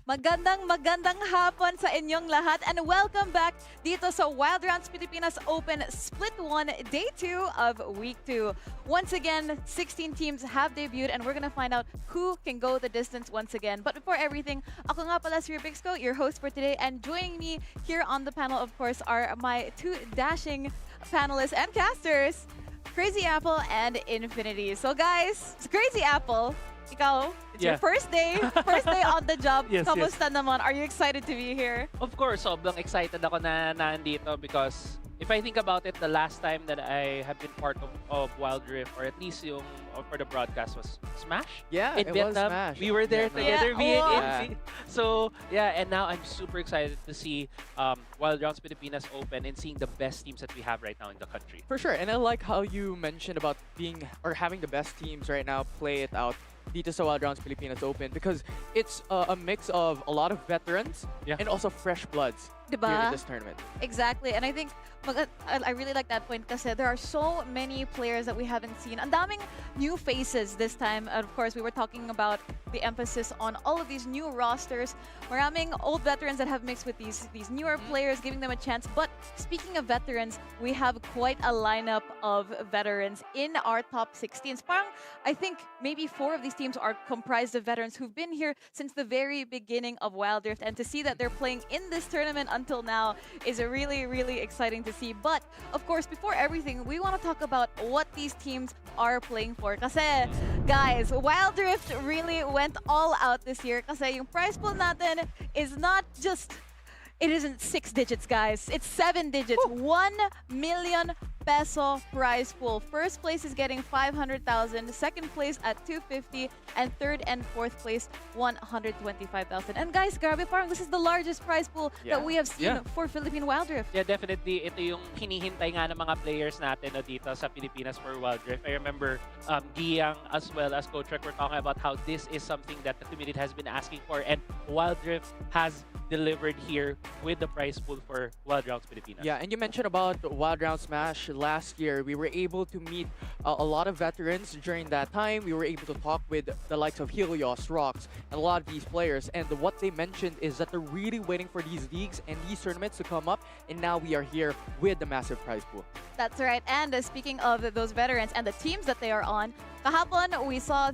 Magandang hapon sa inyong lahat and welcome back dito sa Wild Rounds Pilipinas Open Split 1 Day 2 of Week 2. Once again, 16 teams have debuted and we're gonna find out who can go the distance once again. But before everything, ako nga pala si Rubixco, your host for today, and joining me here on the panel, of course, are my two dashing panelists and casters, Crazy Apple and Infinity. So guys, it's Crazy Apple. Ikaw, it's your first day on the job. Yes, Kamusta naman? Are you excited to be here? Of course, sobrang excited ako na nandito because if I think about it, the last time that I have been part of Wild Rift, or at least yung for the broadcast, was Smash? Yeah, in it Vietnam. was Smash. We were there together. Yeah. So, yeah, and now I'm super excited to see Wild Rounds Pilipinas Open and seeing the best teams that we have right now in the country. For sure, and I like how you mentioned about having the best teams right now play it out dito sa Wild Rounds Pilipinas Open, because it's a mix of a lot of veterans and also fresh bloods here in this tournament. Exactly, and I think I really like that point kasi there are so many players that we haven't seen. Ang daming new faces this time. And of course, we were talking about the emphasis on all of these new rosters. Maraming old veterans that have mixed with these newer players, giving them a chance. But speaking of veterans, we have quite a lineup of veterans in our top 16s. Parang, I think maybe 4 of these teams are comprised of veterans who've been here since the very beginning of Wild Rift. And to see that they're playing in this tournament until now is really, really exciting to see. But, of course, before everything, we want to talk about what these teams are playing for. Kasi, guys, Wild Rift really went all out this year. Kasi yung prize pool natin is not just... It isn't 6 digits, guys. It's 7 digits. Woo! 1 million peso prize pool. First place is getting 500,000. Second place at 250, and third and fourth place 125,000. And guys, grabe, parang this is the largest prize pool that we have seen for Philippine Wild Rift. Yeah, definitely. Ito yung hinihintay nga ng mga players natin dito sa Pilipinas for Wild Rift. I remember Giyang as well as Coach Rick were talking about how this is something that the community has been asking for, and Wild Rift has delivered here with the prize pool for Wild Rounds Pilipinas. Yeah, and you mentioned about Wild Round Smash last year. We were able to meet a lot of veterans during that time. We were able to talk with the likes of Helios, Rocks, and a lot of these players. And what they mentioned is that they're really waiting for these leagues and these tournaments to come up. And now we are here with the massive prize pool. That's right. And speaking of those veterans and the teams that they are on, kahapon we saw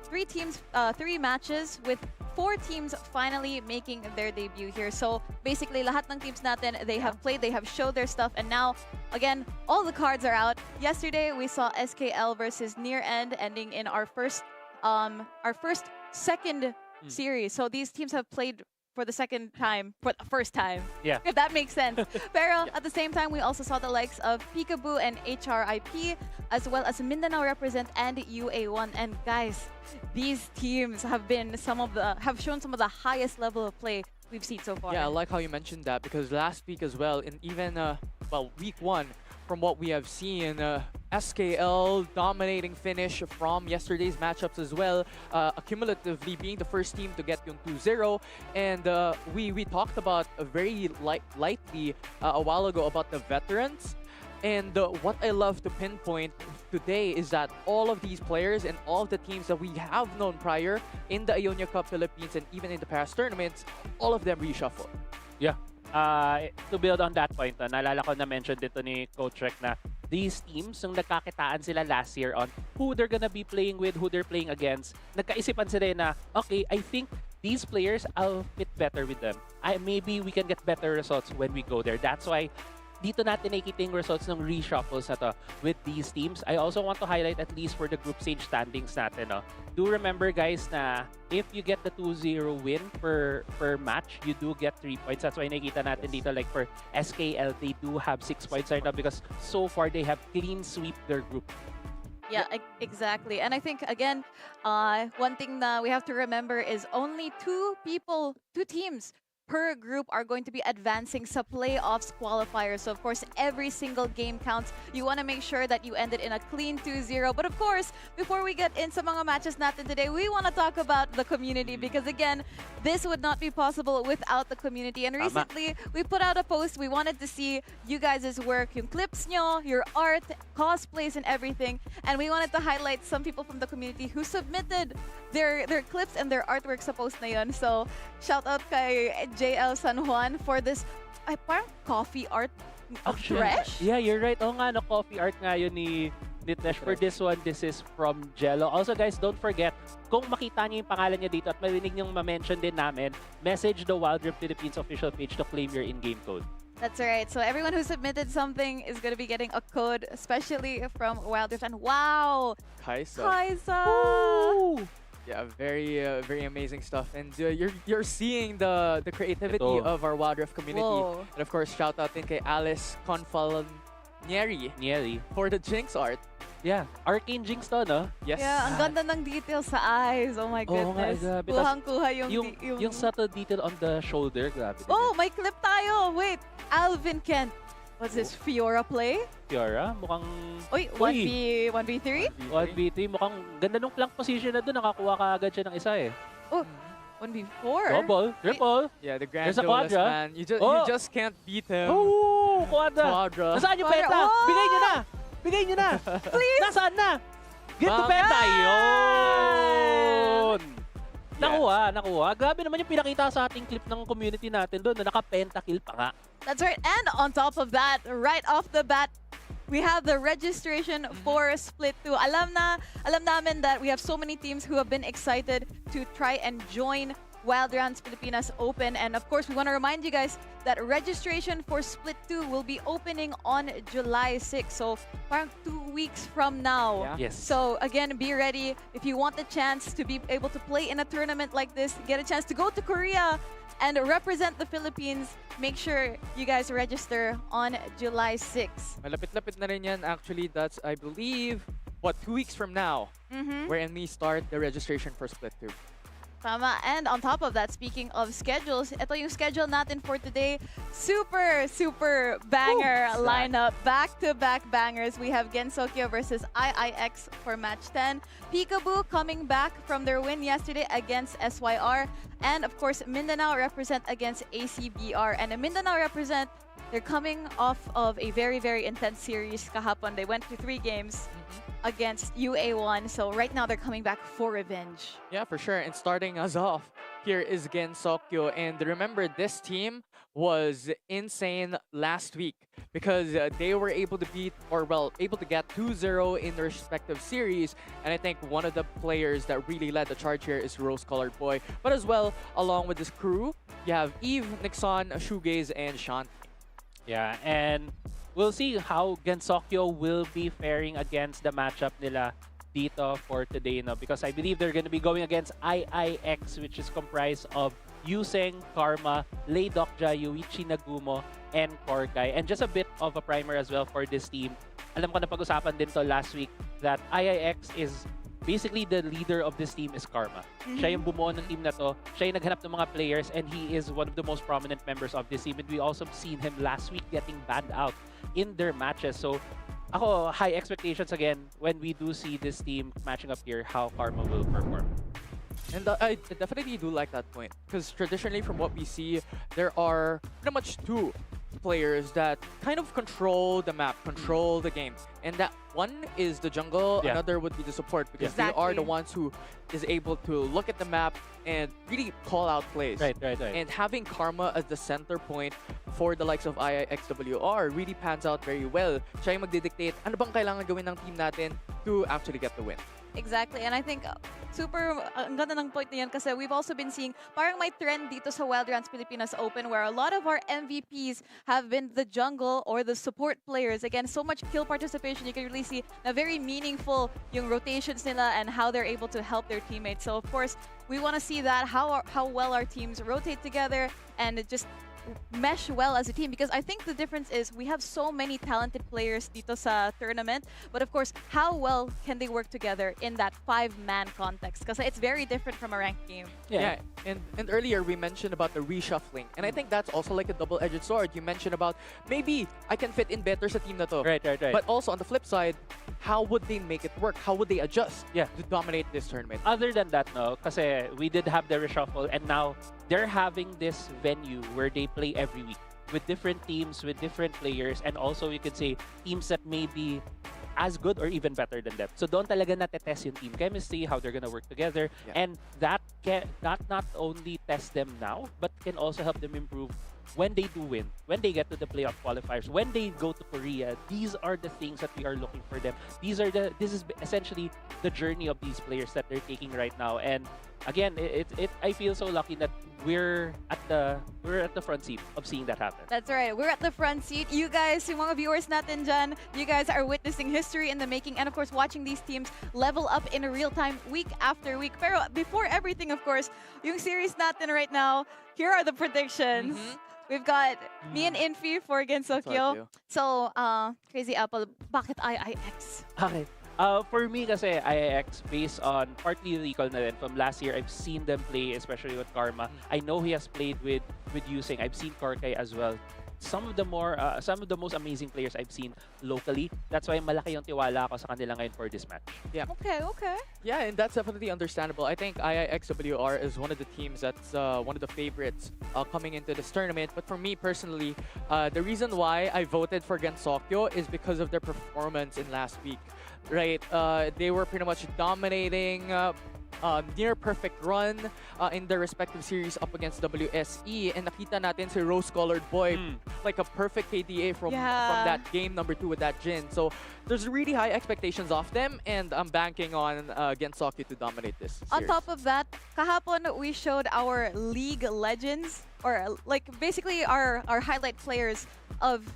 3 matches with 4 teams finally making their debut here. So basically, lahat ng teams natin, they have played, they have showed their stuff, and now, again, all the cards are out. Yesterday, we saw SKL versus Near End ending in our second series. So these teams have played for the first time. Yeah. If that makes sense. Pero at the same time, we also saw the likes of Peekabo and HRIP, as well as Mindanao represent and UA1. And guys, these teams have shown some of the highest level of play we've seen so far. Yeah, I like how you mentioned that, because last week as well, and even week 1, from what we have seen, SKL dominating finish from yesterday's matchups as well, accumulatively being the first team to get yung 2-0. And we talked about very lightly a while ago about the veterans. And what I love to pinpoint today is that all of these players and all of the teams that we have known prior in the Ionia Cup Philippines and even in the past tournaments, all of them reshuffle. Yeah. To build on that point, naalala ko na mention dito ni Coach Rek na these teams, nung nagkakitaan sila last year on who they're gonna be playing with, who they're playing against, nagkaisipan sila na, okay, I think these players, I'll fit better with them. Maybe we can get better results when we go there. That's why dito natin nakikita yung results ng reshuffles na to with these teams. I also want to highlight, at least for the group stage standings natin, do remember, guys, na if you get the 2-0 win per match, you do get 3 points. That's why nakikita natin dito, like for SKL, they do have 6 points right now because so far they have clean sweep their group. Yeah, exactly. And I think, again, one thing that we have to remember is only 2 teams per group are going to be advancing sa playoffs qualifiers. So of course, every single game counts. You want to make sure that you ended in a clean 2-0. But of course, before we get in sa mga matches natin today, we want to talk about the community because again, this would not be possible without the community. And recently, we put out a post. We wanted to see you guys' work, yung clips nyo, your art, cosplays, and everything. And we wanted to highlight some people from the community who submitted their clips and their artwork sa post na yun. So, shout out kay JL San Juan for this parang coffee art of Tresh. Yeah, you're right. Oo nga, no, coffee art nga yun ni Tresh. For this one, this is from Jello. Also guys, don't forget, kung makita niyo yung pangalan niya dito at marinig niyong ma-mention din namin, message the Wild Rounds Philippines official page to claim your in-game code. That's right. So everyone who submitted something is going to be getting a code, especially from Wild Rounds. And wow! Kaisa. Kaisa! Yeah, very amazing stuff. And you're seeing the creativity of our Wild Rift community. Whoa. And of course, shout out din kay Alice Confalonieri for the Jinx art. Yeah, Arcane Jinx to, no? Yes. Yeah, ang ganda ng details sa eyes. Oh my goodness. grabe. Kuhang-kuha Yung subtle detail on the shoulder, grabe. Oh, may clip tayo. Wait, Alvin Kent. What's this, Fiora play? Fiora, mukhang... Uy, 1v3? 1v3, mukhang ganda nung flank position na doon. Nakakuha ka agad siya ng isa eh. Oh, 1v4? Double, triple. Yeah, the Grand There's a Duelist, quadra. man. You just can't beat him. Oh, quadra. Nasaan yung Quadra. penta? Oh! Bigay nyo na! Bigay nyo na! Please! Nasaan na? Get to Bang! penta! Yun! Yeah. Nakuha. Grabe naman yung pinakita sa ating clip ng community natin doon na naka-pentakill pa nga. That's right. And on top of that, right off the bat, we have the registration for Split 2. Alam namin that we have so many teams who have been excited to try and join Wild Rounds Pilipinas Open. And of course, we want to remind you guys that registration for Split 2 will be opening on July 6. So, parang 2 weeks from now. Yeah. Yes. So, again, be ready. If you want the chance to be able to play in a tournament like this, get a chance to go to Korea and represent the Philippines, make sure you guys register on July 6. Malapit-lapit na rin yan. Actually, that's, I believe, 2 weeks from now, wherein we start the registration for Split 2. Tama. And on top of that, speaking of schedules, ito yung schedule natin for today. Super banger lineup. Back-to-back bangers. We have Gensokyo versus IIX for match 10. Peekabo coming back from their win yesterday against SYR. And of course, Mindanao represent against ACBR. And Mindanao represent, they're coming off of a very intense series kahapon. They went to 3 games against UA1. So right now, they're coming back for revenge. Yeah, for sure. And starting us off, here is Gensokyo. And remember, this team was insane last week because they were able to able to get 2-0 in their respective series. And I think one of the players that really led the charge here is Rose-Colored Boy. But as well, along with this crew, you have Eve, Nixon, Shoegaze, and Shanti. Yeah, and we'll see how Gensokyo will be faring against the matchup nila dito for today, no? Because I believe they're going to be going against IIX, which is comprised of Yuseng, Karma, Leidokja, Yuichi Nagumo, and Korkai. And just a bit of a primer as well for this team. Alam ko na pag-usapan din to last week that IIX is basically the leader of this team is Karma. Siya yung bumuo ng team na to. Siya yung naghanap ng mga players and he is one of the most prominent members of this team. And we also seen him last week getting banned out in their matches. So ako, high expectations again when we do see this team matching up here, how Karma will perform. And I definitely do like that point because traditionally from what we see, there are pretty much 2 players that kind of control the map, control the game. And that one is the jungle, another would be the support because they are the ones who is able to look at the map and really call out plays. Right. And having Karma as the center point for the likes of IIXWR really pans out very well. Siya yung magdidictate ano bang kailangan gawin ng team natin to actually get the win. Exactly. And I think ang ganda ng point na yan kasi we've also been seeing parang may trend dito sa Wild Rounds Pilipinas Open where a lot of our MVPs have been the jungle or the support players. Again, so much kill participation. You can really see na very meaningful yung rotations nila and how they're able to help their teammates. So of course, we want to see that, how well our teams rotate together and just mesh well as a team, because I think the difference is we have so many talented players dito sa tournament, but of course, how well can they work together in that 5-man context? Because it's very different from a ranked game. Yeah, and earlier we mentioned about the reshuffling, and I think that's also like a double-edged sword. You mentioned about maybe I can fit in better sa team na to. Right. But also on the flip side, how would they make it work? How would they adjust Yeah. to dominate this tournament? Other than that, no, kasi we did have the reshuffle, and now they're having this venue where they play every week with different teams, with different players, and also you could say teams that may be as good or even better than them. So doon talaga natetest yung team chemistry, how they're gonna work together, and that not only test them now, but can also help them improve when they do win, when they get to the playoff qualifiers, when they go to Korea. These are the things that we are looking for them. This is essentially the journey of these players that they're taking right now. And again, I feel so lucky that we're at the front seat of seeing that happen. That's right. We're at the front seat. You guys, yung mga viewers natin dyan, you guys are witnessing history in the making, and of course, watching these teams level up in real time week after week. Pero before everything, of course, yung series natin right now, here are the predictions. We've got me and Infi for Gensokyo. So, Crazy Apple, bakit IIX? Okay. For me kasi IIX, based on partly recall na rin from last year, I've seen them play, especially with Karma. I know he has played with Yusing. I've seen Korkai as well. Some of the most amazing players I've seen locally. That's why malaki yung tiwala ako sa kanila ngayon for this match. Yeah. Okay. Yeah, and that's definitely understandable. I think IIXWR is one of the teams that's one of the favorites coming into this tournament. But for me personally, the reason why I voted for Gensokyo is because of their performance in last week. Right, they were pretty much dominating. Near perfect run in their respective series up against WSE, and nakita natin si rose-colored boy like a perfect KDA from that game number 2 with that Jin. So there's really high expectations of them, and I'm banking on Gensokyo to dominate this series. On top of that, kahapon we showed our League Legends, or like basically our highlight players of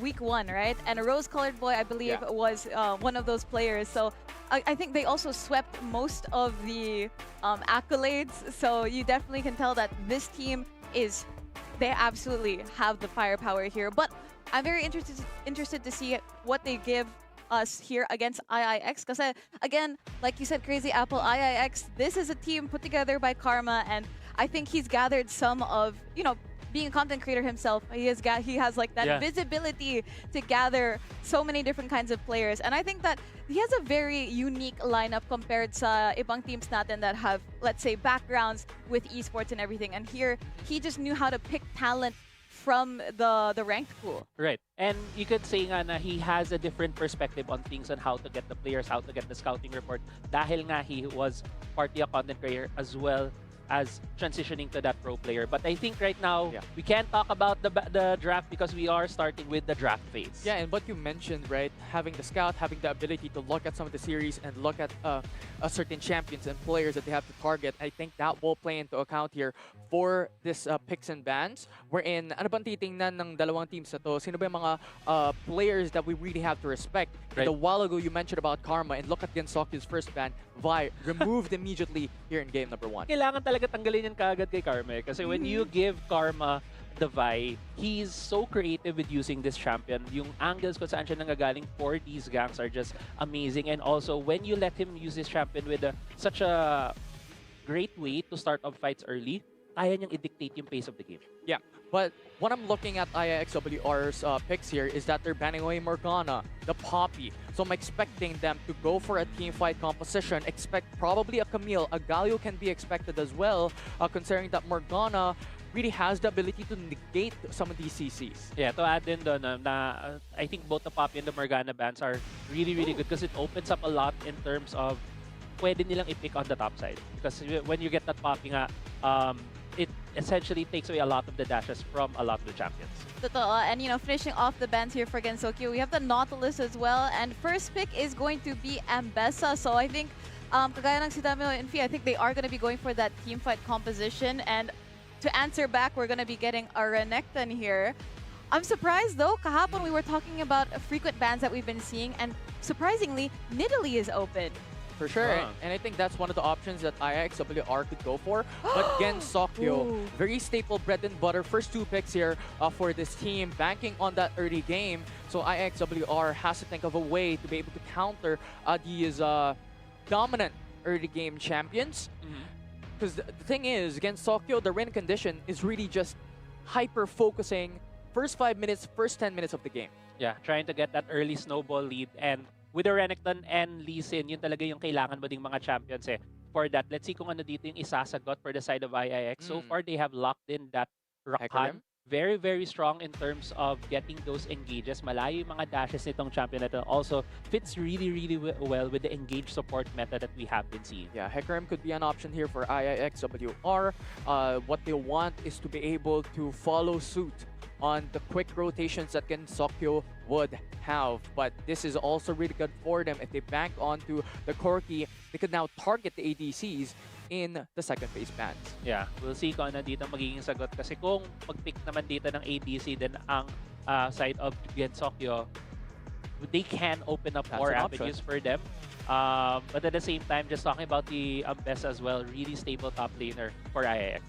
week 1, right? And a rose-colored boy, I believe, was one of those players. So I think they also swept most of the accolades. So you definitely can tell that this team they absolutely have the firepower here. But I'm very interested to see what they give us here against IIX. Because again, like you said, Crazy Apple, IIX, this is a team put together by Karma, and I think he's gathered some of, being a content creator himself, he has like that visibility to gather so many different kinds of players. And I think that he has a very unique lineup compared sa ibang teams natin that have, let's say, backgrounds with esports and everything. And here, he just knew how to pick talent from the ranked pool. Right. And you could say nga na he has a different perspective on things, on how to get the players, how to get the scouting report. Dahil nga he was partly a content creator as well as transitioning to that pro player. But I think right now, we can't talk about the draft because we are starting with the draft phase. Yeah, and what you mentioned, right? Having the scout, having the ability to look at some of the series and look at certain champions and players that they have to target, I think that will play into account here for this picks and bans. Wherein, ano bang titingnan ng dalawang teams na to? Sino ba yung mga players that we really have to respect? Right. And a while ago, you mentioned about Karma, and look at Gensokyo's first ban, Vi, removed immediately here in game number 1. Kailangan talaga tanggalin yan kaagad kay Karma. Kasi when you give Karma the Vi, he's so creative with using this champion. Yung angles kung saan siya nanggagaling for these ganks are just amazing. And also, when you let him use this champion with such a great way to start off fights early, kaya niyang i-dictate yung pace of the game. Yeah, but when I'm looking at IIXWR's picks here is that they're banning away Morgana, the Poppy. So I'm expecting them to go for a team fight composition. Expect probably a Camille. A Galio can be expected as well, considering that Morgana really has the ability to negate some of these CCs. Yeah, to add in doon, I think both the Poppy and the Morgana bans are really, really good because it opens up a lot in terms of pwede nilang i-pick on the top side. Because when you get that Poppy nga, it essentially takes away a lot of the dashes from a lot of the champions. Totoo. And finishing off the bands here for Gensokyo, we have the Nautilus as well. And first pick is going to be Ambessa. So I think, kagaya ng si Damio and Fee, I think they are going to be going for that team fight composition. And to answer back, we're going to be getting a Renekton here. I'm surprised though, kahapon we were talking about frequent bans that we've been seeing, and surprisingly, Nidalee is open. for sure. Ah. And I think that's one of the options that IIXWR could go for. But Gensokyo, Ooh. very staple bread and butter. First 2 picks here for this team, banking on that early game. So IIXWR has to think of a way to be able to counter these dominant early game champions. Because the thing is, Gensokyo, the win condition is really just hyper-focusing first 5 minutes, first 10 minutes of the game. Yeah, trying to get that early snowball lead. And with the Renekton and Lee Sin, yun talaga yung kailangan mo ding mga champions eh. For that, let's see kung ano dito yung isasagot for the side of IIX. So far, they have locked in that Hecarim. Rakan. Very, very strong in terms of getting those engages. Malayo yung mga dashes nitong champion na ito. Also, fits really, really well with the engage support meta that we have been seeing. Yeah, Hecarim could be an option here for IIXWR. What they want is to be able to follow suit on the quick rotations that Gensokyo would have. But this is also really good for them. If they bank onto the Corki, they could now target the ADCs in the second phase bans. Yeah, we'll see kung ano dito magiging sagot. Kasi kung pag-pick naman dito ng ADC din ang side of Gensokyo, they can open up That's more an option. avenues for them. But at the same time, just talking about the Best as well, really stable top laner for IIX.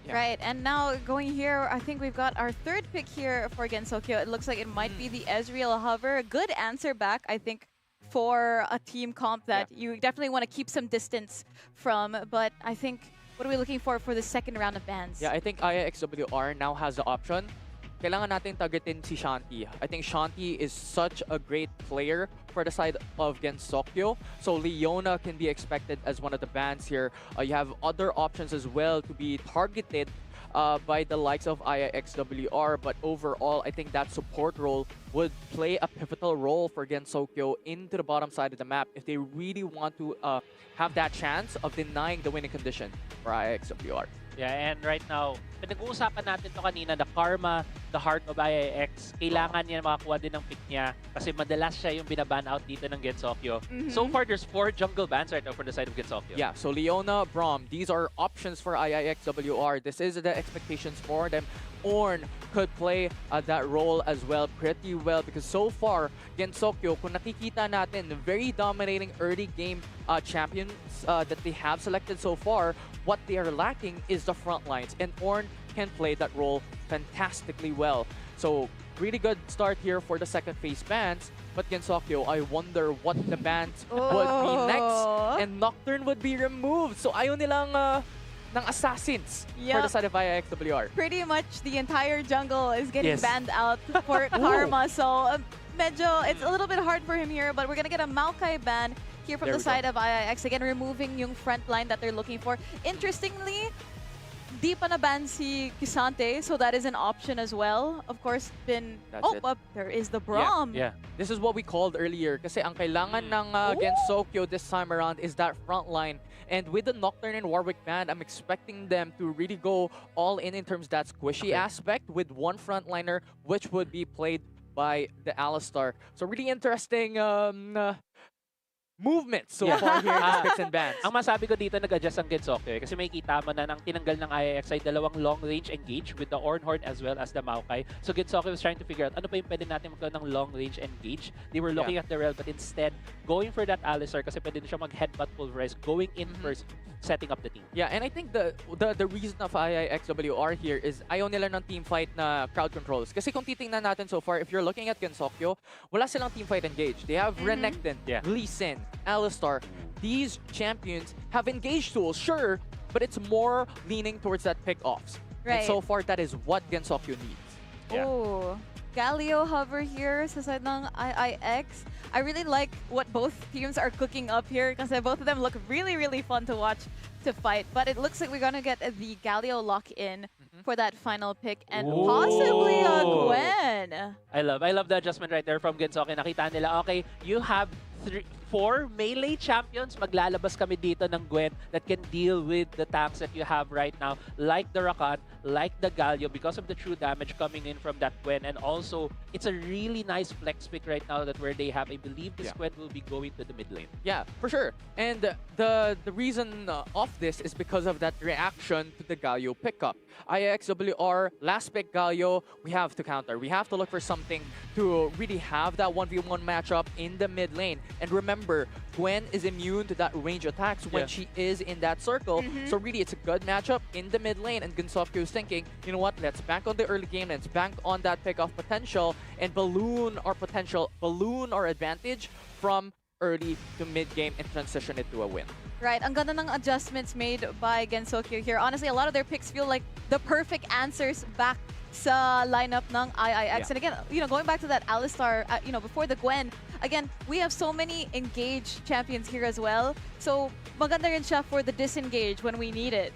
Yeah. Right, and now going here, I think we've got our third pick here for Gensokyo. It looks like it might be the Ezreal Hover. Good answer back, I think, for a team comp that you definitely want to keep some distance from. But I think, what are we looking for the second round of bans? Yeah, I think IIXWR now has the option. Kailangan natin targetin si Shanti. I think Shanti is such a great player for the side of Gensokyo. So Leona can be expected as one of the bans here. You have other options as well to be targeted by the likes of IIXWR. But overall, I think that support role would play a pivotal role for Gensokyo into the bottom side of the map if they really want to have that chance of denying the winning condition for IIXWR. Yeah, and right now, pinag-uusapan natin to kanina, the Karma, the heart of IIX, kailangan niya makakuha din ng pick niya kasi madalas siya yung binaban out dito ng Gensokyo. So far, there's 4 jungle bans right now for the side of Gensokyo. Yeah, so Leona, Braum, these are options for IIXWR. This is the expectations for them. Ornn could play that role as well pretty well because so far, Gensokyo, kung nakikita natin, very dominating early game champions that they have selected so far, what they are lacking is the front lines, and Ornn can play that role fantastically well. So, really good start here for the second phase bans, but Gensokyo, I wonder what the bans would be next, and Nocturne would be removed. So, ayaw nilang ng assassins for the side of IIXWR. Pretty much the entire jungle is getting Yes. banned out for Karma. So medyo, it's a little bit hard for him here, but we're gonna get a Maokai ban here from There the we go. side of IIX. Again, removing yung front line that they're looking for. Interestingly, di pa na ban si Kisante, so that is an option as well. Of course, That's it. there is the Braum. Yeah. This is what we called earlier kasi ang kailangan ng Gensokyo this time around is that front line. And with the Nocturne and Warwick band, I'm expecting them to really go all in terms of that squishy aspect with one frontliner, which would be played by the Alistar. So really interesting movements so far here in the picks and bans. Ang masabi ko dito, nag-adjust ang Gensokyo kasi may kita mo na nang tinanggal ng IIX ay dalawang long-range engage with the Ornhorn as well as the Maokai. So Gensokyo was trying to figure out ano pa yung pwede natin magkaroon ng long-range engage. They were looking at the rail but instead going for that Alistar kasi pwede na siya mag-headbutt pulverize, going in first, setting up the team. Yeah, and I think the reason of IIXWR here is ayaw nila ng teamfight na crowd controls. Kasi kung titingnan natin so far, if you're looking at Gensokyo, wala silang teamfight engage. They have Renekton, Lee Sin, Alistar. These champions have engage tools, sure, but it's more leaning towards that pick-offs. And Right. so far, that is what Gensokyo needs. Yeah. Oh, Galio Hover here sa side ng IIX. I really like what both teams are cooking up here kasi both of them look really, really fun to watch to fight. But it looks like we're gonna get the Galio lock-in for that final pick and possibly a Ooh. Gwen. I love the adjustment right there from Gensokyo. Nakita nila, okay, you have 4 melee champions. Maglalabas kami dito ng Gwen that can deal with the tanks that you have right now, like the Rakan, like the Galio, because of the true damage coming in from that Gwen, and also it's a really nice flex pick right now that where they have. I believe the squad will be going to the mid lane. Yeah, for sure. And the reason of this is because of that reaction to the Galio pickup. IIXWR, last pick Galio, we have to counter. We have to look for something to really have that 1v1 matchup in the mid lane. And remember, Gwen is immune to that range attacks when she is in that circle. So really, it's a good matchup in the mid lane. And Gensokyo is thinking, you know what, let's bank on the early game, let's bank on that pick-off potential and balloon our potential, balloon our advantage from early to mid-game and transition it to a win. Right, ang ganda ng adjustments made by Gensokyo here. Honestly, a lot of their picks feel like the perfect answers back sa lineup ng IIX. And again, you know, going back to that Alistar, you know, before the Gwen, again, we have so many engaged champions here as well. So, maganda rin siya for the disengage when we need it.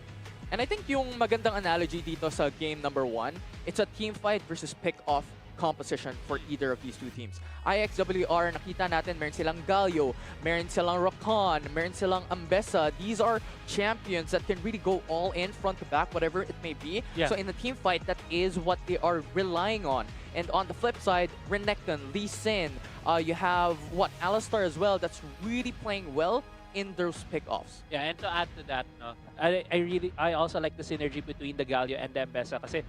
And I think yung magandang analogy dito sa game number 1, it's a team fight versus pick-off composition for either of these two teams. IIXWR, nakita natin, meron silang Galio, meron silang Rakan, meron silang Ambessa. These are champions that can really go all in, front to back, whatever it may be. So in the team fight, that is what they are relying on. And on the flip side, Renekton, Lee Sin, you have, Alistar as well, that's really playing well in those pick-offs. Yeah, and to add to that, no, I also like the synergy between the Galio and the Ambessa kasi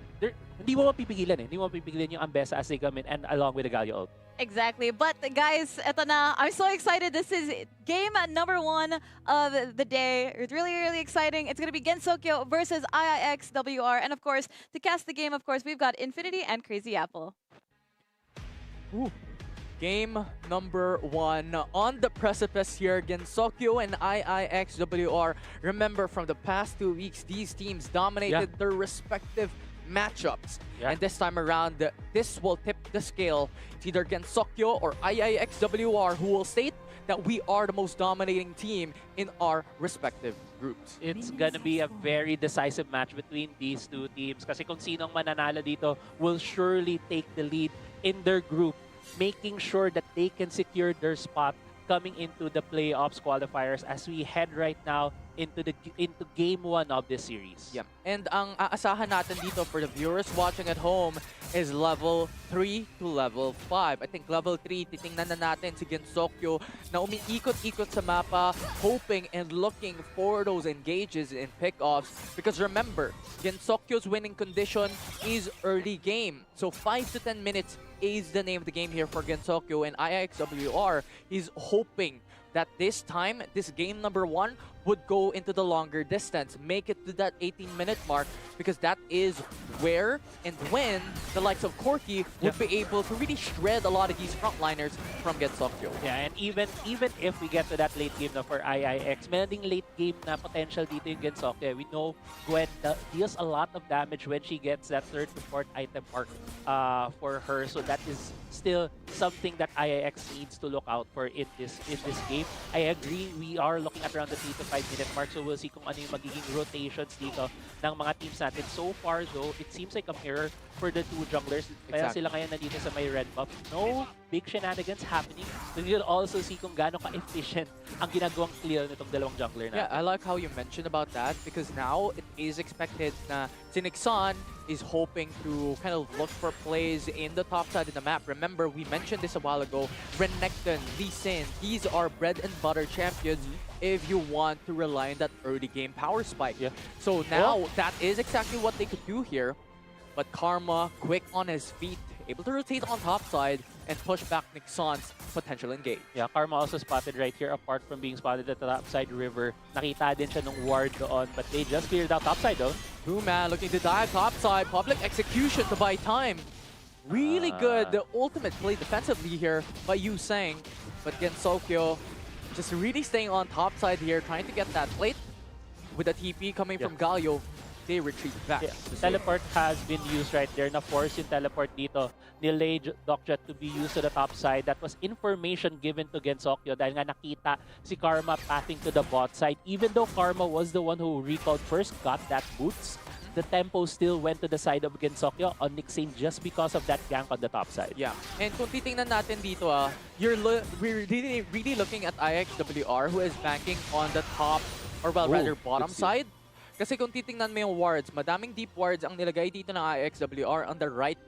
hindi mo mapipigilan eh. Hindi mo mapipigilan yung Ambessa as they come in and along with the Galio ult. Exactly. But guys, eto na. I'm so excited. This is game number 1 of the day. It's really, really exciting. It's going to be Gensokyo versus IIXWR. And of course, to cast the game, of course, we've got Infinity and Crazy Apple. Ooh. Game number 1 on the precipice here, Gensokyo and IIXWR. Remember, from the past 2 weeks, these teams dominated their respective matchups. And this time around, this will tip the scale. It's either Gensokyo or IIXWR who will state that we are the most dominating team in our respective groups. It's gonna be a very decisive match between these two teams kasi kung sinong mananalo dito will surely take the lead in their group, making sure that they can secure their spot coming into the playoffs qualifiers as we head right now into game 1 of this series. Yeah. And ang aasahan natin dito for the viewers watching at home is level 3 to level 5. I think level 3, titingnan na natin si Gensokyo na umiikot-ikot sa mapa, hoping and looking for those engages in pickoffs. Because remember, Gensokyo's winning condition is early game. So 5 to 10 minutes is the name of the game here for Gensokyo, and IIXWR is hoping that this time, this game number 1 would go into the longer distance, make it to that 18-minute mark, because that is where and when the likes of Corki would be able to really shred a lot of these frontliners from Gensokyo. Yeah, and even if we get to that late game na for IIX, meron ding late game na potential dito yung Gensokyo. We know Gwen deals a lot of damage when she gets that 3rd to 4th item arc for her, so that is still something that IIX needs to look out for in this game. I agree, we are looking at around the 3 to 5 minute mark, so we'll see kung ano yung magiging rotations dito ng mga teams natin. So far though, it seems like a mirror for the two junglers. Kaya sila ngayon nandito sa may red buff. No big shenanigans happening. So you'll also see kung gaano ka-efficient ang ginagawang clear nitong dalawang jungler natin. Yeah, I like how you mentioned about that, because now it is expected na si Nixon is hoping to kind of look for plays in the top side of the map. Remember, we mentioned this a while ago, Renekton, Lee Sin, these are bread and butter champions if you want to rely on that early game power spike. So now, that is exactly what they could do here. But Karma, quick on his feet, able to rotate on top side and push back Nixon's potential engage. Yeah, Karma also spotted right here, apart from being spotted at the top side river. Nakita din siya nung ward doon, but they just cleared out top side though. Man looking to dive top side, public execution to buy time. Really good, the ultimate play defensively here by Yu Sang. But Gensokyo just really staying on top side here, trying to get that plate. With the TP coming from Galio, they retreat back. Teleport has been used right there. Na-force yung teleport dito ni Lei Dokjet to be used to the top side. That was information given to Gensokyo dahil nga nakita si Karma pathing to the bot side. Even though Karma was the one who recalled first, got that boots, the tempo still went to the side of Gensokyo on Nixane just because of that gank on the top side. Yeah, and kung titingnan natin dito, we're really looking at IIXWR, who is banking on the top, or well, rather bottom side. Kasi kung titingnan mo yung wards, madaming deep wards ang nilagay dito ng IIXWR on the right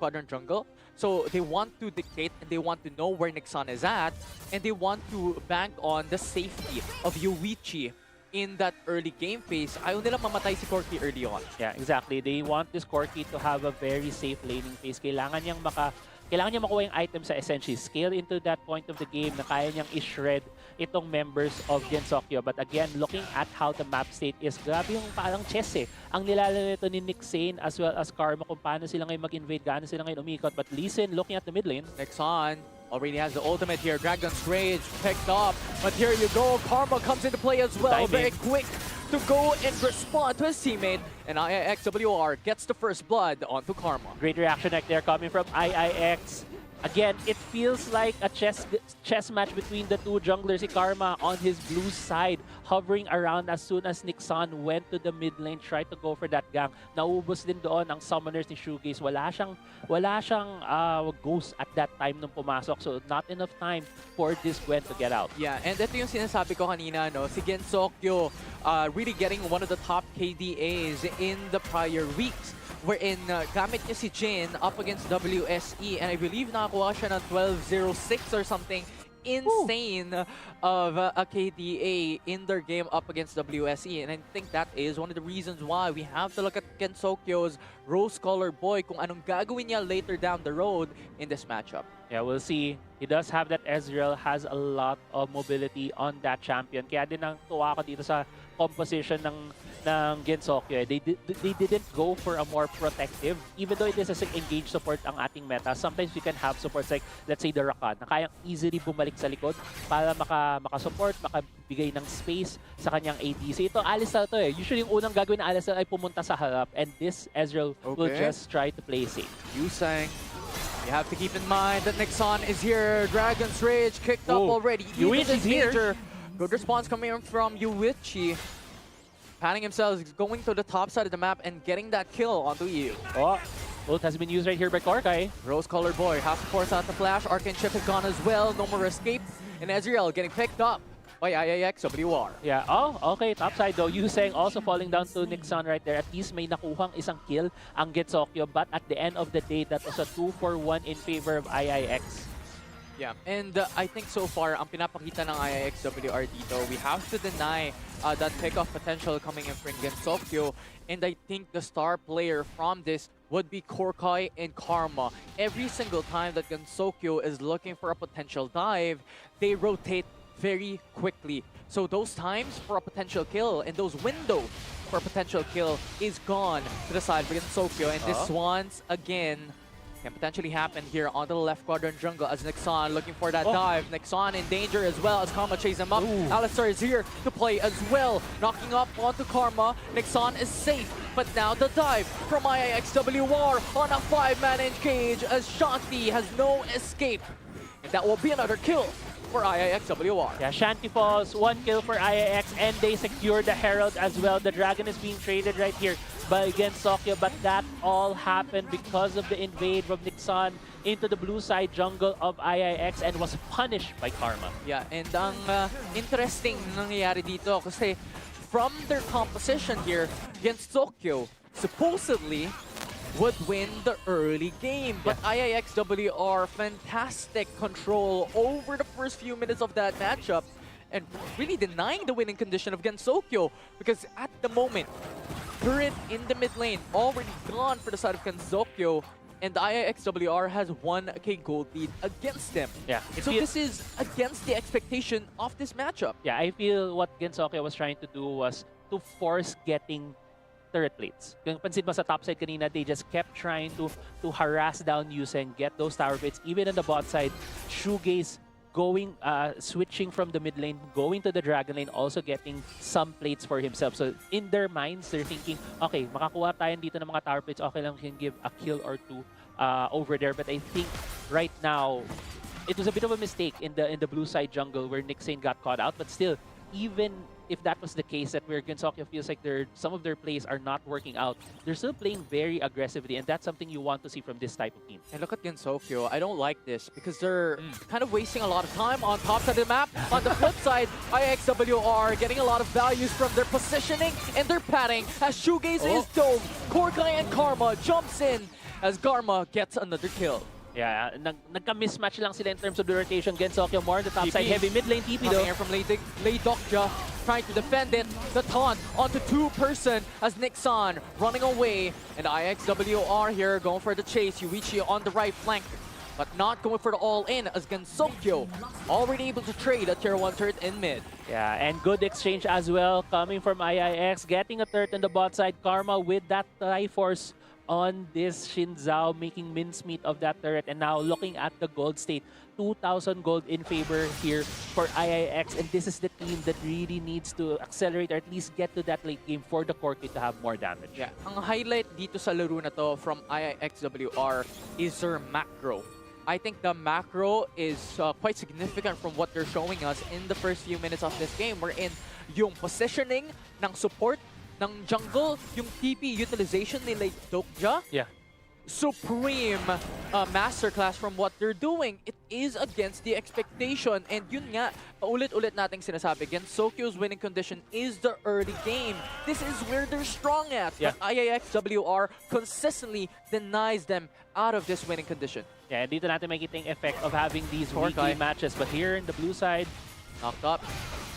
quadrant jungle. So they want to dictate and they want to know where Nixon is at, and they want to bank on the safety of Yuichi in that early game phase. Ayaw nila mamatay si Corky early on. Yeah, exactly. They want this Corky to have a very safe laning phase. Kailangan niya makuha yung item sa essentially scale into that point of the game na kaya niyang i-shred itong members of Gensokyo. But again, looking at how the map state is, grabe yung parang chess eh. Ang nilalaro nito ni Nick Sane as well as Karma kung paano sila ngayon mag-invade, gaano sila ngayon umikot. But listen, looking at the mid lane. Nixon already has the ultimate here. Dragon's Rage picked up. But here you go. Karma comes into play as well. Timing. Very quick to go and respond to his teammate. And IIXWR gets the first blood onto Karma. Great reaction right there coming from IIX. Again, it feels like a chess match between the two junglers. Si Karma on his blue side, hovering around as soon as Nixon went to the mid lane, tried to go for that gang. Naubos din doon ang summoners ni Shoegaze. Wala siyang ghost at that time nung pumasok. So not enough time for this Gwen to get out. Yeah, and ito yung sinasabi ko kanina, no? Si Gensokyo really getting one of the top KDAs in the prior weeks. Wherein gamit niya si Jin up against WSE, and I believe nakakuha siya ng 12-0-6 or something insane of a KDA in their game up against WSE. And I think that is one of the reasons why we have to look at Gensokyo's rose-colored boy kung anong gagawin niya later down the road in this matchup. Yeah, we'll see. He does have that. Ezreal has a lot of mobility on that champion. Kaya din ang tuwa ko dito sa composition ng Gensokyo. They didn't go for a more protective, even though it is a engaged support ang ating meta. Sometimes we can have supports like, let's say, the Rakan, na kayang easily bumalik sa likod para makasupport, makabigay ng space sa kanyang ADC. Ito, Alistar to eh. Usually, yung unang gagawin ng Alistar ay pumunta sa harap, and this Ezreal will just try to play safe. Yusang, you have to keep in mind that Nixon is here. Dragon's Rage kicked up already. Yuichi's here. Good response coming from Yuichi. Panning himself, is going to the top side of the map and getting that kill onto EU. Oh, ult has been used right here by Korkai. Rose-colored boy has to force out the flash. Arcane chip is gone as well. No more escape. And Ezreal getting picked up by IIXWR. Yeah, oh, okay, top side though. Yuseng also falling down to Nixon right there. At least may nakuhang isang kill ang Gensokyo, but at the end of the day, that was a 2-for-1 in favor of IIX. Yeah, and I think so far, ang pinapakita ng IIXWR dito, we have to deny that pick-off potential coming in from Gensokyo. And I think the star player from this would be Korkai and Karma. Every single time that Gensokyo is looking for a potential dive, they rotate very quickly. So those times for a potential kill and those windows for a potential kill is gone to the side of Gensokyo. And this once again can potentially happen here on the left quadrant jungle as Nixon looking for that dive. Nixon in danger as well as Karma chase him up. Alistar is here to play as well. Knocking up onto Karma. Nixon is safe, but now the dive from IIXWR on a 5-man engage as Shanti has no escape. And that will be another kill for IIXWR. Yeah, Shanty falls, 1 kill for IIX, and they secure the Herald as well. The Dragon is being traded right here by Gensokyo, but that all happened because of the invade from Nixon into the blue side jungle of IIX and was punished by Karma. Yeah, and ang interesting nangyayari dito kasi from their composition here, Gensokyo supposedly would win the early game. But IIXWR, fantastic control over the first few minutes of that matchup and really denying the winning condition of Gensokyo because at the moment, turret in the mid lane already gone for the side of Gensokyo, and the IIXWR has 1k gold lead against them. Yeah. So this is against the expectation of this matchup. Yeah, I feel what Gensokyo was trying to do was to force getting turret plates. Kung pansin mo sa top side kanina, they just kept trying to harass down Yuseng, get those tower plates. Even on the bot side, Shoegaze going, switching from the mid lane, going to the dragon lane, also getting some plates for himself. So in their minds, they're thinking, okay, makakuha tayo dito ng mga tower plates, okay lang, can give a kill or two over there. But I think right now, it was a bit of a mistake in the blue side jungle where Nick Sane got caught out, but still, even if that was the case, that where Gensokyo feels like some of their plays are not working out, they're still playing very aggressively, and that's something you want to see from this type of team. And look at Gensokyo. I don't like this because they're kind of wasting a lot of time on top side of the map. On the flip side, IIXWR getting a lot of values from their positioning and their padding as Shoegaze is dove. Korkai and Karma jumps in as Karma gets another kill. Yeah, nagka-mismatch lang sila in terms of the rotation. Gensokyo more on the top side, heavy mid lane TP though. Coming in from Lei Dokja, trying to defend it. The taunt onto two-person as Nixon running away. And IIXWR here going for the chase. Yuichi on the right flank, but not going for the all-in as Gensokyo already able to trade a tier 1 turret in mid. Yeah, and good exchange as well coming from IIX, getting a turret on the bot side. Karma with that Triforce on this Shinzao, making mincemeat of that turret, and now looking at the gold state, 2,000 gold in favor here for IIX, and this is the team that really needs to accelerate or at least get to that late game for the core kit to have more damage. Yeah, ang highlight dito sa laro na to from IIXWR is their macro. I think the macro is quite significant from what they're showing us in the first few minutes of this game. We're in yung positioning ng support ng jungle, yung TP utilization ni Lei Dokja. Yeah. Supreme masterclass from what they're doing. It is against the expectation. And yun nga, paulit-ulit nating sinasabi, Gensokyo's winning condition is the early game. This is where they're strong at. Yeah. But IIXWR consistently denies them out of this winning condition. Yeah, dito natin makikita yung effect of having these Korkai weekly matches. But here in the blue side, Knocked up,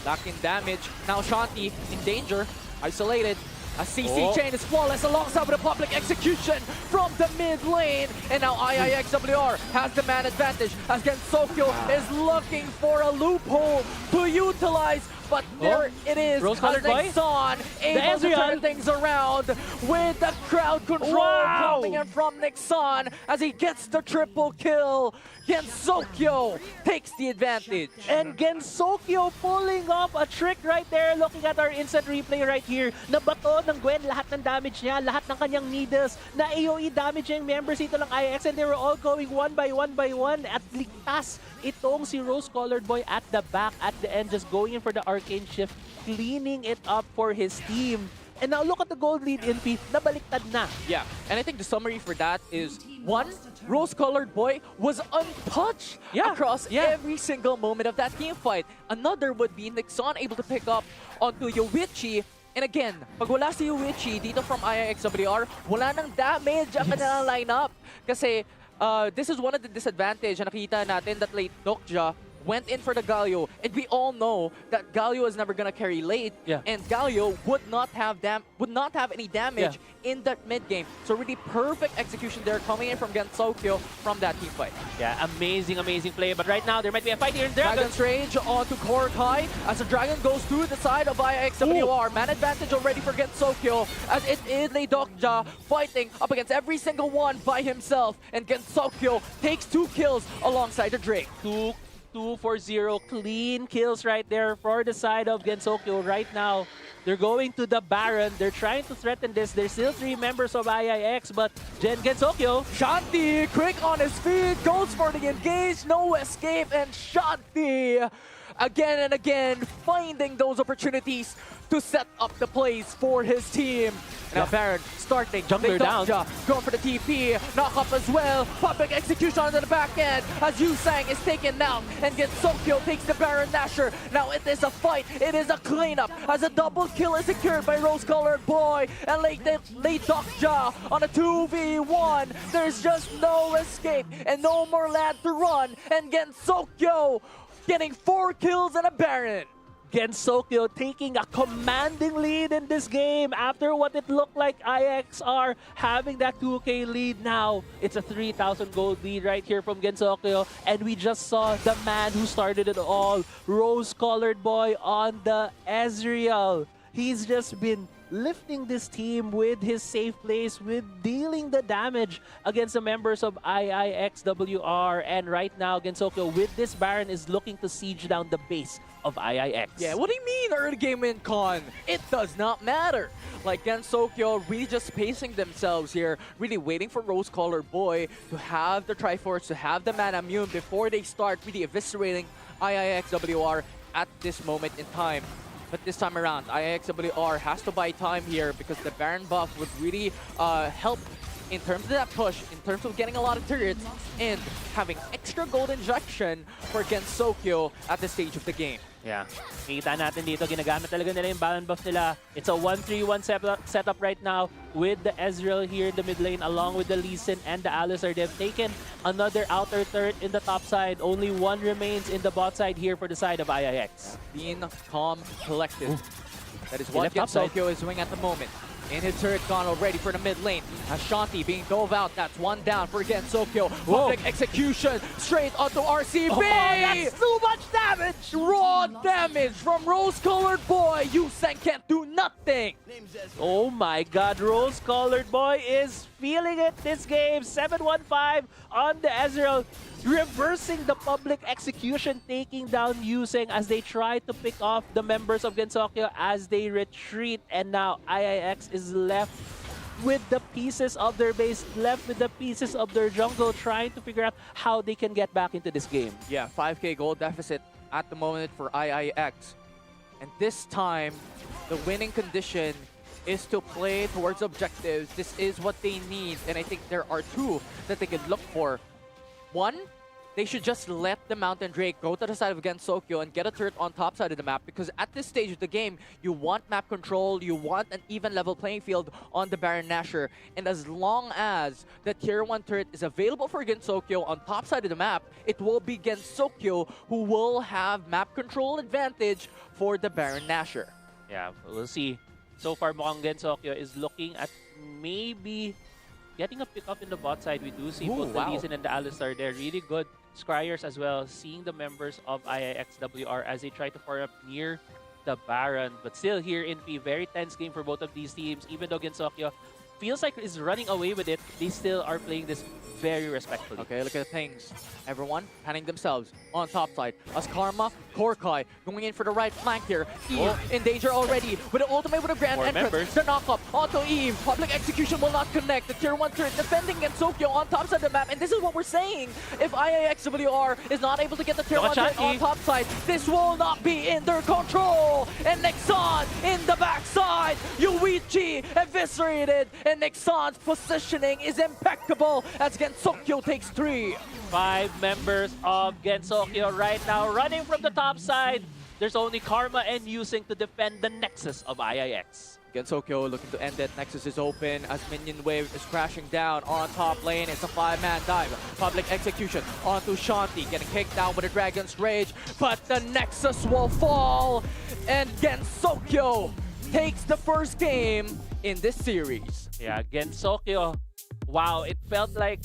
back in damage. Now Shanti in danger, isolated. A CC chain is flawless alongside with a public execution from the mid lane. And now IIXWR has the man advantage as Gensokyo is looking for a loophole to utilize. But there it is, Rose-colored boy? Nixon able to turn things around with the crowd control coming in from Nixon as he gets the triple kill. Gensokyo takes the advantage. and Gensokyo pulling off a trick right there. Looking at our instant replay right here. Nabato ng Gwen lahat ng damage niya, lahat ng kanyang needles. Na AoE damage yung members dito ng IX, and they were all going one by one. At ligtas itong si Rose-Colored Boy at the back at the end, just going in for the arcane shift, cleaning it up for his team. And now look at the gold lead in P, nabaliktad na. Yeah, and I think the summary for that is, one, Rose-Colored Boy was untouched across every single moment of that team fight. Another would be Nixon able to pick up onto Yuichi. And again, pag wala si Yuichi dito from IIXWR, wala nang damage ang kanilang lineup. Kasi this is one of the disadvantage na nakita natin that late Dokja went in for the Galio, and we all know that Galio is never gonna carry late, and Galio would not have any damage in that mid game. So really perfect execution there coming in from Gensokyo from that team fight. Yeah, amazing play. But right now, there might be a fight here in Dragon's Rage onto Korkai as the Dragon goes to the side of IIXWR. Man advantage already for Gensokyo as it is Lei Dokja fighting up against every single one by himself, and Gensokyo takes 2 kills alongside the Drake. 2-4-0 clean kills right there for the side of Gensokyo right now. They're going to the Baron. They're trying to threaten this. There's still 3 members of IIX, but Gensokyo. Shanti, quick on his feet, goes for the engage, no escape, and Shanti again and again finding those opportunities to set up the plays for his team. Now Baron starting, Jungler down. Going for the TP, knock up as well, public execution on the back end as Yusang is taken out, and Gensokyo takes the Baron Nasher. Now it is a fight, it is a cleanup as a double kill is secured by Rose-Colored Boy and Lei Dokja on a 2v1. There's just no escape and no more land to run, and Gensokyo getting 4 kills and a Baron. Gensokyo taking a commanding lead in this game after what it looked like IXR having that 2k lead. Now it's a 3,000 gold lead right here from Gensokyo, and we just saw the man who started it all, Rose-Colored Boy on the Ezreal. He's just been lifting this team with his safe plays, with dealing the damage against the members of IIXWR. And right now, Gensokyo with this Baron is looking to siege down the base of IIX. Yeah, what do you mean early game win con? It does not matter. Like Gensokyo really just pacing themselves here, really waiting for Rose-Colored Boy to have the Triforce, to have the mana immune before they start really eviscerating IIXWR at this moment in time. But this time around, IIXWR has to buy time here because the Baron buff would really help in terms of that push, in terms of getting a lot of turrets, and having extra gold injection for Gensokyo at this stage of the game. Yeah. Kita natin dito, ginagamit talaga nila yung Baron buff nila. It's a 1-3-1 setup right now with the Ezreal here in the mid lane along with the Lee Sin and the Alistar. They've taken another outer turret in the top side. Only one remains in the bot side here for the side of IIX. Being calm, collected. That is He what left topside. Gensokyo is doing at the moment. In his turret gone already for the mid lane. Ashanti being dove out. That's one down for Gensokyo. Public execution straight onto RCB. Oh, that's too much damage! Raw damage from Rose-Colored Boy. Yuseng can't do nothing. Oh my god, Rose-Colored Boy is feeling it this game. 7-1-5 on the Ezreal. Reversing the public execution, taking down Yuseng as they try to pick off the members of Gensokyo as they retreat. And now IIX is left with the pieces of their base, left with the pieces of their jungle, trying to figure out how they can get back into this game. Yeah, 5k gold deficit at the moment for IIX. And this time, the winning condition is to play towards objectives. This is what they need, and I think there are two that they could look for. One, they should just let the Mountain Drake go to the side of Gensokyo and get a turret on top side of the map, because at this stage of the game, you want map control, you want an even level playing field on the Baron Nashor, and as long as the tier 1 turret is available for Gensokyo on top side of the map, it will be Gensokyo who will have map control advantage for the Baron Nashor. Yeah, we'll see. So far, mukhang Gensokyo is looking at maybe getting a pick-up in the bot side. We do see both the Lee Sin and the Alistar there. Really good scryers as well. Seeing the members of IIXWR as they try to form up near the Baron. But still here in P, very tense game for both of these teams. Even though Gensokyo feels like is running away with it, they still are playing this very respectfully. Okay, look at the things. Everyone panning themselves on top side. As Karma, Korkai going in for the right flank here. Eve in danger already with an ultimate with a grand More entrance. members. The knock-up onto Eve. Public execution will not connect. The tier 1 turret defending Gensokyo on top side of the map. And this is what we're saying. If IIXWR is not able to get the tier 1 turret on top side, this will not be in their control. And Nexon in the backside. Yuichi eviscerated. And Nexon's positioning is impeccable as Gensokyo takes 3. 5 members of Gensokyo right now running from the top side. There's only Karma and Yuseng to defend the Nexus of IIX. Gensokyo looking to end it. Nexus is open as minion wave is crashing down on top lane. It's a 5-man dive. Public execution onto Shanti, getting kicked down with a Dragon's Rage, but the Nexus will fall, and Gensokyo takes the first game in this series. Yeah, Gensokyo. Wow, it felt like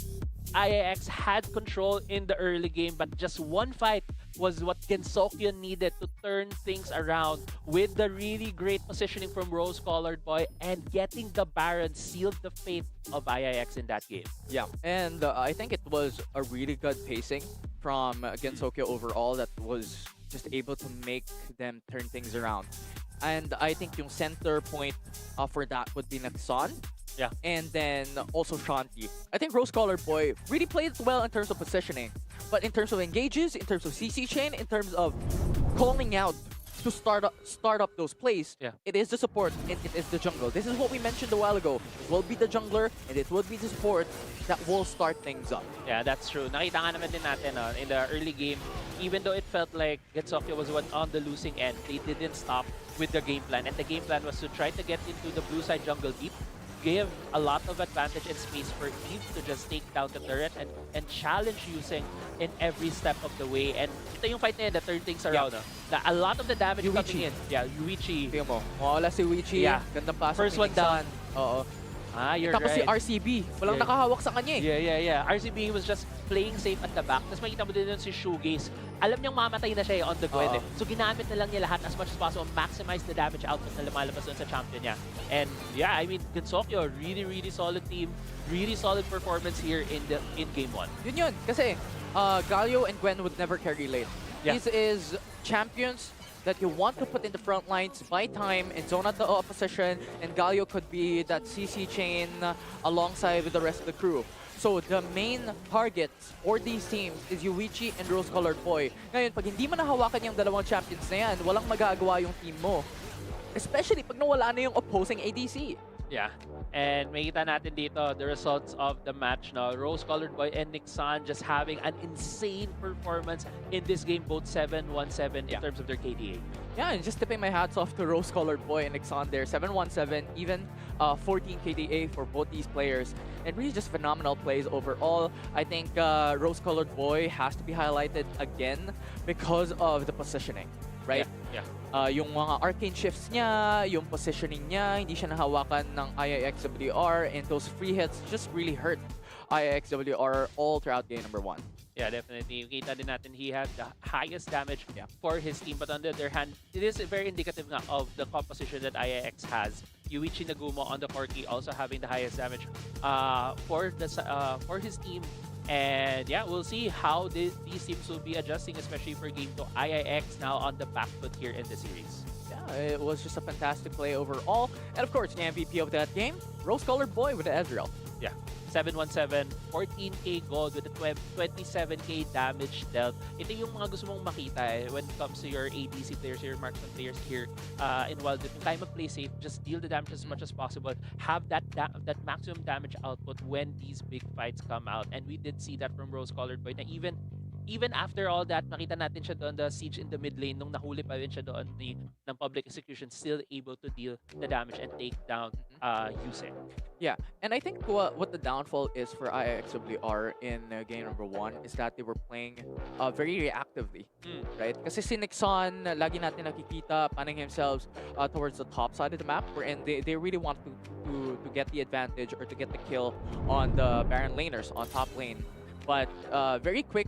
IIX had control in the early game, but just one fight was what Gensokyo needed to turn things around with the really great positioning from Rose-Colored Boy, and getting the Baron sealed the fate of IIX in that game. Yeah, and I think it was a really good pacing from Gensokyo overall that was just able to make them turn things around. And I think yung center point for that would be Nexon. Yeah. And then also Shanti. I think Rose-Colored Boy really played well in terms of positioning. But in terms of engages, in terms of CC chain, in terms of calling out to start up those plays, it is the support and it is the jungle. This is what we mentioned a while ago. It will be the jungler and it will be the support that will start things up. Yeah, that's true. Nakita nga naman din natin in the early game, even though it felt like Gensokyo was on the losing end, they didn't stop with their game plan. And the game plan was to try to get into the blue side jungle deep, give a lot of advantage and space for Eve to just take down the turret and challenge Yuseng in every step of the way. And ito yung fight na yun that turned things around. A lot of the damage coming in. Yeah, Yuichi. Tingnan mo, mawala si Yuichi. Yeah. Gandang pasok. First one down. Oo. Ah, you're Tapos right. si RCB, walang nakahawak sa kanya eh. Yeah. RCB was just playing safe at the back. Tapos makita mo din yun si Shoegaze. Alam niyang mamatay na siya on the Gwen. So ginamit na lang niya lahat as much as possible, maximize the damage output na lumalabas dun sa champion niya. And yeah, I mean, Gensokyo, really solid team. Really solid performance here in game 1. Yun. Kasi Galio and Gwen would never carry late. Yeah. These is champions that you want to put in the front lines, buy time, and zone out the opposition, and Galio could be that CC chain alongside with the rest of the crew. So the main targets for these teams is Yuichi and Rose Colored Boy. Ngayon, pag hindi mo nahawakan yung dalawang champions na yan, walang magagawa yung team mo. Especially pag nawala na yung opposing ADC. Yeah. And makita natin dito the results of the match now. Rose Colored Boy and Nixon just having an insane performance in this game, both 7-1-7 in terms of their KDA. Yeah, and just tipping my hats off to Rose Colored Boy and Nixon there. 7-1-7, even 14 KDA for both these players. And really just phenomenal plays overall. I think Rose Colored Boy has to be highlighted again because of the positioning, right? Yeah. Yung mga arcane shifts niya, yung positioning niya, hindi siya nahawakan ng IIXWR, and those free hits just really hurt IIXWR all throughout game number 1. Yeah, definitely. Kita din natin he had the highest damage for his team. But on the other hand, it is very indicative nga of the composition that IIX has. Yuichi Nagumo on the Corki also having the highest damage for his team. And yeah, we'll see how these teams will be adjusting, especially for Game 2. IIX now on the back foot here in the series. Yeah, it was just a fantastic play overall. And of course, the MVP of that game, Rose Colored Boy with the Ezreal. Yeah. 7-1-7, 14k gold with a 27k damage dealt. Ito yung mga gusto mong makita when it comes to your ADC players, your marksman players here in Wild. If you time of play safe, just deal the damage as much as possible. Have that maximum damage output when these big fights come out. And we did see that from Rose Colored Boy na even after all that, nakita natin siya doon, the siege in the mid lane, nung nahuli pa rin siya doon ng public execution, still able to deal the damage and take down Yuse. Yeah, and I think what the downfall is for IIXWR in game number 1 is that they were playing very reactively, right? Kasi si Nixon, lagi natin nakikita panning himself towards the top side of the map, wherein they really want to get the advantage or to get the kill on the Baron laners on top lane. But very quick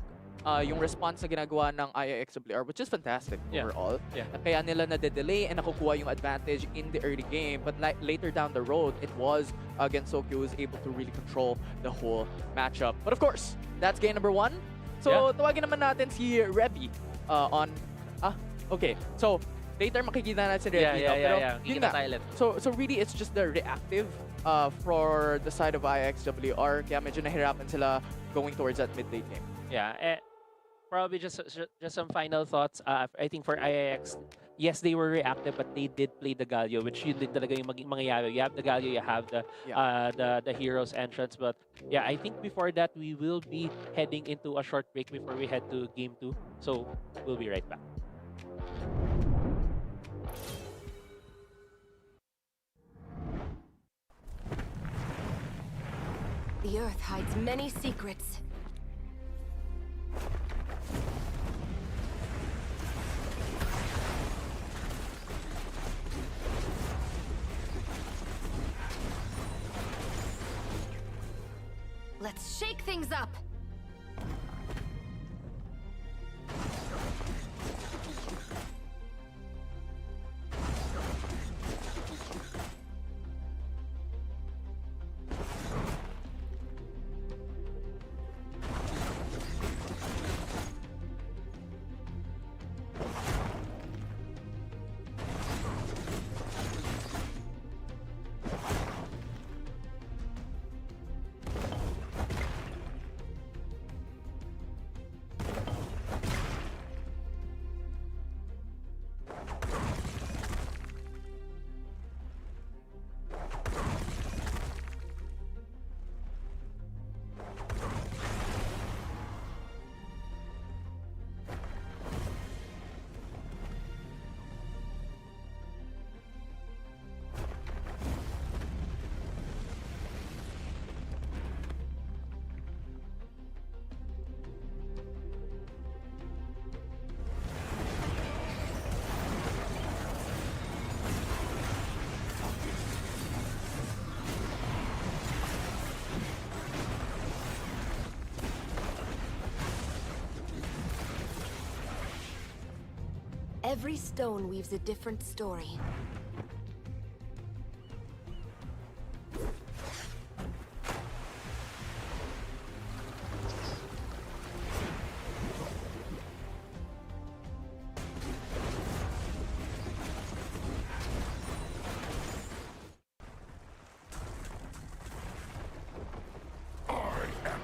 yung response na ginagawa ng IIXWR, which is fantastic overall. Yeah. Kaya nila na-delay and nakukuha yung advantage in the early game. But later down the road, it was Gensokyo who was able to really control the whole matchup. But of course, that's game number 1. So, tawagin naman natin si Rebby on... okay. So, later makikita natin si Rebby. Yeah. Yun nga. So really, it's just the reactive for the side of IIXWR. Kaya medyo nahirapan sila going towards that mid-late game. Yeah, probably just some final thoughts. I think for IIX, yes, they were reactive, but they did play the Galio, which yun din talaga yung mangyayari. You have the Galio, you have the heroes entrance. But yeah, I think before that, we will be heading into a short break before we head to Game 2. So we'll be right back. The Earth hides many secrets. Let's shake things up! Every stone weaves a different story. I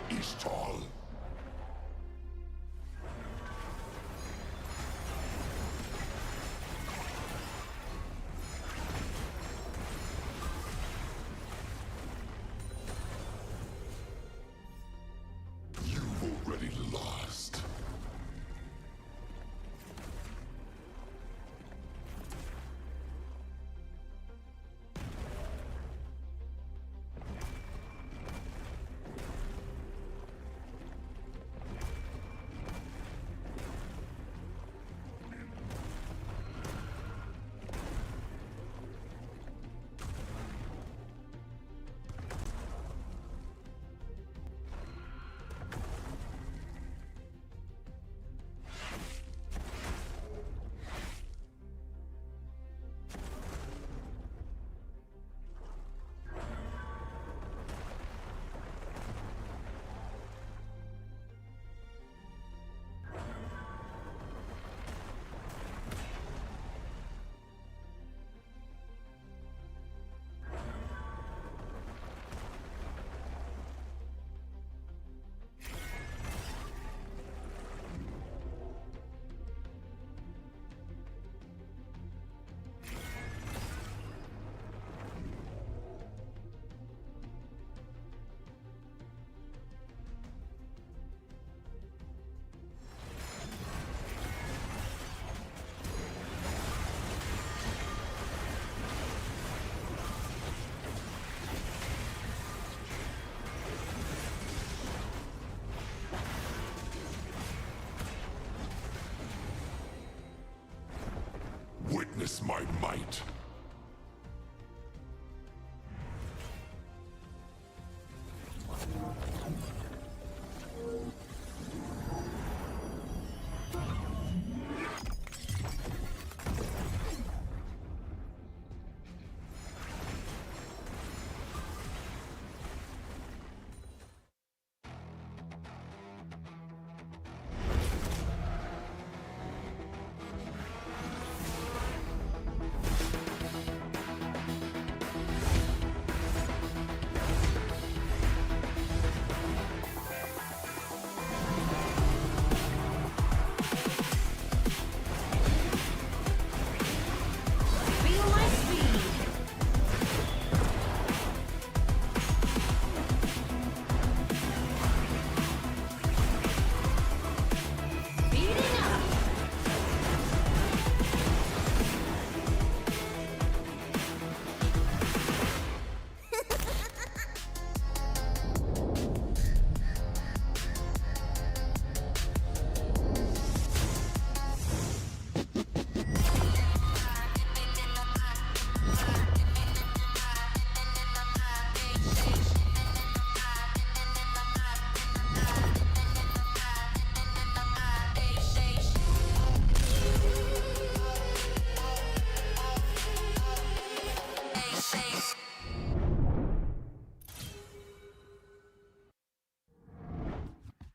Witness my might. Feel my speed. Speeding up.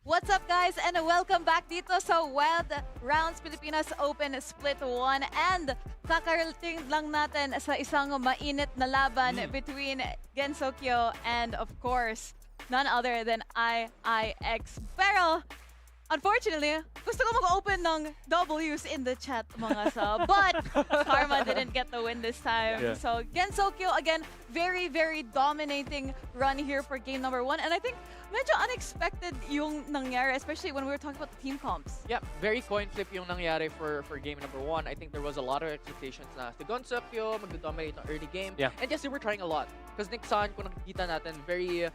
What's up guys and welcome back dito sa Wild Rounds Pilipinas Open Split 1 and kakarating lang natin sa isang mainit na laban between Gensokyo and of course none other than IIX. Pero unfortunately, gusto ko mag-open ng W's in the chat mga sa, but Karma didn't get the win this time. Yeah. So Gensokyo again, very dominating run here for game number 1 and I think medyo unexpected yung nangyari, especially when we were talking about the team comps. Yeah, very coin flip yung nangyari for game number 1. I think there was a lot of expectations na si Gensokyo mag-dominate ng early game. Yeah. And yes, they were trying a lot. Because Nixon, kung nakikita natin, very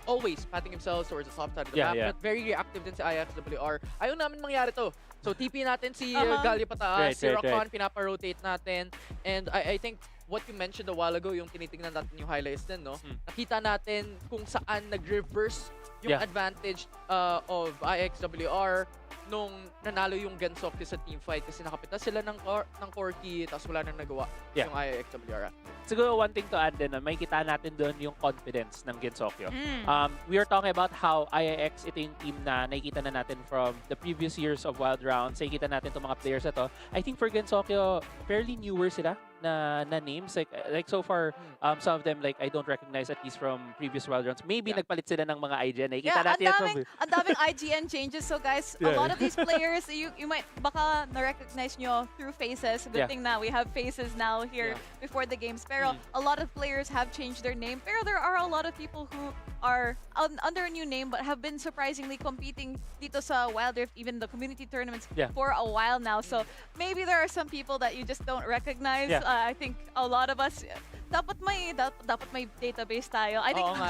always patting himself towards the top side of the map. Yeah. But very reactive din si IIXWR. Ayaw namin mangyari to. So TP natin si Galio Right, pataas, si right, Rokon right. pinapa-rotate natin. And I think what you mentioned a while ago, yung tinitingnan natin yung highlights din, no? Nakita natin kung saan nag-reverse yung Yeah. advantage of IIXWR nung nanalo yung Gensokyo sa team fight kasi nakapitas sila ng Corki tapos wala nang nagawa Yeah. yung IIXWR. Siguro one thing to add din, may kita natin doon yung confidence ng Gensokyo. Mm. We are talking about how IIX, ito yung team na nakikita na natin from the previous years of Wild Rounds. Nakikita natin itong mga players na to. I think for Gensokyo, fairly newer sila na names. Like so far, some of them like I don't recognize at least from previous Wild Rounds. Maybe Yeah. nagpalit sila ng mga IGN. Nakikita Yeah, natin yan from... ang daming IGN changes. So guys, a Yeah. lot of these players, you might baka na-recognize nyo through faces. Good Yeah. thing na we have faces now here before the games. Pero a lot of players have changed their name. Pero there are a lot of people who are under a new name but have been surprisingly competing dito sa Wild Rift, even the community tournaments Yeah. for a while now. So maybe there are some people that you just don't recognize. Yeah. I think a lot of us, dapat may database tayo. I think Oo nga.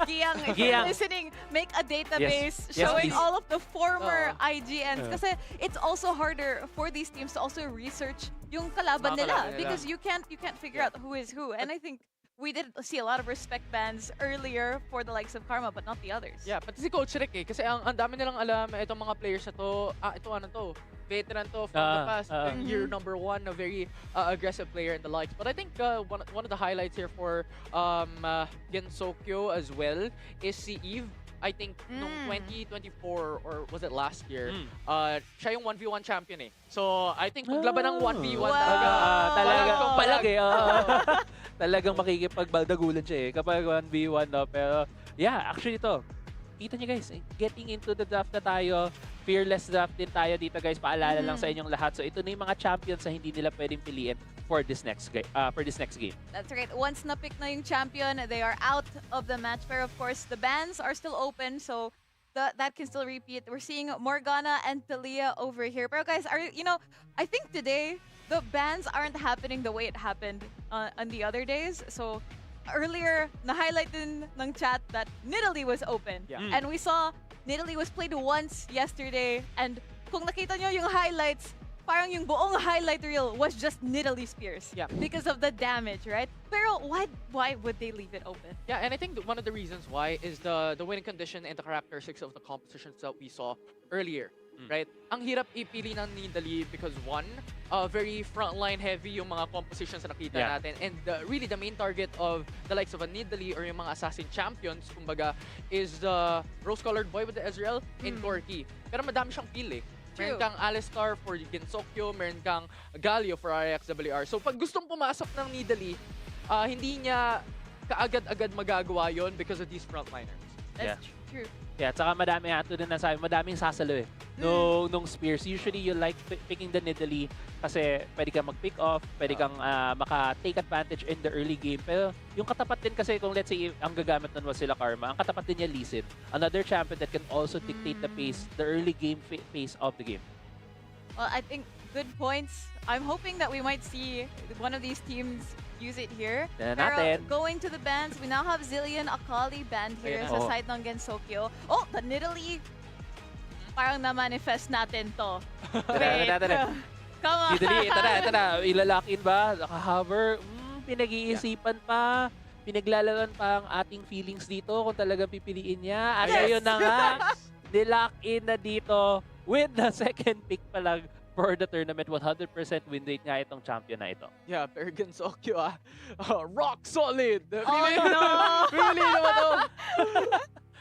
Giyang, if Giyang. you're listening, make a database Yes, showing please. all of the former Oo. IGNs. Kasi it's also harder for these teams to also research yung kalaban Mga nila kalaban nila. because you can't figure out who is who. And I think we did see a lot of respect bans earlier for the likes of Karma, but not the others. Yeah, pati si Coach Rick kasi ang dami nilang alam itong mga players na to. Ito ano to, veteran to from the past. Year number 1, a very aggressive player and the likes. But I think one of the highlights here for Gensokyo as well is si Eve. I think nung 2024 or was it last year, siya yung 1v1 champion eh. So I think paglaban ng 1v1 Wow. Talaga Wow. palagi. Talagang makikipagbaldagulan siya eh kapag 1v1 no. Pero yeah, actually ito. Kita niyo guys, getting into the draft na tayo. Fearless draft din tayo dito guys. Paalala lang sa inyong lahat. So ito na yung mga champions na hindi nila pwedeng piliin for this next game. That's right. Once na-pick na yung champion, they are out of the match. Pero of course, the bans are still open, so that can still repeat. We're seeing Morgana and Talia over here. Pero guys, I think today, the bans aren't happening the way it happened on the other days. So earlier, na-highlight din ng chat that Nidalee was open. Yeah. And we saw Nidalee was played once yesterday. And kung nakita nyo yung highlights, parang yung buong highlight reel was just Nidalee Spears. Yeah. Because of the damage, right? Pero why would they leave it open? Yeah, and I think one of the reasons why is the winning condition and the characteristics of the compositions that we saw earlier, right? Ang hirap ipili ng Nidalee because one, very frontline heavy yung mga compositions na nakita natin, and really the main target of the likes of a Nidalee or yung mga assassin champions, kumbaga, is the rose-colored boy with the Ezreal and Corki. Pero madami siyang pili. Meron kang Alistar for Gensokyo, meron kang Galio for IIXWR. So pag gustong pumasok ng Nidalee, hindi niya kaagad-agad magagawa yon because of these frontliners. That's true. Yeah, tsaka madami ato din nasabi, madaming sasalo eh. Nung Spears, usually you like picking the Nidalee kasi pwede kang mag-pick off, pwede kang maka-take advantage in the early game. Pero yung katapat din kasi kung let's say ang gagamit nun was sila Karma, ang katapat din niya Lee Sin. Another champion that can also dictate the pace, the early game pace of the game. Well, I think good points. I'm hoping that we might see one of these teams use it here. Tignan Pero natin. going to the bans, we now have Zillion Akali banned here Ayan sa na. side ng Gensokyo. Oh, the Nidalee. Parang na-manifest natin to. Wait. Come on. Nidalee, ito na. Ilalock in ba? Naka-hover. Pinag-iisipan pa. Pinaglalaban pa ang ating feelings dito kung talagang pipiliin niya. At ayun na nga, nilock in na dito with the second pick pa lang for the tournament. 100% win rate nga itong champion na ito. Yeah, pero Gensokyo rock solid! Oh, no! Pili naman to!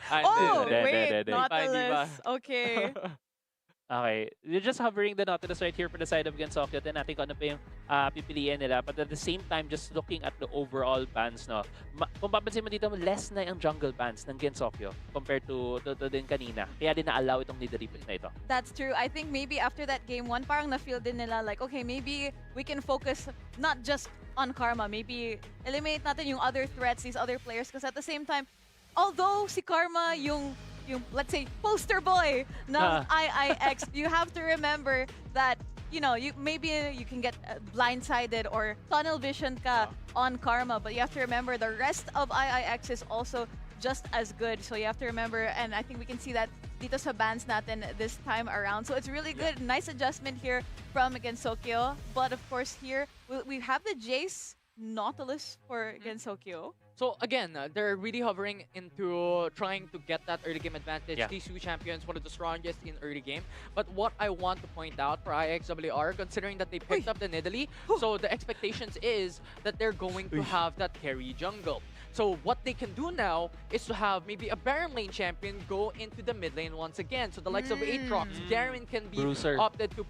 Oh, Hindi, wait, hindi. Nautilus. Okay. Okay, you're just hovering the Nautilus right here for the side of Gensokyo. Tignan natin kung ano pa yung pipiliin nila. But at the same time, just looking at the overall bans, no? Kung papansin mo dito, less na yung jungle bans ng Gensokyo compared to din kanina. Kaya din na-allow itong Nidalee pick na ito. That's true. I think maybe after that game one, parang na-feel din nila like, okay, maybe we can focus not just on Karma. Maybe eliminate natin yung other threats, these other players. Because at the same time, although si Karma yung let's say poster boy ng IIX, you have to remember that you can get blindsided or tunnel vision ka on Karma, but you have to remember the rest of IIX is also just as good. So you have to remember, and I think we can see that dito sa bans natin this time around. So it's really good. Nice adjustment here from Gensokyo. But of course here, we have the Jace Nautilus for Gensokyo. So again, they're really hovering into trying to get that early game advantage. Yeah. These two champions, one of the strongest in early game. But what I want to point out for IIXWR, considering that they picked up the Nidalee, so the expectations is that they're going to have that carry jungle. So what they can do now is to have maybe a Baron lane champion go into the mid lane once again. So the likes of Aatrox, Garen can be Bruiser. opted to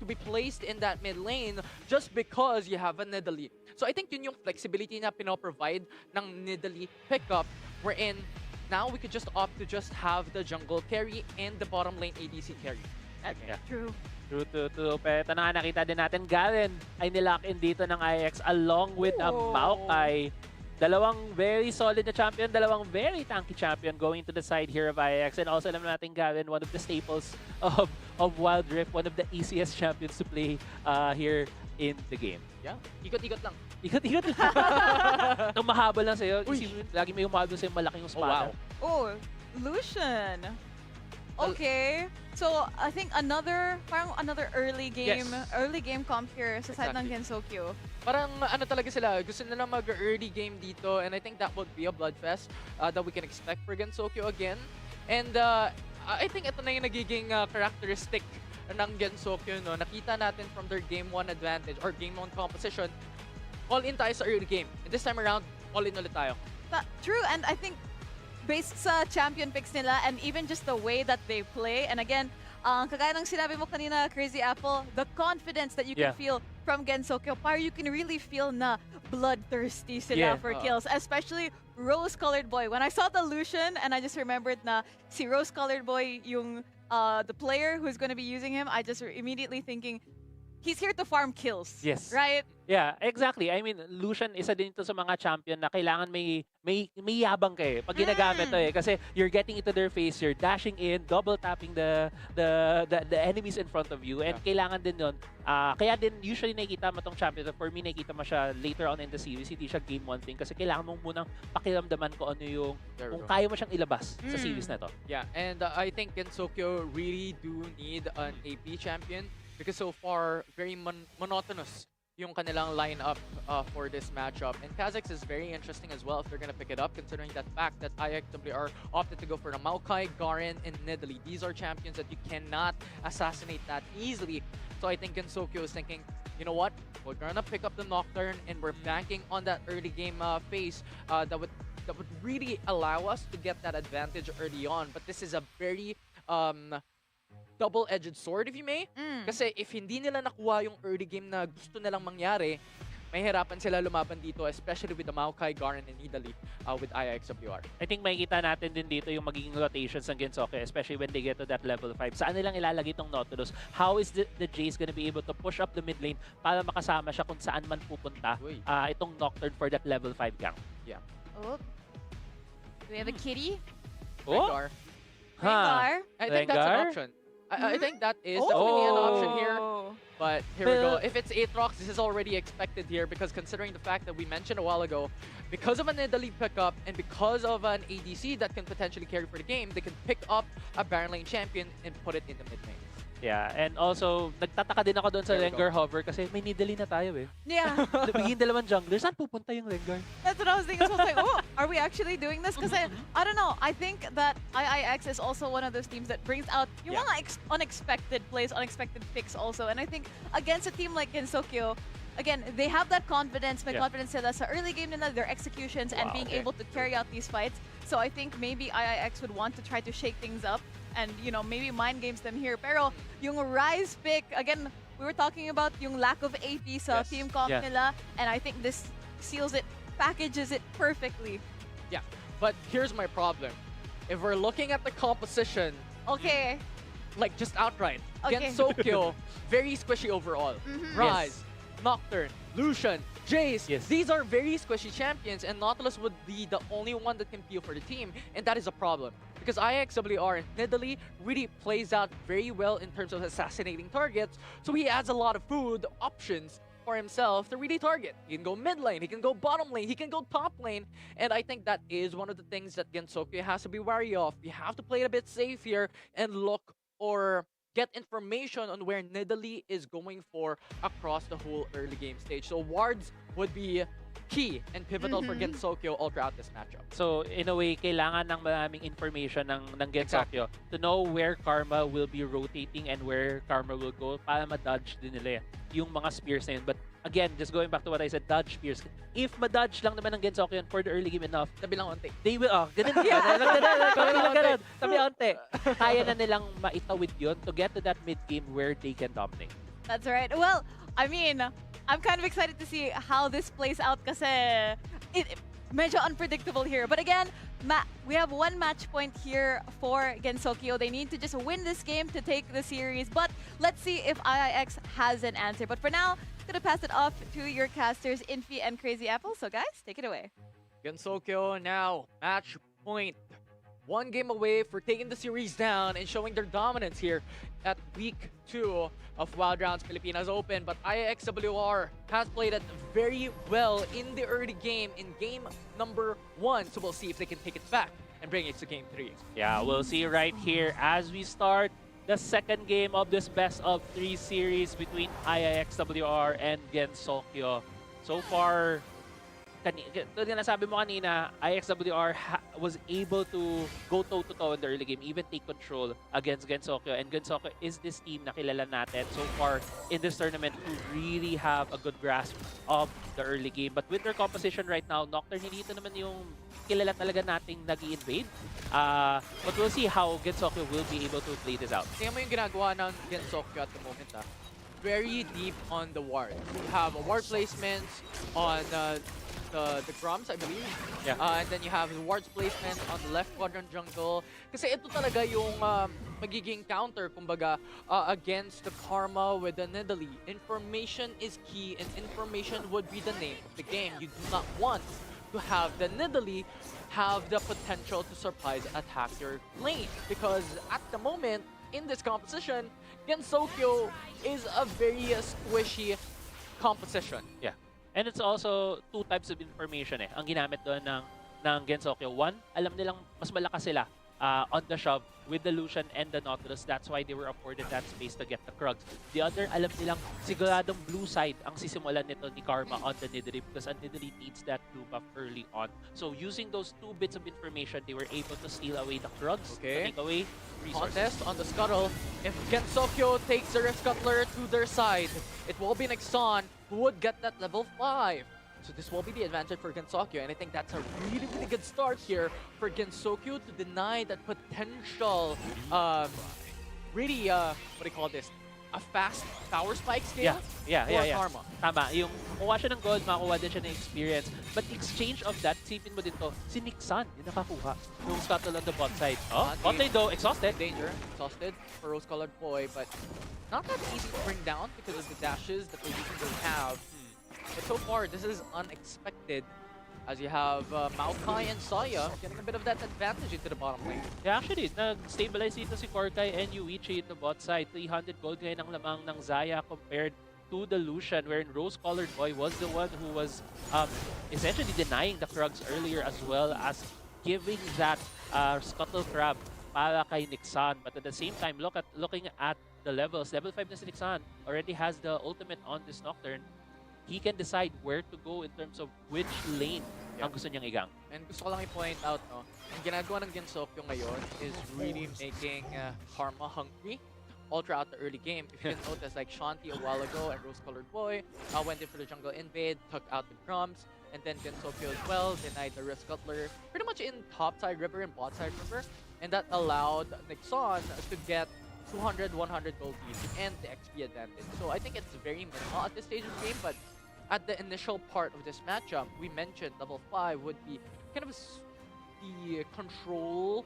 be placed in that mid lane just because you have a Nidalee. So I think yun yung flexibility na pinoprovide ng Nidalee pickup, wherein now we could just opt to just have the jungle carry and the bottom lane ADC carry. Yeah. True. True. Pero ito na nga, nakita din natin, Garen ay nilock in dito ng IX along with a Maokai. Dalawang very solid na champion, dalawang very tanky champion going to the side here of IIX. And also alam natin Garen, one of the staples of Wild Rift, one of the easiest champions to play here in the game. Yeah, ikot-ikot lang. Ikot-ikot lang. Nung mahabol lang sa'yo, lagi may humahabol sa'yo malaking espada. Oh, Lucian. Okay. So I think another early game comp here sa side ng Gensokyo. Parang ano talaga sila, gusto nila mag-early game dito, and I think that would be a bloodfest that we can expect for Gensokyo again. And I think ito na yung nagiging characteristic ng Gensokyo, no? Nakita natin from their game 1 advantage or game 1 composition, all in tayo sa early game. And this time around, all in ulit tayo. True, and I think based sa champion picks nila and even just the way that they play, and again, kagaya ng sinabi mo kanina, Crazy Apple, the confidence that you can feel from Gensokyo, parang you can really feel na bloodthirsty sila for kills, especially Rose-Colored Boy. When I saw the Lucian and I just remembered na si Rose-Colored Boy yung the player who's going to be using him, I just immediately thinking, he's here to farm kills. Yes. Right? Yeah, exactly. I mean, Lucian isa din ito sa mga champion na kailangan may yabang kayo pag ginagamit to eh. Kasi you're getting into their face, you're dashing in, double tapping the enemies in front of you, and kailangan din yun. Kaya din usually nakikita mo tong champion. For me, nakikita mo siya later on in the series. Hindi siya game one thing kasi kailangan mong munang pakiramdaman ko ano yung kung kaya mo siyang ilabas sa series na to. Yeah, and I think Gensokyo really do need an AP champion, because so far, very monotonous yung kanilang lineup for this matchup. And Kazakhs is very interesting as well if they're going to pick it up, considering that fact that IIXWR opted to go for the Maokai, Garen, and Nidalee. These are champions that you cannot assassinate that easily. So I think Gensokyo is thinking, you know what? We're going to pick up the Nocturne, and we're banking on that early game phase that would really allow us to get that advantage early on. But this is a very double-edged sword, if you may. Kasi if hindi nila nakuha yung early game na gusto nilang mangyari, mahirapan sila lumaban dito, especially with the Maokai, Garen, and Nidalee with IIXWR. I think makikita natin din dito yung magiging rotations ng Gensokyo, especially when they get to that level 5. Saan nilang ilalagay itong Nautilus? How is the Jace gonna be able to push up the mid lane para makasama siya kung saan man pupunta itong Nocturne for that level 5 gang? Yeah. Oh. Do we have a kitty? Rengar. Rengar? I think that's an option. I think that is definitely an option here. But here we go. If it's Aatrox, this is already expected here because considering the fact that we mentioned a while ago, because of a Nidalee pickup and because of an ADC that can potentially carry for the game, they can pick up a Baron Lane champion and put it in the mid lane. Yeah, and also, nagtataka din ako doon sa Rengar hover kasi may Nidalee na tayo eh. Yeah. Bigyan dalawang jungler, saan pupunta yung Rengar? That's what I was thinking. So I was like, oh, are we actually doing this? Because I don't know. I think that IIX is also one of those teams that brings out yung mga unexpected plays, unexpected picks also. And I think against a team like Gensokyo, again, they have that confidence. May confidence sila sa early game nila, their executions, and being able to carry out these fights. So I think maybe IIX would want to try to shake things up and, you know, maybe mind games them here. Pero yung Rise pick, again, we were talking about yung lack of AP sa team comp nila, and I think this seals it, packages it perfectly. Yeah, but here's my problem. If we're looking at the composition, like just outright, Gensokyo, very squishy overall. Rise, Nocturne, Lucian, Jace, these are very squishy champions, and Nautilus would be the only one that can peel for the team, and that is a problem. Because IIXWR and Nidalee really plays out very well in terms of assassinating targets, so he has a lot of food options for himself to really target. He can go mid lane, he can go bottom lane, he can go top lane, and I think that is one of the things that Gensokyo has to be wary of. You have to play it a bit safe here and look or get information on where Nidalee is going for across the whole early game stage. So wards would be key and pivotal for Gensokyo all throughout this matchup. So in a way, kailangan ng maraming information ng Gensokyo to know where Karma will be rotating and where Karma will go para ma-dodge din nila yung mga spears na yun. But again, just going back to what I said, dodge spears. If ma-dodge lang naman ng Gensokyo yun for the early game enough, tabi lang onti. They will, ganun. Tabi onti. Kaya na nilang maitawid yun to get to that mid game where they can dominate. That's right. Well, I mean, I'm kind of excited to see how this plays out kasi medyo unpredictable here. But again, we have one match point here for Gensokyo. They need to just win this game to take the series. But let's see if IIX has an answer. But for now, I'm going to pass it off to your casters, Infi and Crazy Apple. So guys, take it away. Gensokyo now, match point. One game away for taking the series down and showing their dominance here at week 2 of Wild Rounds Pilipinas Open. But IIXWR has played it very well in the early game, in game number 1. So we'll see if they can take it back and bring it to game 3. Yeah, we'll see right here as we start the second game of this best of 3 series between IIXWR and Gensokyo. So far, tulad nga nasabi mo kanina, IIXWR was able to go toe-to-toe in the early game, even take control against Gensokyo. And Gensokyo is this team na kilala natin so far in this tournament who really have a good grasp of the early game. But with their composition right now, Nocturne, hindi ito naman yung kilala talaga nating nag-i-invade. But we'll see how Gensokyo will be able to play this out. Tingnan mo yung ginagawa ng Gensokyo at the moment. Very deep on the ward. You have a ward placement on the Grums, I believe. Yeah. And then you have the wards placement on the left quadrant jungle. Kasi ito talaga yung magiging counter, kumbaga, against the Karma with the Nidalee. Information is key, and information would be the name of the game. You do not want to have the Nidalee have the potential to surprise attack your lane. Because at the moment, in this composition, Gensokyo is a very squishy composition. Yeah. And it's also 2 types of information ang ginamit doon ng Gensokyo. One, alam nilang mas malakas sila on the shove with the Lucian and the Nautilus. That's why they were afforded that space to get the Krugs. The other, alam nilang siguradong blue side ang sisimulan nito ni Karma on the Nidalee because ang Nidalee needs that blue buff early on. So using those 2 bits of information, they were able to steal away the Krugs, Okay. to take away resources. Contest on the scuttle. If Gensokyo takes the Rift Scuttler to their side, it will be Nixon who would get that level 5. So this will be the advantage for Gensokyo, and I think that's a really, really good start here for Gensokyo to deny that potential, really, what do you call this? A fast power spike scale Yeah, for yeah. Karma. Tama, yung kuha siya ng gold, makuha din siya ng experience. But exchange of that, sipin mo din to, si Nixon, yung nakakuha. Yung scuttle on the bot side. Oh, bot lane though, exhausted. Danger, exhausted for Rose-Colored Boy, but not that easy to bring down because of the dashes that the Legion doesn't have. But so far, this is unexpected as you have Maokai and Saya getting a bit of that advantage into the bottom lane. Yeah, actually, nag-stabilize dito si Korkai and Yuichi in the bot side. 300 gold ngayon ang lamang ng Zaya compared to the Lucian, wherein Rose-Colored Boy was the one who was essentially denying the Krugs earlier as well as giving that Scuttle Crab para kay Nixon. But at the same time, looking at the levels, level 5 na si Nixon already has the ultimate on this Nocturne. He can decide where to go in terms of which lane ang gusto niyang igang. And gusto ko lang i-point out, no, ang ginagawa ng Gensokyo ngayon is really making Karma hungry all throughout the early game. If you can notice, like Shanti a while ago and Rose-Colored Boy went in for the jungle invade, took out the Grumps, and then Gensokyo as well denied the Rift Scuttler pretty much in top side river and bot side river, and that allowed Nixon to get 200, 100 gold lead and the XP advantage. So I think it's very minimal at this stage of the game, but at the initial part of this matchup, we mentioned level 5 would be kind of the control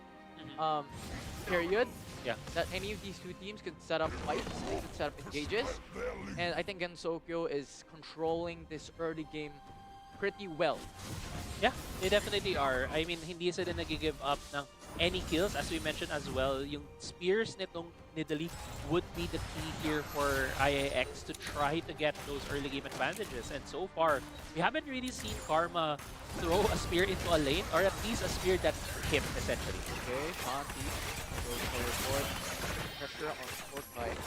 period that any of these two teams could set up fights, could set up engages. And I think Gensokyo is controlling this early game pretty well. Yeah, they definitely are. I mean, hindi sila nag-give up ng any kills. As we mentioned as well, yung spears nitong Nidalee would be the key here for IIX to try to get those early game advantages. And so far, we haven't really seen Karma throw a spear into a lane, or at least a spear that hit, essentially. Okay, Shanti goes forward. Pressure on support fight.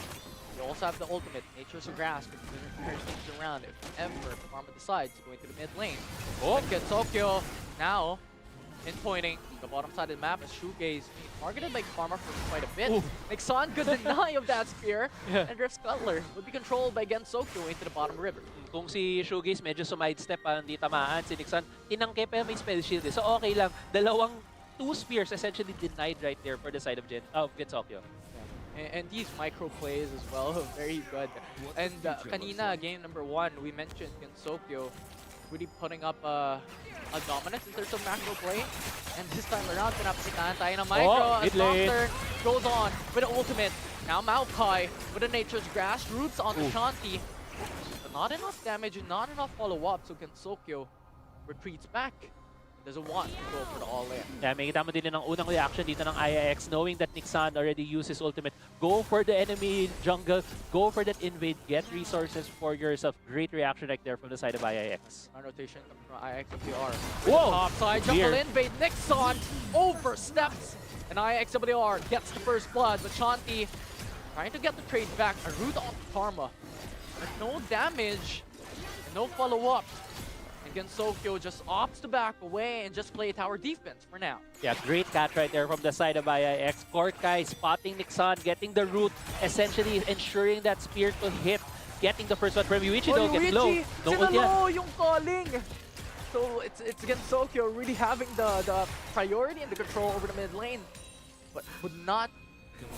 You also have the ultimate, Nature's Grasp, if you turn things around. If ever Karma decides to go into the mid lane. Oh! And Gensokyo now pinpointing the bottom side of the map as Shoegaze being targeted by Karma for quite a bit. Ooh. Nixon could deny of that spear, Yeah. and Rift Scuttler would be controlled by Gensokyo into the bottom river. Kung si Shoegaze medyo sumidestep hindi tamaan, si Nixon tinangke pa may spell shield. So okay lang, dalawang 2 spears essentially denied right there for the side of Gensokyo. And these micro plays as well, very good. And kanina, game number 1, we mentioned Gensokyo really putting up a dominance in terms of macro play. And this time around, pinapakitahan tayo ng micro. mid As lane. Nocturne goes on with the ultimate. Now Maokai with a Nature's Grasp, roots onto Shanti. But not enough damage and not enough follow-up, so Gensokyo retreats back. Doesn't want to go for the all-in. Yeah, makita mo din ng unang reaction dito ng IIX, knowing that Nixon already used his ultimate. Go for the enemy jungle, go for that invade, get resources for yourself. Great reaction right there from the side of IIX. Rotation coming from IIXWR. Whoa! Top side, jungle Weird. invade, Nixon oversteps, and IIXWR gets the first blood, but Shanti trying to get the trade back, a root on Karma. But no damage, and no follow-up. And Gensokyo just opts to back away and just play tower defense for now. Yeah, great catch right there from the side of IIX. Korkai spotting Nixon, getting the root, essentially ensuring that spear to hit, getting the first one from Yuichi though, gets low. No ult yan. Sinalo yung calling! So it's Gensokyo really having the priority and the control over the mid lane, but would not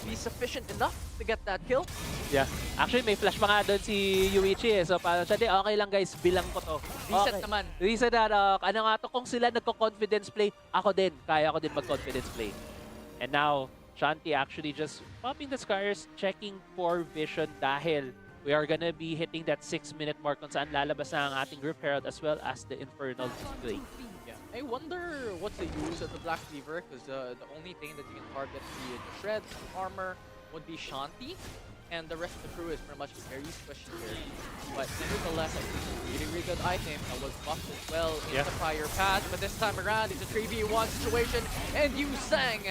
be sufficient enough to get that kill. Yeah. Actually, may flash pa nga doon si Yuichi eh. So parang siya, okay lang guys, bilang ko to. Reset Okay. naman. Reset na, ano nga to, kung sila nagko-confidence play, ako din, kaya ko din mag-confidence play. And now, Shanti actually just popping the scars, checking for vision dahil we are gonna be hitting that 6-minute mark kung saan lalabas na ang ating Group Herald as well as the Infernal Blade. Yeah. I wonder what's the use of the Black Cleaver, because the only thing that you can target the shreds, the armor, would be Shanti, and the rest of the crew is pretty much very squishy here. But nevertheless, I think it's a really, really good item that was buffed as well in the prior patch, but this time around it's a 3v1 situation, and Yu Sang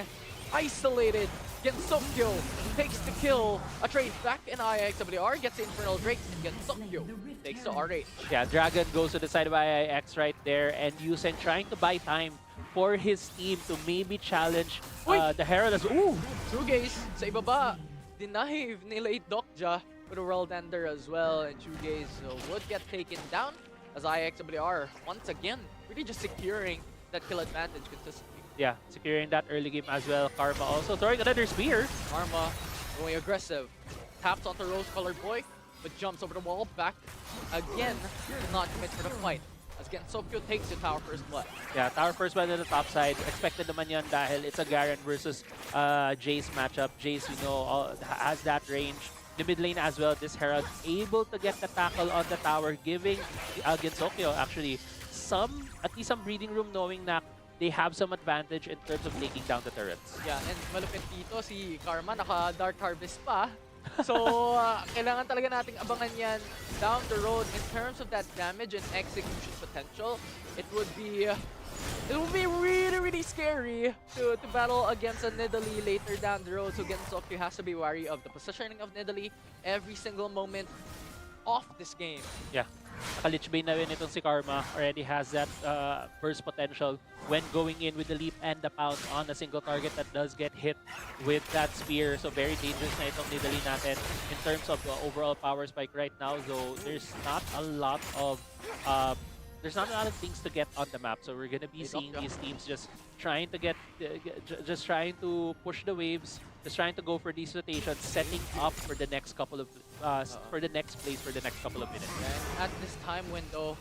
isolated. Gensokyo takes the kill. A trade back in IIXWR, gets the Infernal Drake. Gensokyo takes the RH. Yeah, Dragon goes to the side of IIX right there, and Yusen trying to buy time for his team to maybe challenge the Herald as well. Ooh! Shoegaze sa ibaba. Denive ni late Dokja with a World Ender as well, and Shoegaze would get taken down as IIXWR once again really just securing that kill advantage consistently. Yeah, securing that early game as well. Karma also throwing another spear. Karma going aggressive. Taps onto Rose-Colored Boy, but jumps over the wall back again. Does not commit for the fight. As Gensokyo takes the tower first blood. Yeah, tower first blood on the top side. Expected naman yan dahil it's a Garen versus Jace matchup. Jace, you know, has that range. The mid lane as well, this Herald able to get the tackle on the tower, giving Gensokyo actually at least some breathing room, knowing that they have some advantage in terms of taking down the turrets. Yeah, and malupit dito si Karma, naka Dark Harvest pa. So, kailangan talaga nating abangan yan down the road in terms of that damage and execution potential. It would be really, really scary to battle against a Nidalee later down the road. So Gensokyo has to be wary of the positioning of Nidalee every single moment of this game. Yeah. Naka-Lich Bane na rin itong si Karma. Already has that burst potential when going in with the leap and the pounce on a single target that does get hit with that spear. So very dangerous na itong Nidalee natin in terms of the overall power spike right now. So there's not a lot of things to get on the map. So we're gonna be seeing these teams just trying to just trying to push the waves, just trying to go for these rotations, setting up for the next couple of for the next place for the next couple of minutes. And at this time window,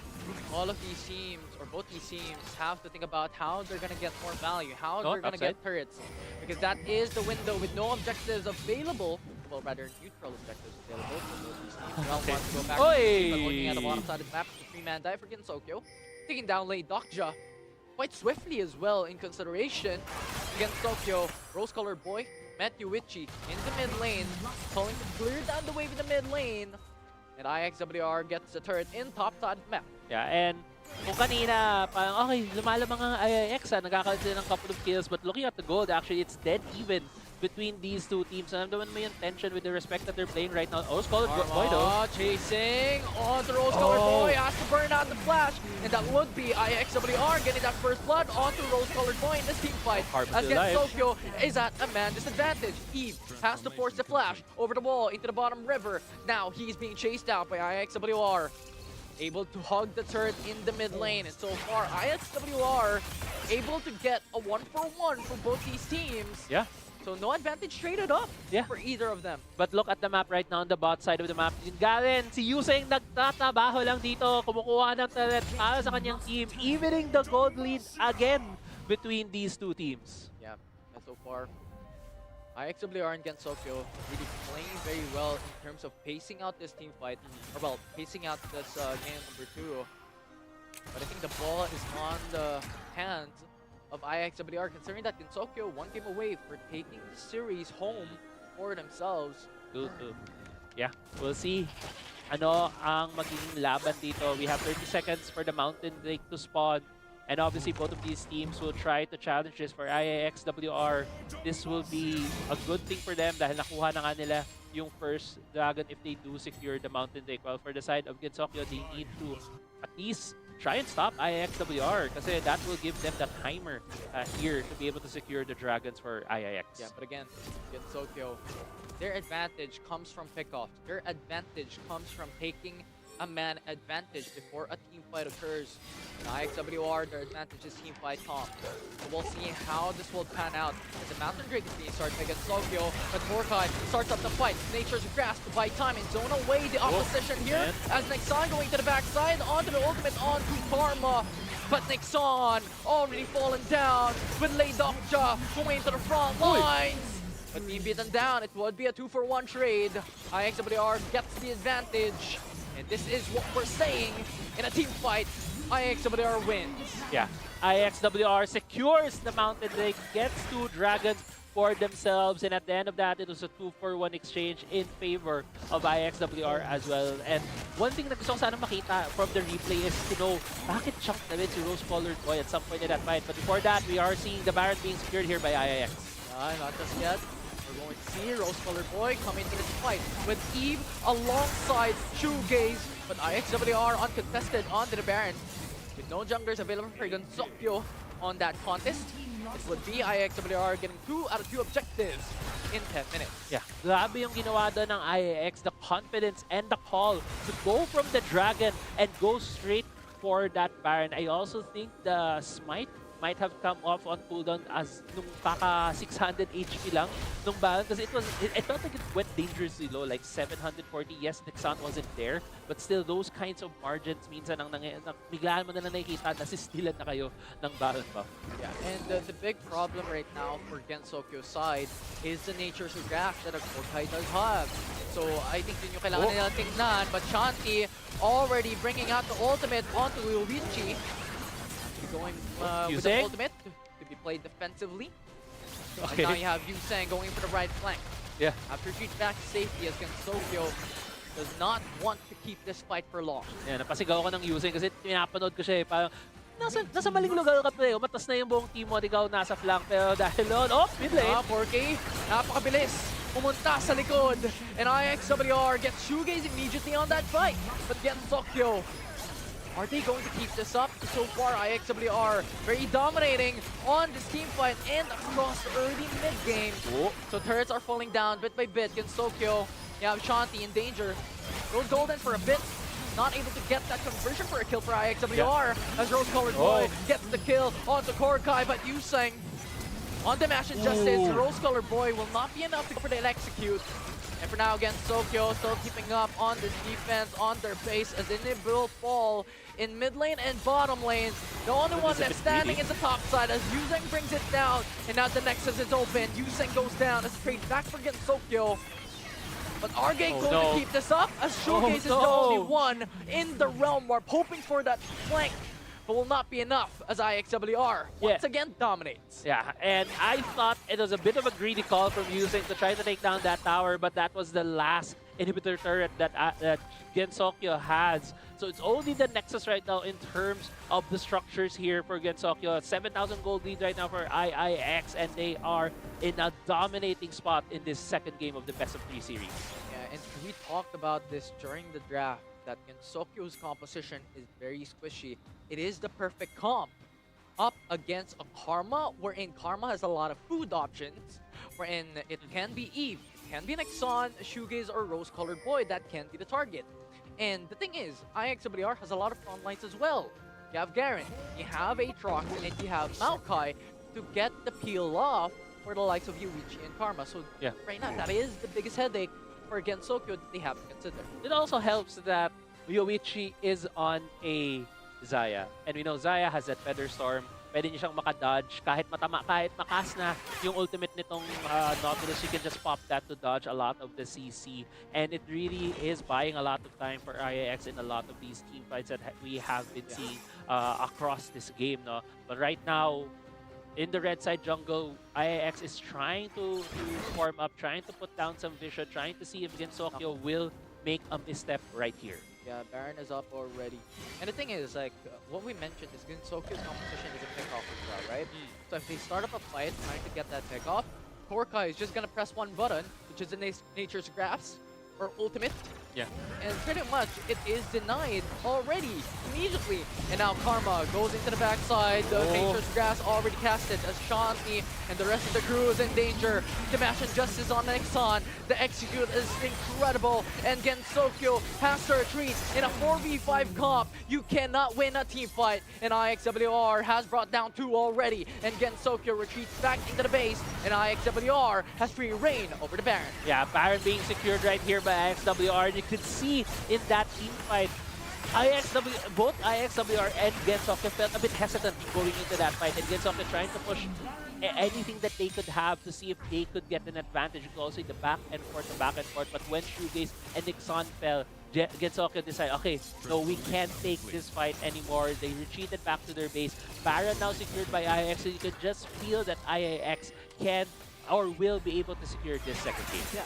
all of these teams, or both these teams, have to think about how they're gonna get more value, how they're gonna get turrets, because that is the window with no objectives available. Well, rather neutral objectives available for both these teams. Well, wants to go back to the team, but looking at the bottom side of the map, it's a 3-man dive for Gensokyo. Taking down late Dokja quite swiftly as well in consideration. Gensokyo, Rose-Colored Boy, Matthew Witchy in the mid lane, calling to clear down the wave in the mid lane. And IIXWR gets the turret in top side of the map. Yeah, and kung kanina, parang okay, lumalamang ang IIX, nakakalit sila ng couple of kills, but looking at the gold, actually, it's dead even between these two teams. And naman mo yung tension with the respect that they're playing right now. Rose-Colored Boy though. Chasing on the Rose-Colored Boy, has to burn out the flash, and that would be IIXWR getting that first blood onto Rose-Colored Boy in this team fight. As Gensokyo is at a man disadvantage. Eve has to force the flash over the wall into the bottom river. Now he's being chased out by IIXWR. Able to hug the turret in the mid lane, and so far IIXWR able to get a 1-for-1 for both these teams. Yeah. So no advantage traded up for either of them. But look at the map right now on the bot side of the map. Yung Garen, si Yuseng nagtatabaho lang dito, kumukuha ng talent para sa kanyang team, evening the gold lead again between these two teams. Yeah, and so far, IIXWR and Gensokyo really playing very well in terms of pacing out this team fight, or well, pacing out this game number 2. But I think the ball is on the hands of IIXWR, considering that Gensokyo one game away for taking the series home for themselves. Yeah, we'll see ano ang magiging laban dito. We have 30 seconds for the Mountain Drake to spawn. And obviously, both of these teams will try to challenge this. For IIXWR, this will be a good thing for them dahil nakuha na nga nila yung first dragon if they do secure the Mountain Drake. While for the side of Gensokyo, they need to at least try and stop IIXWR kasi that will give them the timer here to be able to secure the dragons for IIX. Yeah, but again, Gensokyo, their advantage comes from pickoffs. Their advantage comes from taking a man advantage before a team fight occurs. In IIXWR, their advantage is team fight comp. So we'll see how this will pan out. As the Mountain Drake is being started against Gensokyo, but Morkai starts up the fight. Nature's Grasp to buy time and zone away the opposition here. As Nexon going to the backside, onto the ultimate, onto Karma. But Nexon already fallen down with Lei Dokja going to the front lines. But being beaten down, it would be a 2-for-1 trade. IIXWR gets the advantage. And this is what we're saying in a team fight. IIXWR wins. Yeah, IIXWR secures the Mountain Drake, gets 2 dragons for themselves, and at the end of that, it was a 2-for-1 exchange in favor of IIXWR as well. And one thing na gusto ko sana makita from the replay is to know bakit chunk na rin si Rose-Colored Boy at some point in that fight. But before that, we are seeing the Baron being secured here by IIX. Not just yet. We're going to see Rose Color Boy come into this fight with Eve alongside Shoegaze, but IIXWR uncontested onto the Baron. With no junglers available for Gensokyo on that contest, it would be IIXWR getting 2 out of 2 objectives in 10 minutes. Yeah, grabe yung ginawa doon ng IIX, the confidence and the call to go from the Dragon and go straight for that Baron. I also think the Smite might have come off on cooldown as nung kaka 600 HP lang nung Baron, kasi it felt like it went dangerously low, like 740. Yes, Nixon wasn't there, but still those kinds of margins minsan biglaan mo na nakikita na sistilan na kayo ng Baron buff. Yeah, and the big problem right now for Gensokyo's side is the nature's graph that a Kokai does have. So I think yun yung kailangan nila tingnan, but Shanti already bringing out the ultimate onto Luigi. Going with the ultimate to be played defensively. Okay. And now you have Yuseng going for the right flank. Yeah. After retreat back to safety as Gensokyo does not want to keep this fight for long. Yeah, napasigaw ko ng using kasi pinapanood ko siya eh. Parang, nasa maling lugar ka pre. Umatas na yung buong team mo at ikaw nasa flank. Pero dahil doon, mid lane. 4K, napakabilis. Pumunta sa likod. And IIXWR gets Shoegaze immediately on that fight. But Gensokyo, are they going to keep this up? So far, IIXWR very dominating on this team fight and across the early mid game. So turrets are falling down bit by bit. Gensokyo, you have Shanti in danger. Goes golden for a bit. Not able to get that conversion for a kill for IIXWR as Rose Colored Boy gets the kill onto Korkai, but Yuseng on the Mash Injustice. Rose Colored Boy will not be enough to go for the execute. And for now, again, Gensokyo still keeping up on this defense on their base as they will fall in mid lane and bottom lane. The only one left standing is the top side as Yuseng brings it down. And now the Nexus is open. Yuseng goes down as trade back for Gensokyo. But are they going to keep this up as Shoegaze is the only one in the Realm Warp hoping for that flank. But will not be enough as IIXWR once again dominates. Yeah, and I thought it was a bit of a greedy call from Yuseng to try to take down that tower, but that was the last inhibitor turret that Gensokyo has. So it's only the Nexus right now in terms of the structures here for Gensokyo. 7,000 gold lead right now for IIX, and they are in a dominating spot in this second game of the best of 3 series. Yeah, and we talked about this during the draft, that Gensokyo's composition is very squishy. It is the perfect comp up against a Karma, wherein Karma has a lot of food options, wherein it can be Eve, it can be Nexon, Shoegaze, or Rose Colored Boy that can be the target. And the thing is, IIXWR has a lot of front lines as well. You have Garen, you have Aatrox, and you have Maokai to get the peel off for the likes of Yoichi and Karma. So right now, that is the biggest headache for Gensokyo that they have to consider. It also helps that Yoichi is on a Xayah. And we know Xayah has that Feather Storm. Pwede niya siyang makadodge. Kahit makas na yung ultimate nitong Nautilus, you can just pop that to dodge a lot of the CC. And it really is buying a lot of time for IIX in a lot of these team fights that we have been seeing across this game. No? But right now, in the red side jungle, IIX is trying to form up, trying to put down some vision, trying to see if Gensokyo will make a misstep right here. Yeah, Baron is up already. And the thing is, like, what we mentioned is Gensokyo's competition is a pick-off as well, right? So if they start up a fight trying to get that pick-off, Korkai is just going to press one button, which is the Nature's Graphs, or Ultimate. Yeah. And pretty much, it is denied already, immediately. And now Karma goes into the backside. The Nature's Grass already casted as Shanti and the rest of the crew is in danger. The Mash Injustice on Nexon. The execute is incredible. And Gensokyo has to retreat in a 4v5 comp. You cannot win a team fight. And IIXWR has brought down 2 already. And Gensokyo retreats back into the base. And IIXWR has free reign over the Baron. Yeah, Baron being secured right here by IIXWR. You could see in that team fight, both IIXWR and Gensokyo felt a bit hesitant going into that fight. And Gensokyo trying to push anything that they could have to see if they could get an advantage. You could also see the back and forth. But when Shoegaze and Nixon fell, Gensokyo decided, okay, no, we can't take this fight anymore. They retreated back to their base. Baron now secured by IIX, so you could just feel that IIX can or will be able to secure this second game. Yeah.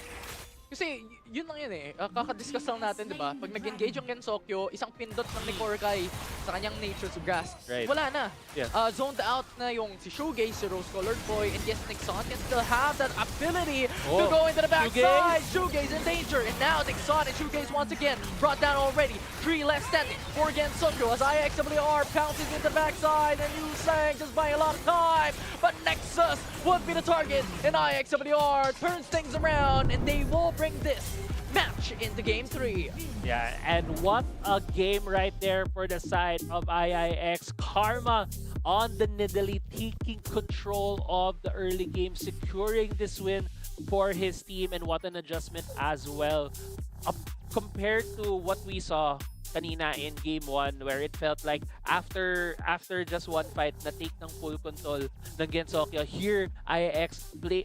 Kasi yun lang yun eh. Kakadiscuss lang natin, di ba? Pag nag-engage yung Gensokyo, isang pindot lang ni Korkai sa kanyang Nature's Grass. Right. Wala na. Yeah. Zoned out na yung si Shugei, si Rose-Colored Boy, and yes, Nixon can still have that ability to Oh, go into the backside. Shugei. Shugei's in danger, and now Nixon and Shugei's once again brought down already. 3 left standing for Gensokyo as IIXWR pounces into the backside, and Yu Sang just buying a lot of time. But Nexus would be the target, and IIXWR turns things around, and they will bring this match into game 3. Yeah, and what a game right there for the side of IIX. Karma on the Nidalee taking control of the early game, securing this win for his team, and what an adjustment as well. Compared to what we saw kanina in game 1 where it felt like after just one fight na take ng full control ng Gensokyo, here IIX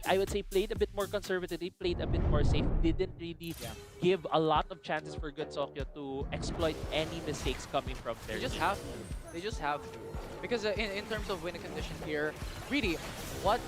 I would say played a bit more conservatively, played a bit more safe, didn't really give a lot of chances for Gensokyo to exploit any mistakes coming from there. They just have to. They just have to. Because in terms of winning condition here, really, what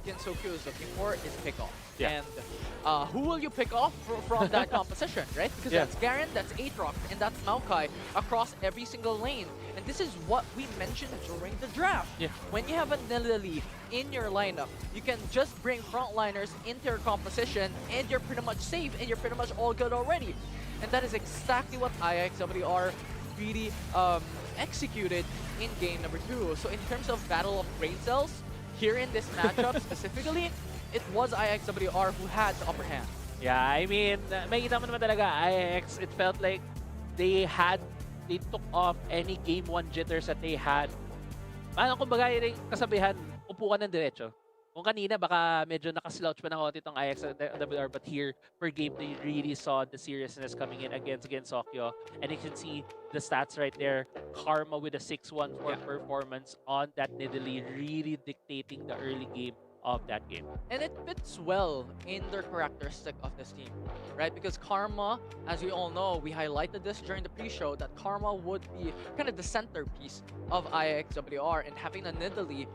Gensokyo is looking for is pick off. Yeah. And who will you pick off from that composition, right? Because that's Garen, that's Aatrox, and that's Maokai across every single lane. And this is what we mentioned during the draft. Yeah. When you have a Nidalee in your lineup, you can just bring frontliners into your composition, and you're pretty much safe, and you're pretty much all good already. And that is exactly what IIXWR really executed in game number 2. So in terms of Battle of Brain Cells, here in this matchup specifically, it was IIXWR who had the upper hand. Yeah, I mean, makita mo naman talaga, IIX, it felt like they took off any game 1 jitters that they had. Paano kumbaga yung kasabihan, upo ka ng diretso. Kung kanina, baka medyo nakaslouch pa ng konti itong IIXWR, but here, per game, they really saw the seriousness coming in against Gensokyo. And you can see the stats right there. Karma with a 6-1 performance on that Nidalee, really dictating the early game of that game. And it fits well in their characteristic of this team, right? Because Karma, as we all know, we highlighted this during the pre-show, that Karma would be kind of the centerpiece of IIXWR, and having a Nidalee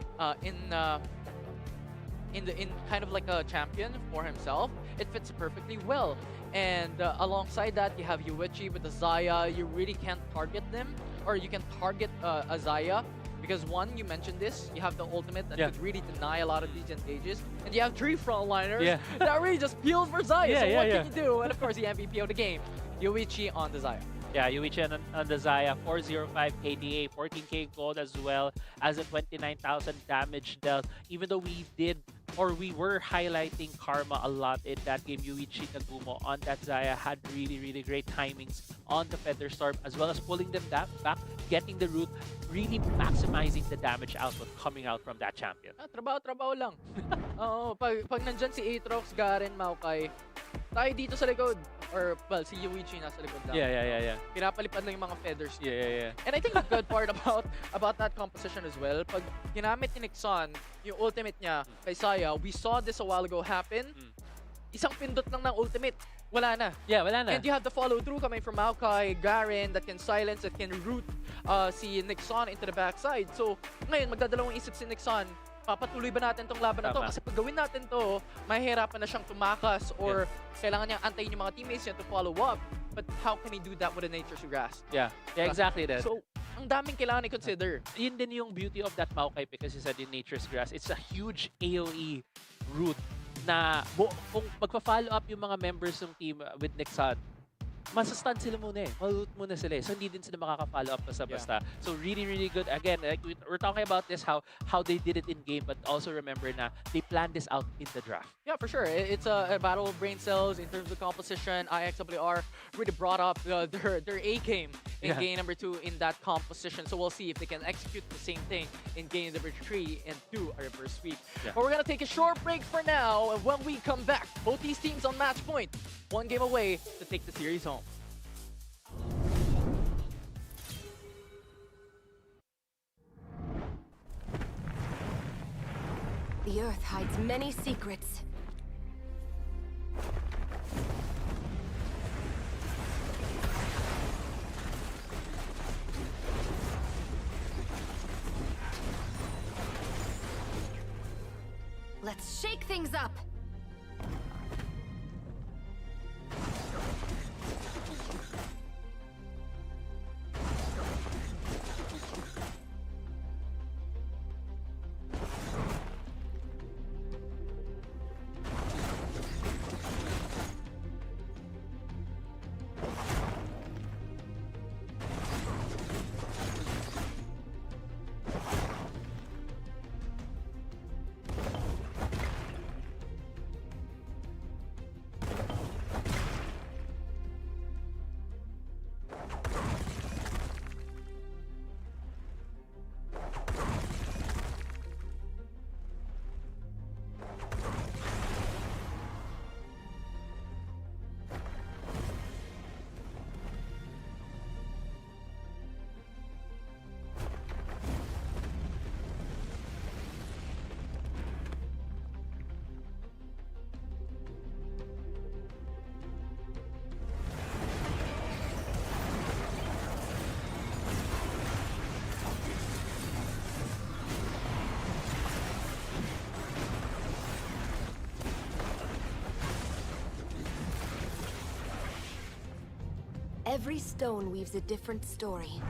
in kind of like a champion for himself, it fits perfectly well. And alongside that, you have Yuichi with the Zaya. You really can't target them, or you can target a Zaya, because one, you mentioned this, you have the ultimate that could really deny a lot of these engages, and you have 3 frontliners that really just peels for Zaya. So what can you do? And of course, the MVP of the game, Yuichi on the Zaya. Yeah, Yuichi on the Zaya, 405 KDA, 14k gold as well as a 29,000 damage dealt. Even though we were highlighting Karma a lot in that game, Yuichi Nagumo on that Zaya had really, really great timings on the Featherstorm, as well as pulling them back, getting the root, really maximizing the damage output coming out from that champion. Trabaho lang. Oo, pag nandyan si Aatrox, Garen, Maokai, tayo dito sa likod. Or, well, si Yuichi nasa likod lang. Yeah. Pinapalipad lang yung mga feathers. Yeah. And I think the good part about that composition as well, pag ginamit ni Nixon, yung ultimate niya kay Saya, we saw this a while ago happen. Isang pindot lang ng ultimate, wala na. Yeah, wala na. And you have the follow-through coming from Maokai, Garen, that can silence, that can root si Nixon into the backside. So, ngayon, magdadalawang isip si Nixon, papatuloy ba natin tong laban na to? Kasi pag gawin natin to, mahihirapan na siyang tumakas, or kailangan niyang antayin yung mga teammates niya to follow up. But how can he do that with a Nature's Grass? Yeah, exactly that. So, ang daming kailangan i-consider. Yun din yung beauty of that Maokai, because you said in Nature's Grass, it's a huge AoE route na kung magpa-follow up yung mga members ng team with Nixon, masastun sila muna eh. Mal-root muna sila eh. So hindi din sila makaka-follow up basta-basta. So really, really good. Again, like we're talking about this, how they did it in game, but also remember na they planned this out in the draft. Yeah, for sure. It's a battle of brain cells in terms of composition. IIXWR really brought up their A game in game number 2 in that composition. So we'll see if they can execute the same thing in game number 3 and do a reverse sweep. But we're going to take a short break for now. And when we come back, both these teams on match point, 1 game away to take the series home. The Earth hides many secrets. Let's shake things up. Every stone weaves a different story.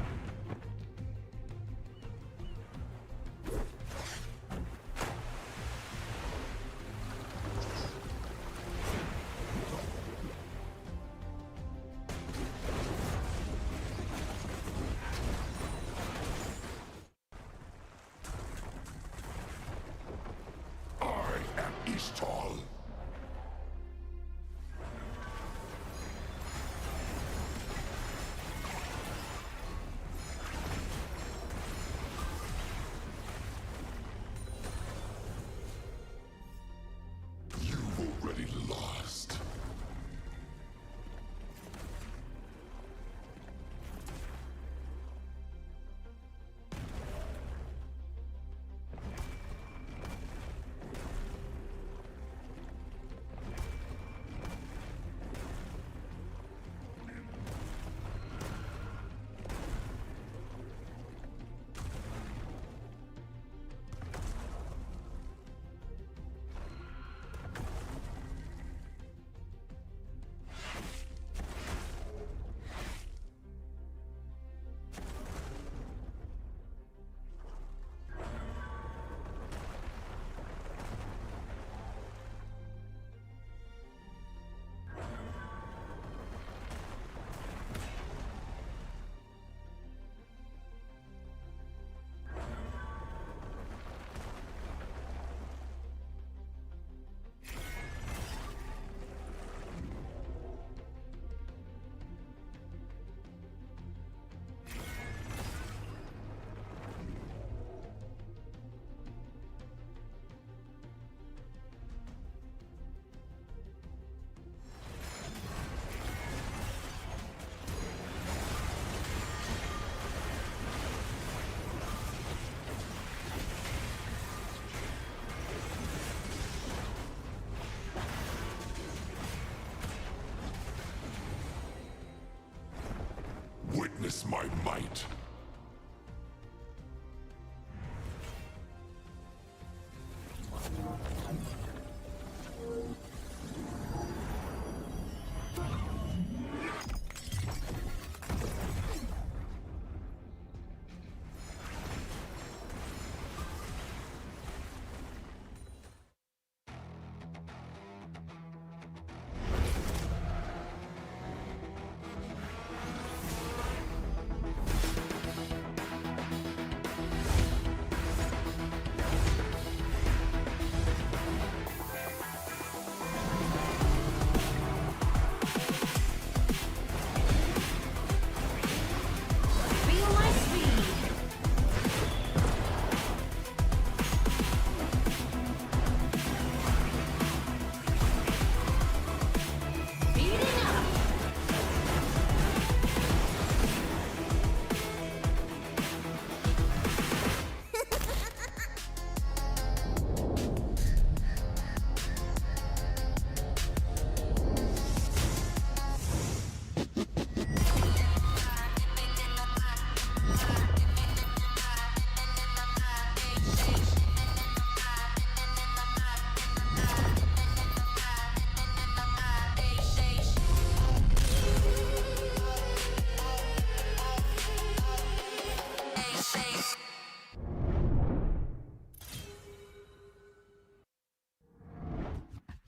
Witness my might.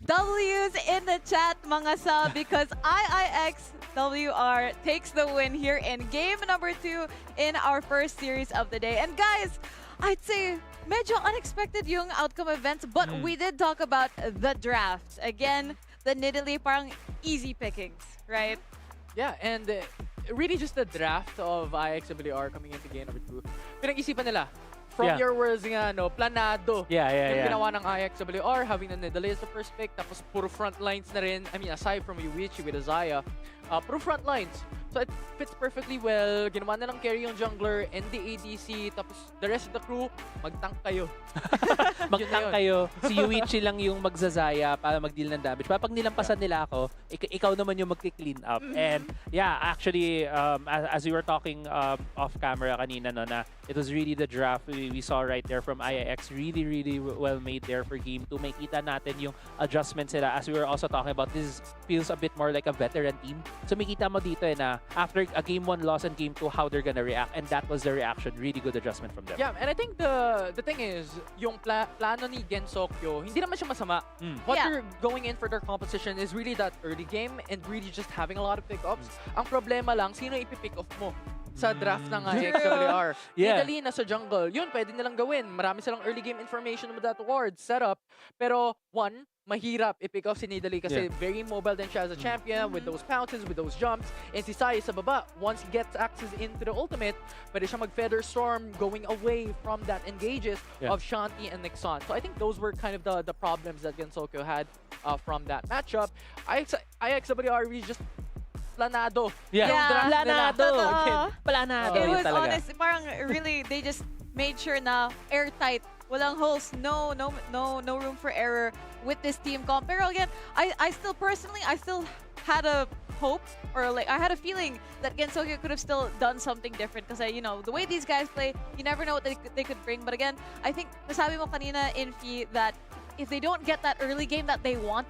W's in the chat, mga sub, because IIXWR takes the win here in game number 2 in our first series of the day. And guys, I'd say medyo unexpected yung outcome events, but we did talk about the draft. Again, the Nidalee parang easy pickings, right? Yeah, and really just the draft of IIXWR coming into game number 2. Pinag-isipan nila. From your words nga, no, planado. Yung ginawa ng IIXWR, having the Nidalee as the first pick, tapos puro front lines na rin. I mean, aside from Yuichi with Azaya, puro front lines. So it fits perfectly well. Ginawa na lang carry yung jungler and the ADC, tapos the rest of the crew, mag-tank kayo. Mag-tank kayo. Si Yuichi lang yung magzazaya para mag-deal ng damage. Pag nilampasan nila ako, ikaw naman yung mag-clean up. And yeah, actually, as we were talking off camera kanina, no, na it was really the draft we saw right there from IIX. Really, really well made there for game 2. May kita natin yung adjustments nila. As we were also talking about, this feels a bit more like a veteran team. So may kita mo dito na after a game 1 loss and game 2, how they're gonna react. And that was the reaction. Really good adjustment from them. Yeah, and I think the thing is, yung plano ni Gensokyo, hindi naman siya masama. What Yeah. they're going in for their composition is really that early game and really just having a lot of pickups. Ang problema lang, sino ipipick off mo sa draft ng IIXWR? Yeah. Italy nasa jungle. Yun, pwede nilang gawin. Marami silang early game information with that ward setup. Pero, one, mahirap i-pick off si Nidalee kasi very mobile din siya as a champion with those pounces, with those jumps. And si Sai sa baba, once he gets access into the ultimate, pwede siya mag-Feather Storm going away from that engages of Shanti and Nixon. So I think those were kind of the problems that Gensokyo had from that matchup. IIXWR really just planado. Yeah. Yung draft nila. Planado. Totoo. Planado. It yun was talaga. honest, parang really, they just made sure na airtight. Walang holes, no room for error with this team comp. Pero again, I still personally, I still had a hope, or like I had a feeling that Gensokyo could have still done something different because you know the way these guys play, you never know what they could bring. But again, I think nasabi mo kanina, Infi, that if they don't get that early game that they want,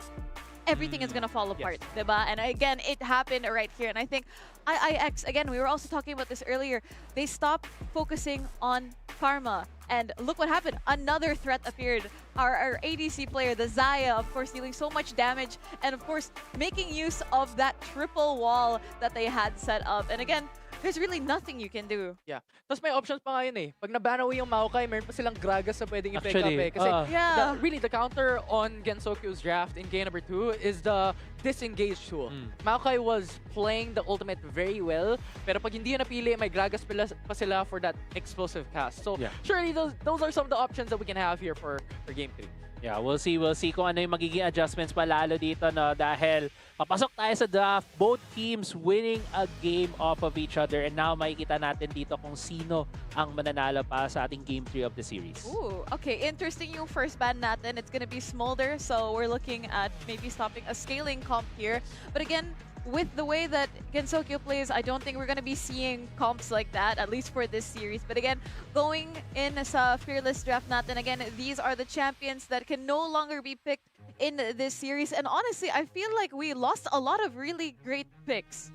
everything is gonna fall apart, diba? And again, it happened right here. And I think IIX, again, we were also talking about this earlier, they stopped focusing on Karma. And look what happened. Another threat appeared. Our ADC player, the Zaya, of course, dealing so much damage. And of course, making use of that triple wall that they had set up. And again, there's really nothing you can do. Yeah. Tapos may options pa nga yun eh. Pag nabanawi yung Maokai, meron pa silang Gragas na pwedeng i-pick up Actually, eh. Kasi Yeah. really the counter on Gensokyo's draft in game number 2 is the disengage tool. Maokai was playing the ultimate very well, pero pag hindi yun napili, may Gragas pa sila for that explosive cast. So surely those are some of the options that we can have here for game 3. Yeah, we'll see kung ano yung magiging adjustments pa lalo dito, no? Dahil papasok tayo sa draft, both teams winning a game off of each other, and now makikita natin dito kung sino ang mananalo pa sa ating game 3 of the series. Ooh, okay, interesting yung first ban natin. It's gonna be Smolder, so we're looking at maybe stopping a scaling comp here. But again, with the way that Gensokyo plays, I don't think we're gonna be seeing comps like that, at least for this series. But again, going in sa Fearless draft natin, again, these are the champions that can no longer be picked in this series. And honestly, I feel like we lost a lot of really great picks.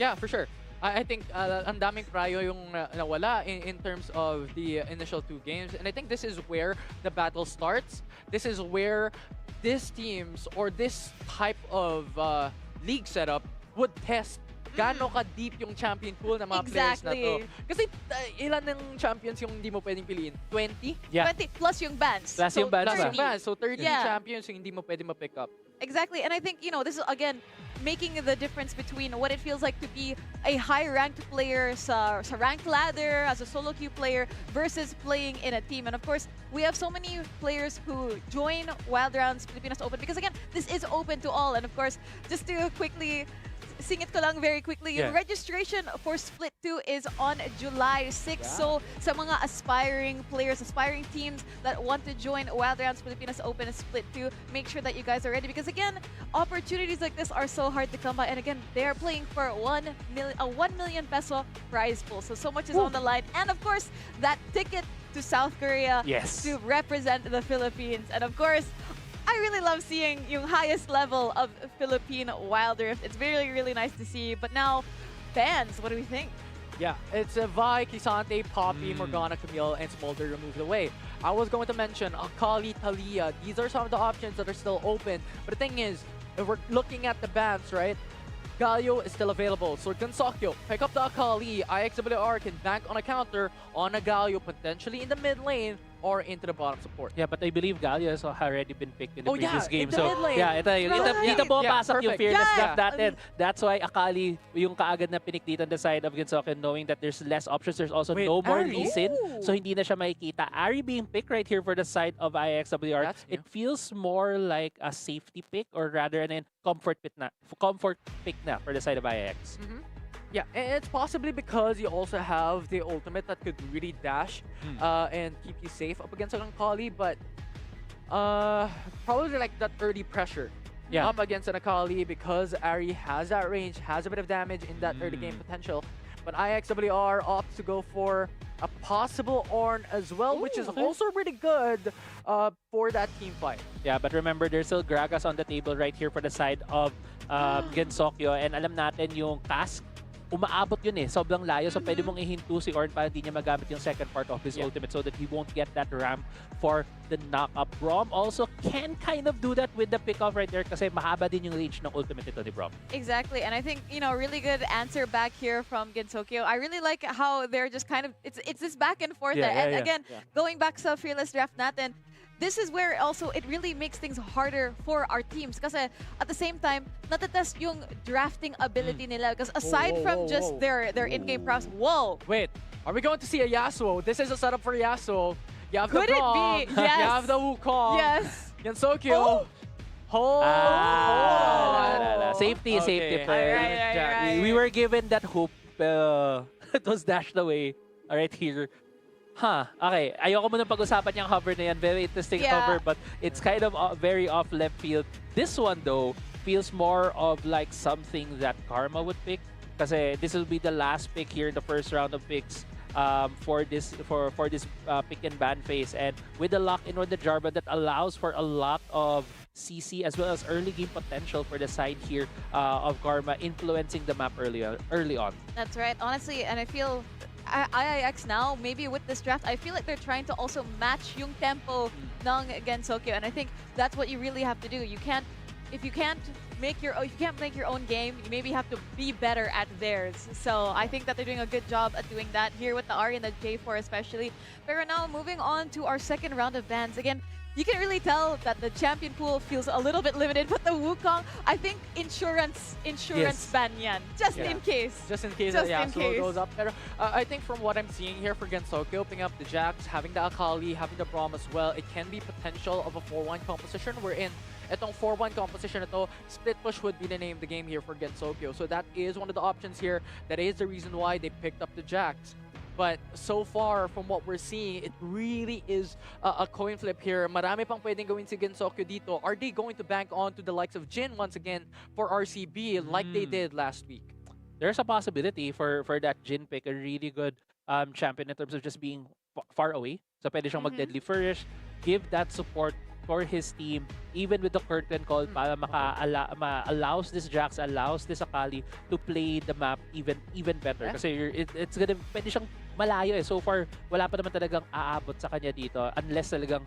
Yeah, for sure. I think ang daming prayo yung nawala in terms of the initial 2 games. And I think this is where the battle starts. This is where these teams or this type of league setup would test gaano ka-deep yung champion pool ng mga players na to. Kasi ilan ng champions yung hindi mo pwedeng piliin? 20? Yeah. 20 plus yung bans. Plus yung bans Plus pa. yung bans. So 30 Yeah. champions yung hindi mo pwedeng ma-pick up. Exactly, and I think, you know, this is, again, making the difference between what it feels like to be a high-ranked player sa ranked ladder, as a solo queue player, versus playing in a team. And of course, we have so many players who join Wild Rounds Pilipinas Open because, again, this is open to all. And of course, just to quickly singit ko lang very quickly, yung registration for Split 2 is on July 6. So, sa mga aspiring players, aspiring teams that want to join Wild Rounds Pilipinas Open Split 2, make sure that you guys are ready. Because again, opportunities like this are so hard to come by. And again, they are playing for a 1 million peso prize pool. So much is on the line. And of course, that ticket to South Korea to represent the Philippines. And of course, I really love seeing yung highest level of Philippine Wild Rift. It's really, really nice to see. But now, fans, what do we think? Yeah, it's Vi, Kisante, Poppy, Morgana, Camille, and Smolder removed away. I was going to mention Akali, Talia. These are some of the options that are still open. But the thing is, if we're looking at the bans, right? Galio is still available. So Gensokyo, pick up the Akali. IIXWR can bank on a counter on a Galio, potentially in the mid lane or into the bottom support. Yeah, but I believe Galio has already been picked in the previous game. In the mid lane. Yeah, dito po pasok yung fearless draft natin. Yeah. That's why Akali yung kaagad na pinik dito on the side of Gensokyo, knowing that there's less options. There's also no more Ari? Lee Sin, so hindi na siya makikita. Ari being picked right here for the side of IIXWR. That's new. It feels more like a safety pick or rather an comfort pick na for the side of IIX. Yeah, and it's possibly because you also have the ultimate that could really dash and keep you safe up against an Akali, but probably like that early pressure up against an Akali because Ari has that range, has a bit of damage in that early game potential. But IIXWR opts to go for a possible Ornn as well, which is also really good for that team fight. Yeah, but remember, there's still Gragas on the table right here for the side of Gensokyo, and alam natin yung task umaabot yun eh. Sobrang layo. So pwede mong ihinto si Ornn para hindi niya magamit yung second part of his ultimate so that he won't get that ramp for the knock-up. Braum also can kind of do that with the pick-off right there kasi mahaba din yung range ng ultimate nito ni Braum. Exactly, and I think, you know, really good answer back here from Gensokyo. I really like how they're just kind of, it's this back and forth. And again, going back sa Fearless Draft natin, this is where also it really makes things harder for our teams kasi at the same time, natatest yung drafting ability nila because aside from just their in-game prowess, Wait, are we going to see a Yasuo? This is a setup for Yasuo. You have Could the it Braum, be? Yes. you have the Wukong, Yes. Gensokyo. Safety, safety first. Right. We were given that hoop. It was dashed away right here. Okay. Ayoko muna pag-usapan yung hover na yan. Very interesting hover, but it's kind of very off left field. This one, though, feels more of like something that Karma would pick. Kasi this will be the last pick here in the first round of picks for this pick and ban phase. And with the lock-in on the Jarvan, that allows for a lot of CC as well as early game potential for the side here of Karma, influencing the map early on. That's right, honestly, and I feel IIX now, maybe with this draft, I feel like they're trying to also match yung tempo ng Gensokyo, and I think that's what you really have to do. If you can't make your own game, you maybe have to be better at theirs. So I think that they're doing a good job at doing that here with the Ahri and the J4 especially. But now moving on to our second round of bans. Again, you can really tell that the champion pool feels a little bit limited, but the Wukong, I think insurance ban yan. Just in case. Just in case Yasuo goes up there. I think from what I'm seeing here for Gensokyo, picking up the Jax, having the Akali, having the Braum as well, it can be potential of a 4-1 composition. We're in itong 4-1 composition ito, split push would be the name of the game here for Gensokyo. So that is one of the options here. That is the reason why they picked up the Jax. But so far, from what we're seeing, it really is a coin flip here. Marami pang pwedeng gawin si Gensokyo dito. Are they going to bank on to the likes of Jin once again for RCB like they did last week? There's a possibility for that Jin pick, a really good champion in terms of just being far away. So pwede siyang mag-deadly flourish, give that support for his team, even with the curtain call, para allows this Jax, allows this Akali to play the map even better. Kasi it's gonna, pwede siyang malayo eh. So far, wala pa naman talagang aabot sa kanya dito unless talagang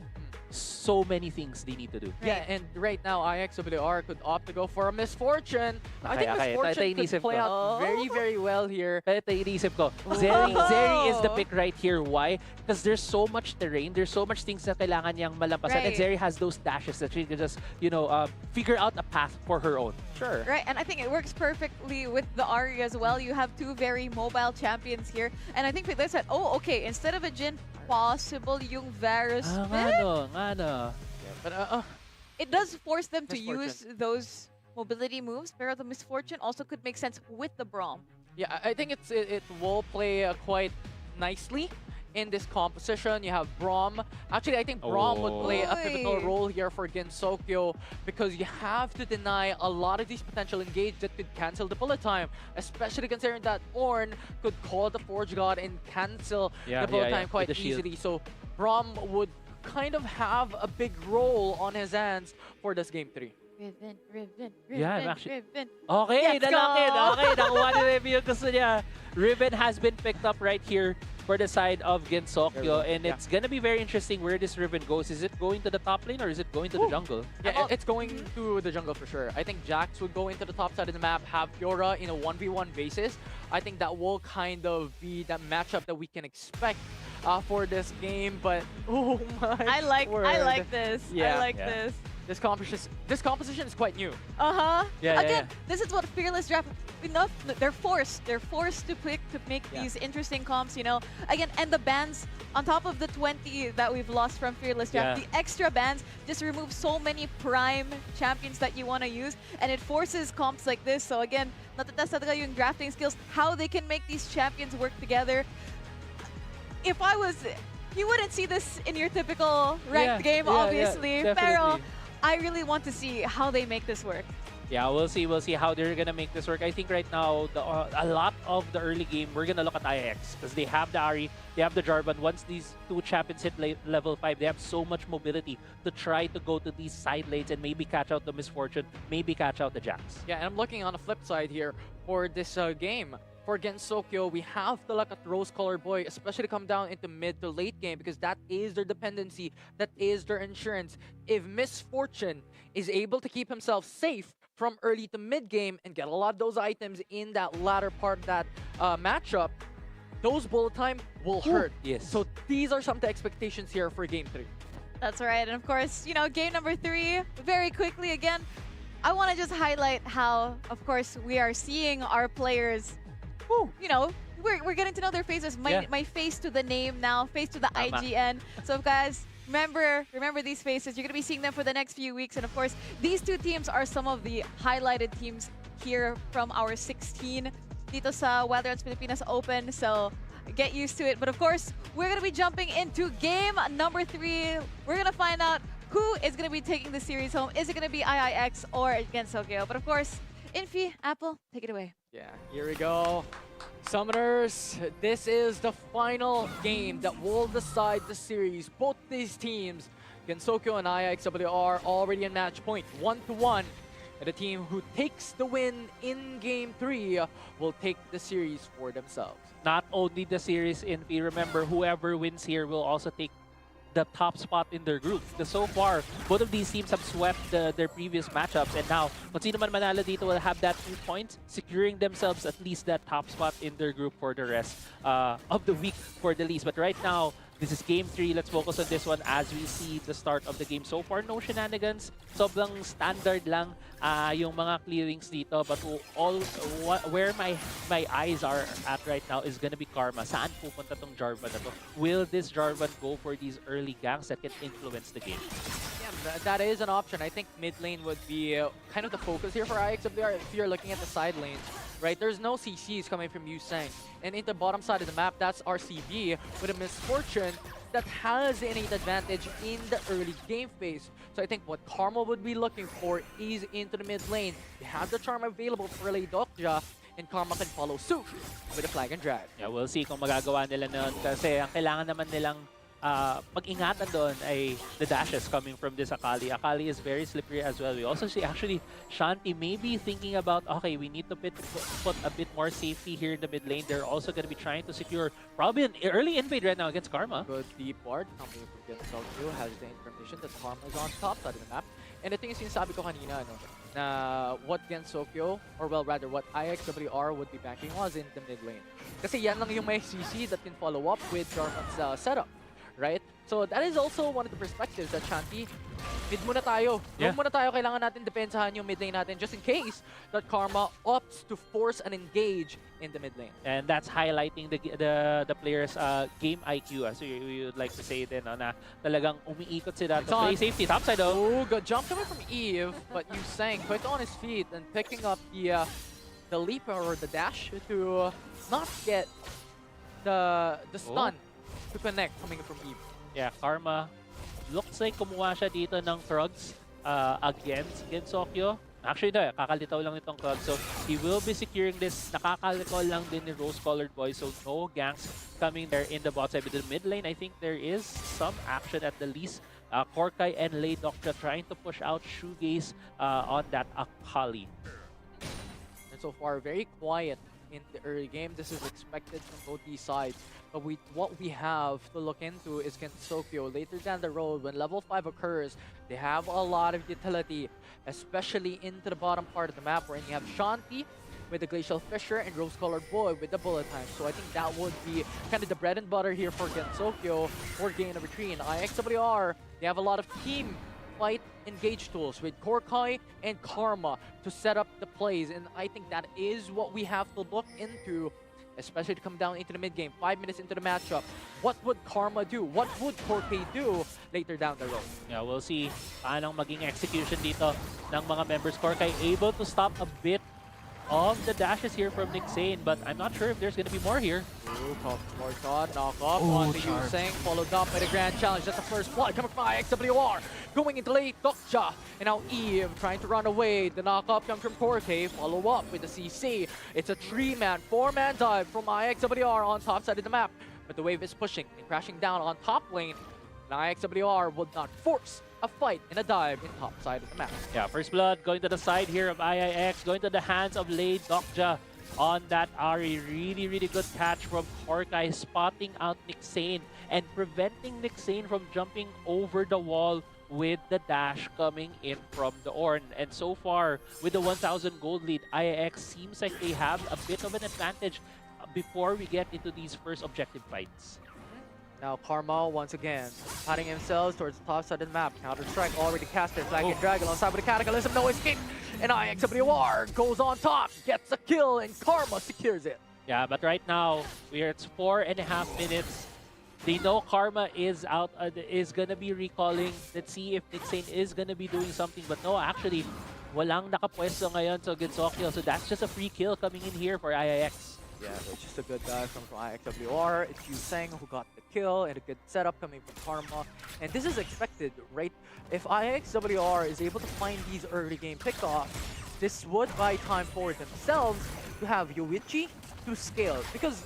so many things they need to do. Yeah, and right now, IIXWR could opt to go for a Misfortune. I think Misfortune could play out very, very well here. Ito inisip ko. Zeri is the pick right here. Why? Because there's so much terrain, there's so much things na kailangan niyang malampasan, and Zeri has those dashes that she can just, figure out a path for her own. Sure. Right, and I think it works perfectly with the Ahri as well. You have two very mobile champions here, and I think they said, okay, instead of a Jin, possible yung Varus Nga no. But it does force them to use those mobility moves, but the Misfortune also could make sense with the Braum. Yeah, I think it will play quite nicely in this composition. You have Braum. Actually, I think Braum would play a pivotal role here for Gensokyo because you have to deny a lot of these potential engage that could cancel the bullet time, especially considering that Ornn could call the Forge God and cancel the bullet time quite easily. So Braum would kind of have a big role on his hands for this game 3. Riven. Okay, Let's nalakid. go. Okay, nakuha ni Riven yung gusto niya. Riven has been picked up right here for the side of Gensokyo, and it's gonna be very interesting where this Riven goes. Is it going to the top lane or is it going to the jungle? Yeah, it's going to the jungle for sure. I think Jax would go into the top side of the map, have Fiora in a 1v1 basis. I think that will kind of be that matchup that we can expect for this game. But oh my I like this. Yeah. I like this. This composition is quite new. Again, this is what Fearless Draft. They're forced to make these interesting comps. Again, and the bans on top of the 20 that we've lost from Fearless Draft, the extra bans just remove so many prime champions that you want to use, and it forces comps like this. So again, natatest talaga yung drafting skills, how they can make these champions work together. If I was, you wouldn't see this in your typical ranked game, obviously. Pero I really want to see how they make this work. Yeah, we'll see how they're gonna make this work. I think right now, a lot of the early game, we're gonna look at IIX because they have the Ahri, they have the Jarvan. Once these two champions hit level 5, they have so much mobility to try to go to these side lanes and maybe catch out the Misfortune, maybe catch out the Jax. Yeah, and I'm looking on the flip side here for this game. for Gensokyo, we have to look at Rose-Colored Boy, especially to come down into mid to late game because that is their dependency, that is their insurance. If Misfortune is able to keep himself safe from early to mid game and get a lot of those items in that latter part of that matchup, those bullet time will hurt. Yes. So these are some of the expectations here for Game 3. That's right. And of course, game number 3, very quickly again, I want to just highlight how, of course, we are seeing our players, we're getting to know their faces. My face to the name now, face to the IGN. So guys, remember these faces. You're going to be seeing them for the next few weeks. And of course, these two teams are some of the highlighted teams here from our 16 dito sa Wild Rounds Pilipinas Open. So get used to it. But of course, we're going to be jumping into game number 3. We're going to find out who is going to be taking the series home. Is it going to be IIX or Gensokyo? But of course, Infi, Apple, take it away. Yeah, here we go. Summoners, this is the final game that will decide the series. Both these teams, Gensokyo and IIXWR, already in match point, 1-1. And the team who takes the win in Game 3 will take the series for themselves. Not only the series, Infi, remember, whoever wins here will also take the top spot in their group. So far, both of these teams have swept their previous matchups, and now, kung sino man manalo dito will have that 2 points, securing themselves at least that top spot in their group for the rest of the week for the least. But right now, this is Game 3. Let's focus on this one as we see the start of the game. So far, no shenanigans. Sobrang standard lang yung mga clearings dito. But where my eyes are at right now is gonna be Karma. Saan pupunta tong Jarvan na to? Will this Jarvan go for these early ganks that can influence the game? Yeah, that is an option. I think mid lane would be kind of the focus here for IIXWR if you're looking at the side lanes. Right, there's no CCs coming from Yusang. And in the bottom side of the map, that's RCB with a Misfortune that has the innate advantage in the early game phase. So I think what Karma would be looking for is into the mid lane. They have the charm available for Lay Dokja, and Karma can follow suit with a flag and drag. Yeah, we'll see kung magagawa nila nun kasi ang kailangan naman nilang pag-ingatan doon ay the dashes coming from this Akali. Akali is very slippery as well. We also see actually Shanti maybe thinking about, okay, we need to put a bit more safety here in the mid lane. They're also going to be trying to secure probably an early invade right now against Karma. Good deep ward coming from Gensokyo has the information that Karma is on top side of the map. And ito yung sinasabi ko kanina, na what Gensokyo, or well rather what IIXWR would be banking was in the mid lane. Kasi yan lang yung may CC that can follow up with Jarvan's setup. Right? So that is also one of the perspectives that Shanti, mid muna tayo. Yeah. Muna tayo, kailangan natin depensahan yung mid lane natin just in case that Karma opts to force an engage in the mid lane. And that's highlighting the players' game IQ, as you would like to say din, na talagang umiikot sila to play safety topside. Oh, good jump coming from Eve, but Yusang quick on his feet and picking up the leap or the dash to not get the stun to connect coming from Eve. Yeah, Karma looks like kumuha siya dito ng Krugs against Gensokyo. Actually, kakalitaw lang itong Krug. So, he will be securing this. Nakakalikol lang din ni Rose-Colored Boy. So, no ganks coming there in the bot side. With the mid lane, I think there is some action at the least. Korkai and Lay Dokja trying to push out Shoegaze on that Akali. And so far, very quiet in the early game. This is expected from both these sides. But what we have to look into is Gensokyo. Later down the road, when level 5 occurs, they have a lot of utility, especially into the bottom part of the map, where you have Shanti with the Glacial Fisher and Rose-Colored Boy with the bullet time. So I think that would be kind of the bread and butter here for Gensokyo for game number 3. And IIXWR, they have a lot of team fight engage tools with Korkai and Karma to set up the plays, and I think that is what we have to look into, especially to come down into the mid game, 5 minutes into the matchup. What would Karma do? What would Korkai do later down the road? Yeah, we'll see paano maging execution dito ng mga members. Korkai able to stop a bit of the dashes here from Nick Zane, but I'm not sure if there's gonna be more here. Ooh, more shot, knock off on the Yusang, followed up by the Grand Challenge. That's the first blood coming from IIXWR. Going into late, Dokja, and now Eve trying to run away. The knock-off comes from Korkai, follow up with the CC. It's a 3-man, 4-man dive from IIXWR on top side of the map. But the wave is pushing and crashing down on top lane. And IIXWR would not force a fight and a dive in top side of the map. Yeah, first blood going to the side here of IIX, going to the hands of Lay Dokja. on that Ari. Really, really good catch from Korkai, spotting out Nick Sane and preventing Nick Sane from jumping over the wall with the dash coming in from the Ornn. And so far, with the 1,000 gold lead, IIX seems like they have a bit of an advantage before we get into these first objective fights. Now Karma once again patting himself towards the top side of the map. Counter-Strike already casted. Flag and Drag alongside with the Cataclysm. No escape. And IIXWR goes on top. Gets a kill and Karma secures it. Yeah, but right now, it's 4.5 minutes. They know Karma is out, is gonna be recalling. Let's see if Nick Sane is gonna be doing something. But no, actually, walang nakapwesto ngayon sa Gensokyo. So that's just a free kill coming in here for IIX. Yeah, it's just a good dive from IIXWR. It's Yuseng who got the kill and a good setup coming from Karma. And this is expected, right? If IIXWR is able to find these early game pickoffs, this would buy time for themselves to have Yoichi to scale. Because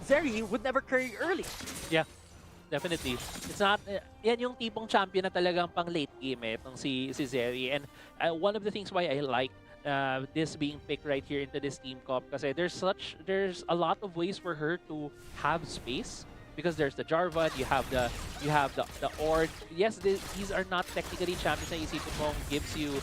Zeri would never carry early. Yeah, definitely. It's not, yan yung tipong champion na talagang pang late game itong si Zeri. And one of the things why I like this being picked right here into this team comp kasi there's a lot of ways for her to have space because there's the Jarvan, you have the Ornn. Yes, these are not technically champions na isipin mo gives you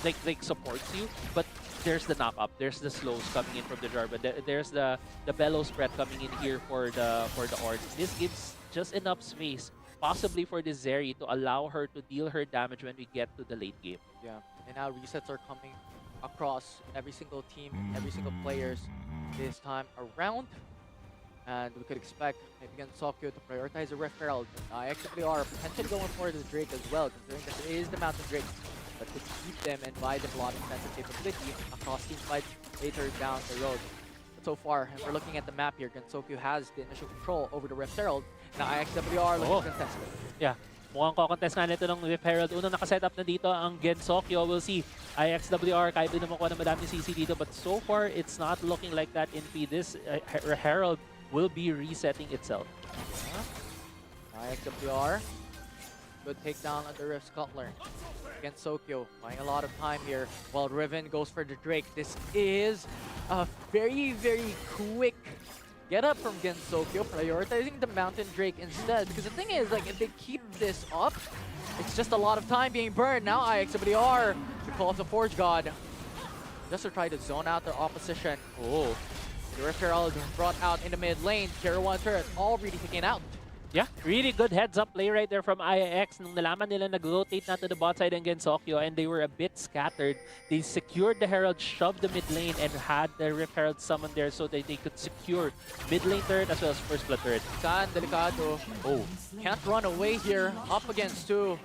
like supports you, but there's the knock up, there's the slows coming in from the Jarvan, there's the bellow spread coming in here for the Ornn. This gives just enough space possibly for this Zeri to allow her to deal her damage when we get to the late game. Yeah, and now resets are coming across every single team, every single players this time around. And we could expect maybe Gensokyo to prioritize the Rift Herald. IIXWR potentially going for the Drake as well, considering that it is the Mountain Drake that could keep them and buy them a lot of defensive capability across team fights later down the road. But so far, if we're looking at the map here, Gensokyo has the initial control over the Rift Herald. Now IIXWR looking to contest it. Yeah. Mukhang ko-contest nga nito ng Rift Herald. Unang nakaset up na dito ang Gensokyo. We'll see. IIXWR, kahit din naman kuha ng madaming CC dito. But so far, it's not looking like that in P. This Herald will be resetting itself. IIXWR. Good takedown on the Rift Scuttler. Gensokyo buying a lot of time here while Riven goes for the Drake. This is a very, very quick get up from Gensokyo, prioritizing the Mountain Drake instead. Because the thing is, like, if they keep this up, it's just a lot of time being burned. Now IIXWR to call off the Forge God just to try to zone out their opposition. Oh, the Rift Herald brought out in the mid lane. Tier 1 turret already taken out. Yeah, really good heads-up play right there from IIX. Nung nalaman nila nag-rotate na to the bot side ng Gensokyo and they were a bit scattered, they secured the Herald, shoved the mid lane, and had the Rift Herald summoned there so that they could secure mid lane turret as well as first blood turret. San delicado. Oh, can't run away here. Up against two.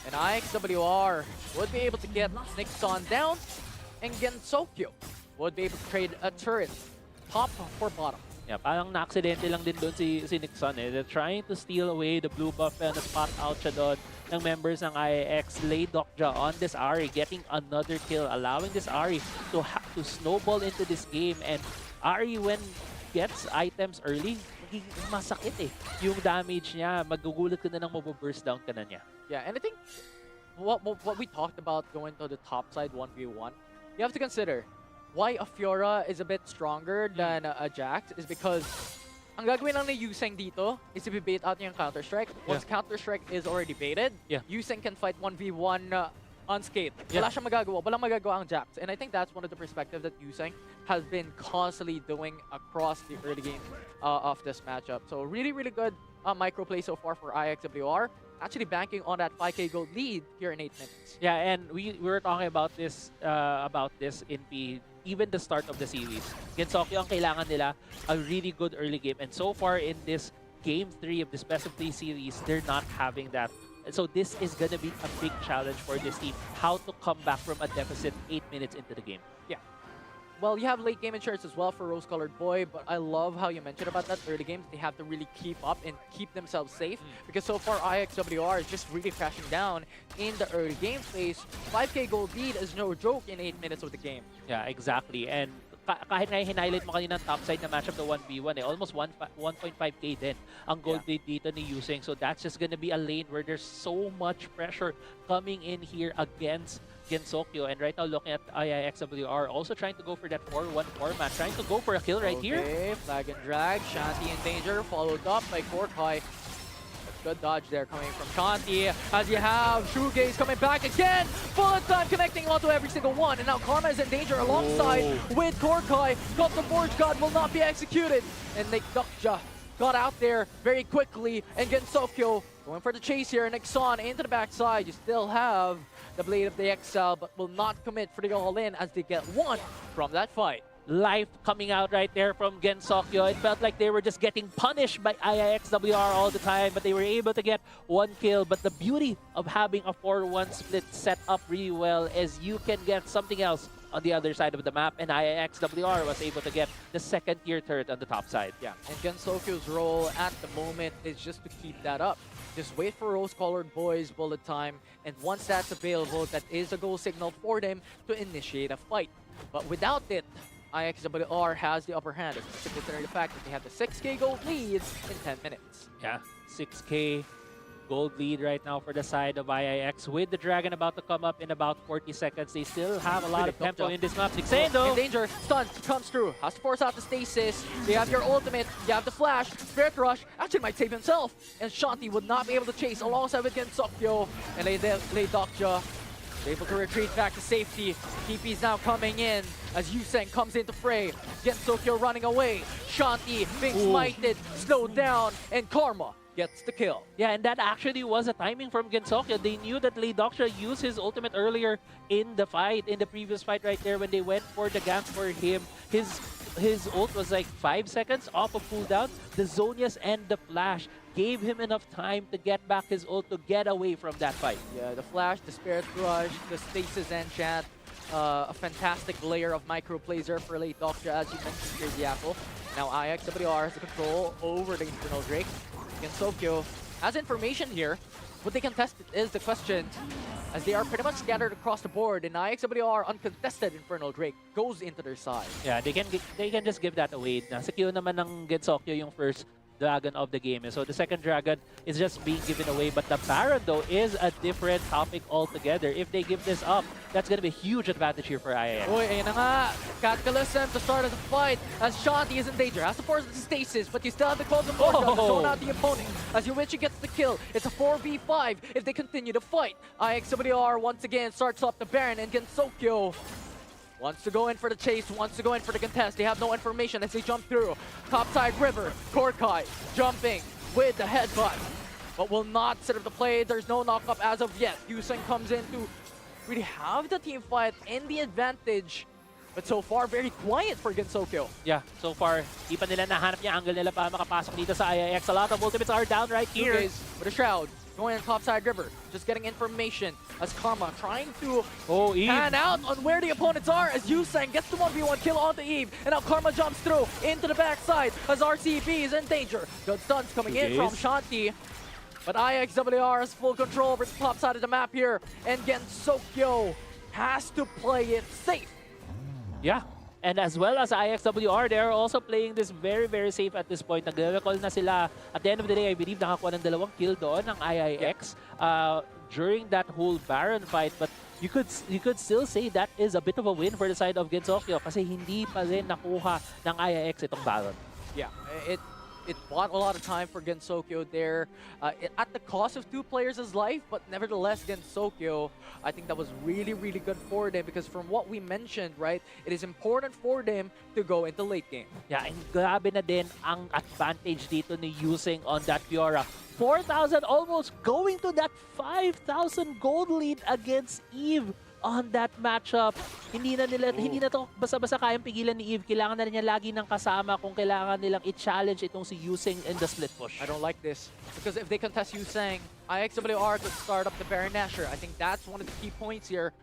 And IIXWR would be able to get Nixon down, and Gensokyo would be able to trade a turret top for bottom. Yeah, parang na-aksidente lang din doon si Nixon eh. They're trying to steal away the blue buff and spot out siya doon ng members ng IIX. Lay Dokja on this Ari, getting another kill, allowing this Ari to snowball into this game. And Ari, when gets items early, masakit eh. Yung damage niya, magugulat ka na nang mabuburst down ka na niya. Yeah, and I think what we talked about going to the top side 1v1, you have to consider why a Fiora is a bit stronger than a Jax is because ang gagawin lang ni Yuseng dito is to bait out yung Counter-Strike. Once Counter-Strike is already baited, Yuseng can fight 1v1 unscathed. Wala siyang magagawa. Walang magagawa ang Jax. And I think that's one of the perspectives that Yuseng has been constantly doing across the early game of this matchup. So really, really good micro play so far for IIXWR. Actually banking on that 5k gold lead here in 8 minutes. Yeah, and we were talking about this in P, even the start of the series. Gensokyo ang kailangan nila a really good early game, and so far in this game 3 of this best of 3 series, they're not having that. So this is gonna be a big challenge for this team, how to come back from a deficit 8 minutes into the game. Yeah. Well, you have late game insurance as well for Rose Colored Boy, but I love how you mentioned about that early games. They have to really keep up and keep themselves safe because so far IIXWR is just really crashing down in the early game phase. 5k gold lead is no joke in 8 minutes of the game. Yeah, exactly. And kahit nga hinighlight mo kanina ng topside na matchup na 1v1 almost 1.5k din ang gold lead dito ni Yuseng. So that's just gonna be a lane where there's so much pressure coming in here against Gensokyo. And right now looking at IIXWR also trying to go for that 4-1 format, trying to go for a kill right here. Okay, flag and drag. Shanti in danger, followed up by Korkai. Good dodge there coming from Shanti. As you have Shoegaze coming back again. Bullet time connecting onto every single one. And now Karma is in danger alongside with Korkai. Got the Forge God will not be executed. And Nekdokja got out there very quickly. And Gensokyo going for the chase here. And Nexon into the backside. You still have the Blade of the XL, but will not commit for the all-in as they get one from that fight. Life coming out right there from Gensokyo. It felt like they were just getting punished by IIXWR all the time, but they were able to get one kill. But the beauty of having a 4-1 split set up really well is you can get something else on the other side of the map, and IIXWR was able to get the second tier turret on the top side. Yeah, and Gensokyo's role at the moment is just to keep that up. Just wait for rose-colored boys bullet time, and once that's available, that is a go signal for them to initiate a fight. But without it, IIXWR has the upper hand, considering the fact that they have the 6k gold lead in 10 minutes. Yeah, 6k gold lead right now for the side of IIX, with the Dragon about to come up in about 40 seconds. They still have a lot of tempo in this map. Nixendo! In danger, stun comes through, has to force out the stasis. They have your ultimate, you have the flash, Spirit Rush, actually might save himself. And Shanti would not be able to chase alongside with Gensokyo. And Dokja able to retreat back to safety. TP's now coming in as Yuseng comes into fray. Gensokyo running away. Shanti being smited, slowed down, and Karma gets the kill. Yeah, and that actually was a timing from Gensokyo. They knew that Dokja used his ultimate earlier in the fight, in the previous fight right there when they went for the gank for him. His ult was like 5 seconds off of cooldown. The Zonias and the flash gave him enough time to get back his ult to get away from that fight. Yeah, the flash, the Spirit Rush, the stasis enchant, a fantastic layer of micro plays there for Dokja, as you mentioned, Crazy Apple. Now IIXWR has the control over the Infernal Drake. Gensokyo has information here. What they contested is the question, as they are pretty much scattered across the board, and IIXWR uncontested Infernal Drake goes into their side. Yeah, they can just give that away. Nasa queue naman ng Gensokyo yung first dragon of the game. So the second dragon is just being given away, but the Baron though is a different topic altogether. If they give this up, that's gonna be a huge advantage here for IIX. Uy, ayun na nga. Cataclysm to start of the fight as Shanti is in danger. Has to force the stasis, but you still have the calls of Morgan to zone out the opponent. As Yuichi gets the kill, it's a 4v5 if they continue to fight. IIXWR once again starts off the Baron, and Gensokyo wants to go in for the chase, wants to go in for the contest. They have no information as they jump through. Topside river, Korkai jumping with the headbutt, but will not set up the play. There's no knock-up as of yet. Yuseng comes in to really have the team fight and the advantage. But so far, very quiet for Gensokyo. Yeah, so far, di pa nila nahanap niya angle nila para makapasok dito sa IIX. A lot of ultimates are down right here. With a Shroud, going on topside river, just getting information as Karma trying to pan out on where the opponents are as Yuseng gets the 1v1 kill onto Eve. And now Karma jumps through into the backside as RCB is in danger. Good stuns coming in from Shanti. But IIXWR has full control over the top side of the map here. And Gensokyo has to play it safe. Yeah, and as well as IIXWR, they're also playing this very, very safe at this point. Nag-recall na sila. At the end of the day, I believe nakakuha ng 2 kill doon ng IIX during that whole Baron fight. But you could still say that is a bit of a win for the side of Gensokyo kasi hindi pa rin nakuha ng IIX itong Baron. Yeah, it bought a lot of time for Gensokyo there at the cost of 2 players' life, but nevertheless, Gensokyo, I think that was really, really good for them because from what we mentioned, right, it is important for them to go into late game. Yeah, and grabe na din ang advantage dito ni Yuseng on that Fiora. 4,000 almost going to that 5,000 gold lead against Eve on that matchup. Hindi na to basta-basta kayang pigilan ni Eve. Kailangan na niya lagi ng kasama kung kailangan nilang i-challenge itong si Yuseng in the split push. I don't like this because if they contest Yuseng, IIXWR could start up the Baron Nashor. I think that's one of the key points here.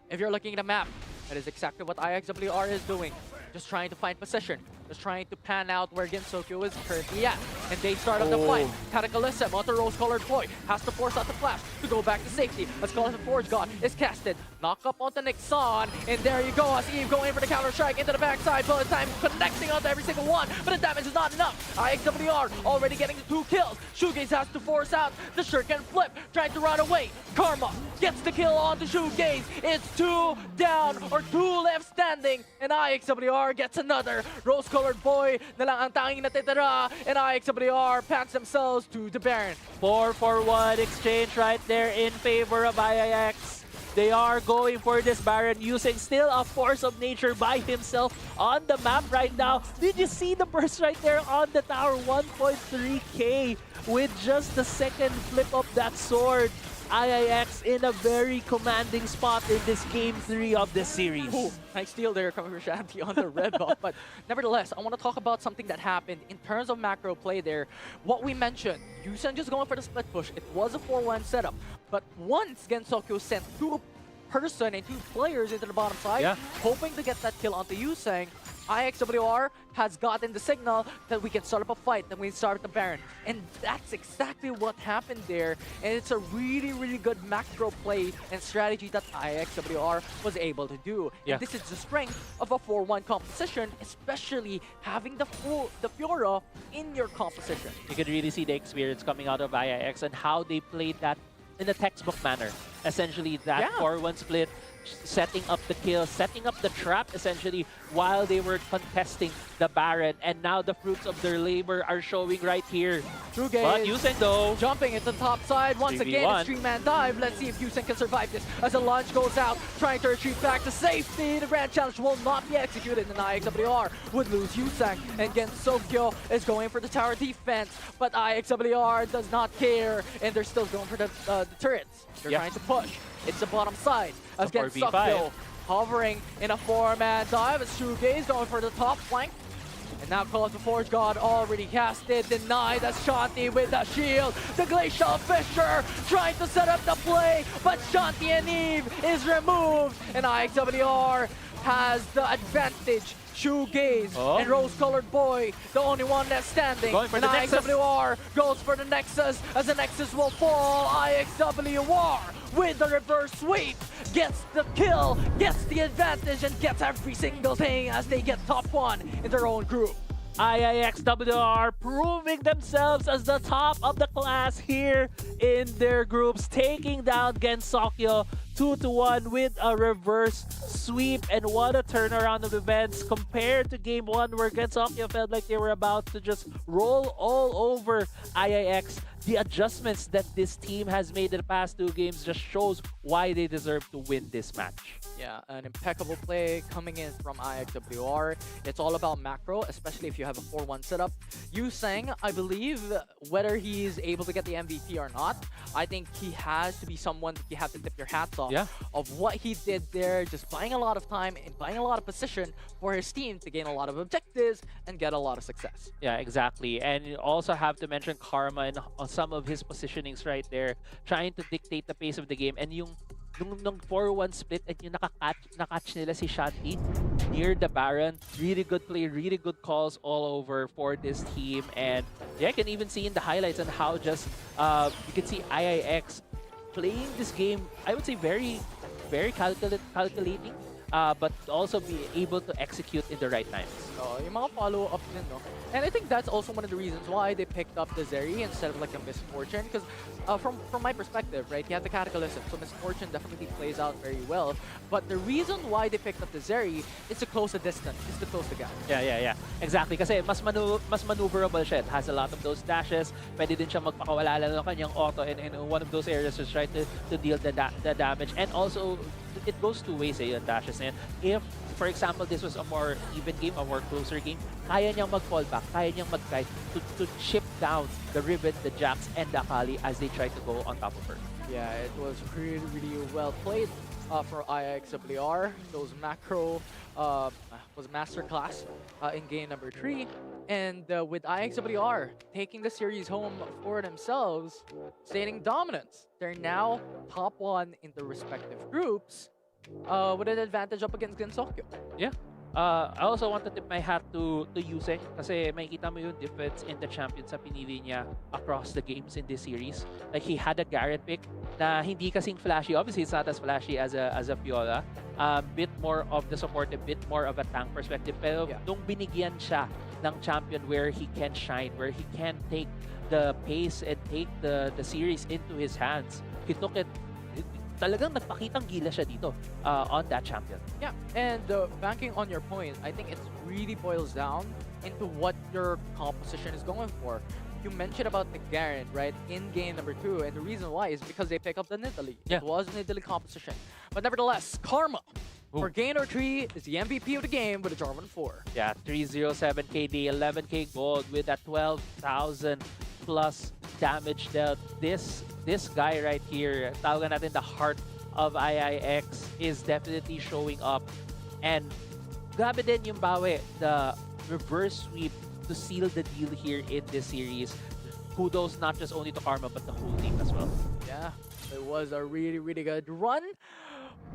If you're looking at a map, that is exactly what IIXWR is doing. Just trying to find possession. Just trying to pan out where Gensokyo is currently at. And they start up the fight. Cataclysm onto Rose-Colored Boy. Has to force out the flash to go back to safety. As Call of the Forge God is casted. Knock up onto Nixon. And there you go. As Eve going for the counter strike into the backside. Bullet time connecting onto every single one. But the damage is not enough. IIXWR already getting the 2 kills. Shoegaze has to force out the shuriken flip. Trying to run away. Karma gets the kill onto Shoegaze. It's 2 down or 2 left standing. And IIXWR gets another. Rose-Colored Boy na lang ang tanging natitira. And IIXWR pants themselves to the Baron. 4-for-1 exchange right there in favor of IIX. They are going for this Baron using still a force of nature by himself on the map right now. Did you see the burst right there on the tower? 1.3k with just the second flip of that sword. IIX in a very commanding spot in this game 3 of the series. Ooh, nice steal there coming from Shanti on the red buff. But nevertheless, I want to talk about something that happened in terms of macro play there. What we mentioned, Yusen just going for the split push. It was a 4-1 setup. But once Gensokyo sent 2 person and 2 players into the bottom side, hoping to get that kill onto Yuseng, IIXWR has gotten the signal that we can start up a fight, that we can start the Baron. And that's exactly what happened there. And it's a really, really good macro play and strategy that IIXWR was able to do. And this is the strength of a 4-1 composition, especially having the Fiora in your composition. You can really see the experience coming out of IIX and how they played that in a textbook manner. Essentially, that 4-1 split, setting up the kill, setting up the trap, essentially, while they were contesting the Baron. And now the fruits of their labor are showing right here. But Yuseng, though, jumping into the top side once again. It's 3-man dive. Let's see if Yuseng can survive this as the launch goes out, trying to retreat back to safety. The grand challenge will not be executed, and IIXWR would lose Yuseng. And Gensokyo is going for the tower defense, but IIXWR does not care, and they're still going for the turrets. They're trying to push. It's the bottom side as Gensokyo hovering in a 4-man dive as Shoegaze going for the top flank. And now Call of the Forge God already casted, denied as Shanti with the shield. The Glacial Fisher trying to set up the play, but Shanti and Eve is removed. And IIXWR has the advantage. Shoegaze and Rose-Colored Boy, the only one that's standing. Going for the IIXWR goes for the Nexus as the Nexus will fall. IIXWR with the reverse sweep gets the kill, gets the advantage, and gets every single thing as they get top 1 in their own group. IIXWR proving themselves as the top of the class here in their groups, taking down Gensokyo 2-1 with a reverse sweep. And what a turnaround of events compared to game 1 where Gensokyo felt like they were about to just roll all over IIX. The adjustments that this team has made in the past 2 games just shows why they deserve to win this match. Yeah, an impeccable play coming in from IIXWR. It's all about macro, especially if you have a 4-1 setup. Yuseng, I believe, whether he's able to get the MVP or not, I think he has to be someone that you have to tip your hats off of what he did there, just buying a lot of time and buying a lot of position for his team to gain a lot of objectives and get a lot of success. Yeah, exactly. And you also have to mention Karma and some of his positionings right there, trying to dictate the pace of the game. And yung nung 4-1 split at yung nakatch nila si Shanti near the Baron, really good play, really good calls all over for this team. And yeah, I can even see in the highlights on how just you can see IIX playing this game, I would say very calculating, but also be able to execute in the right times. Yung mga follow-up din, no? And I think that's also one of the reasons why they picked up the Zeri instead of like a Misfortune. Because from my perspective, right, you have the Cataclysm, so Misfortune definitely plays out very well. But the reason why they picked up the Zeri is to close the distance, is to close the gap. Yeah. Exactly. Kasi mas maneuverable siya. It has a lot of those dashes. Pwede din siya magpakawala ng kanyang auto and in one of those areas just try to deal the damage. And also, it goes two ways yung dashes. And if, for example, this was a more even game, a more closer game, kaya niyang mag-fall back, kaya niyang mag-guide to chip down the Riven, the Jax, and the Akali as they try to go on top of her. Yeah, it was really, really well played for IIXWR. Those macro was masterclass in game number 3. And with IIXWR taking the series home for themselves, staying dominance. They're now top 1 in the respective groups with an advantage up against Gensokyo. Yeah. I also want to tip my hat to Yuseng kasi makikita mo yung difference in the champion sa pinili niya across the games in this series. Like he had a Garen pick na hindi kasing flashy. Obviously, it's not as flashy as a Fiora. Bit more of the support, a bit more of a tank perspective. Pero nung binigyan siya ng champion where he can shine, where he can take the pace and take the series into his hands, he took it. Talagang nagpakitang gila siya dito on that champion. Yeah, and banking on your point, I think it really boils down into what your composition is going for. You mentioned about the Garen, right, in game number 2, and the reason why is because they pick up the Nidalee. Yeah. It was an Nidalee composition. But nevertheless, Karma for game number 3 is the MVP of the game with a Jarvan 4. Yeah, 307 KD, 11k gold with that 12,000 plus damage dealt. This guy right here, tawagan natin the heart of IIX, is definitely showing up. And grabe din yung bawi, the reverse sweep to seal the deal here in this series. Kudos not just only to Karma, but the whole team as well. Yeah, it was a really, really good run.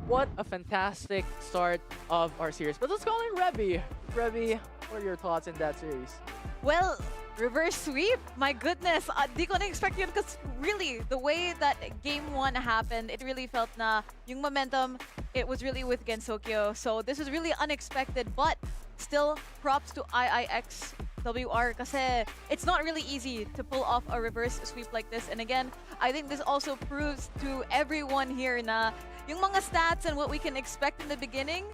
What a fantastic start of our series. But let's call in Revy. Revy, what are your thoughts in that series? Well, reverse sweep, my goodness. Di ko na-expect yun because really, the way that game 1 happened, it really felt na yung momentum, it was really with Gensokyo. So this is really unexpected, but still props to IIXWR kasi it's not really easy to pull off a reverse sweep like this. And again, I think this also proves to everyone here na yung mga stats and what we can expect in the beginning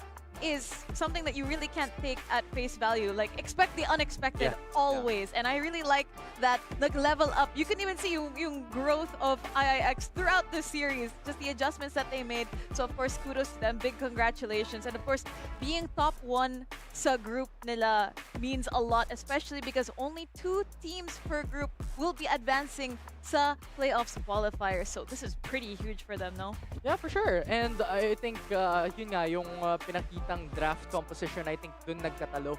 is something that you really can't take at face value. Like, expect the unexpected always. And I really like that, like, level up. You can even see yung growth of IIX throughout the series, just the adjustments that they made. So, of course, kudos to them. Big congratulations. And, of course, being top 1 sa group nila means a lot, especially because only 2 teams per group will be advancing sa playoffs qualifiers. So, this is pretty huge for them, no? Yeah, for sure. And I think yun nga, yung pinakitang draft composition, I think dun nagkatalo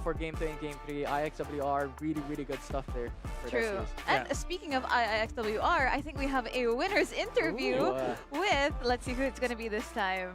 for Game 2 and Game 3. IIXWR, really, really good stuff there. For True. And speaking of IIXWR, I think we have a winner's interview with, let's see who it's going to be this time.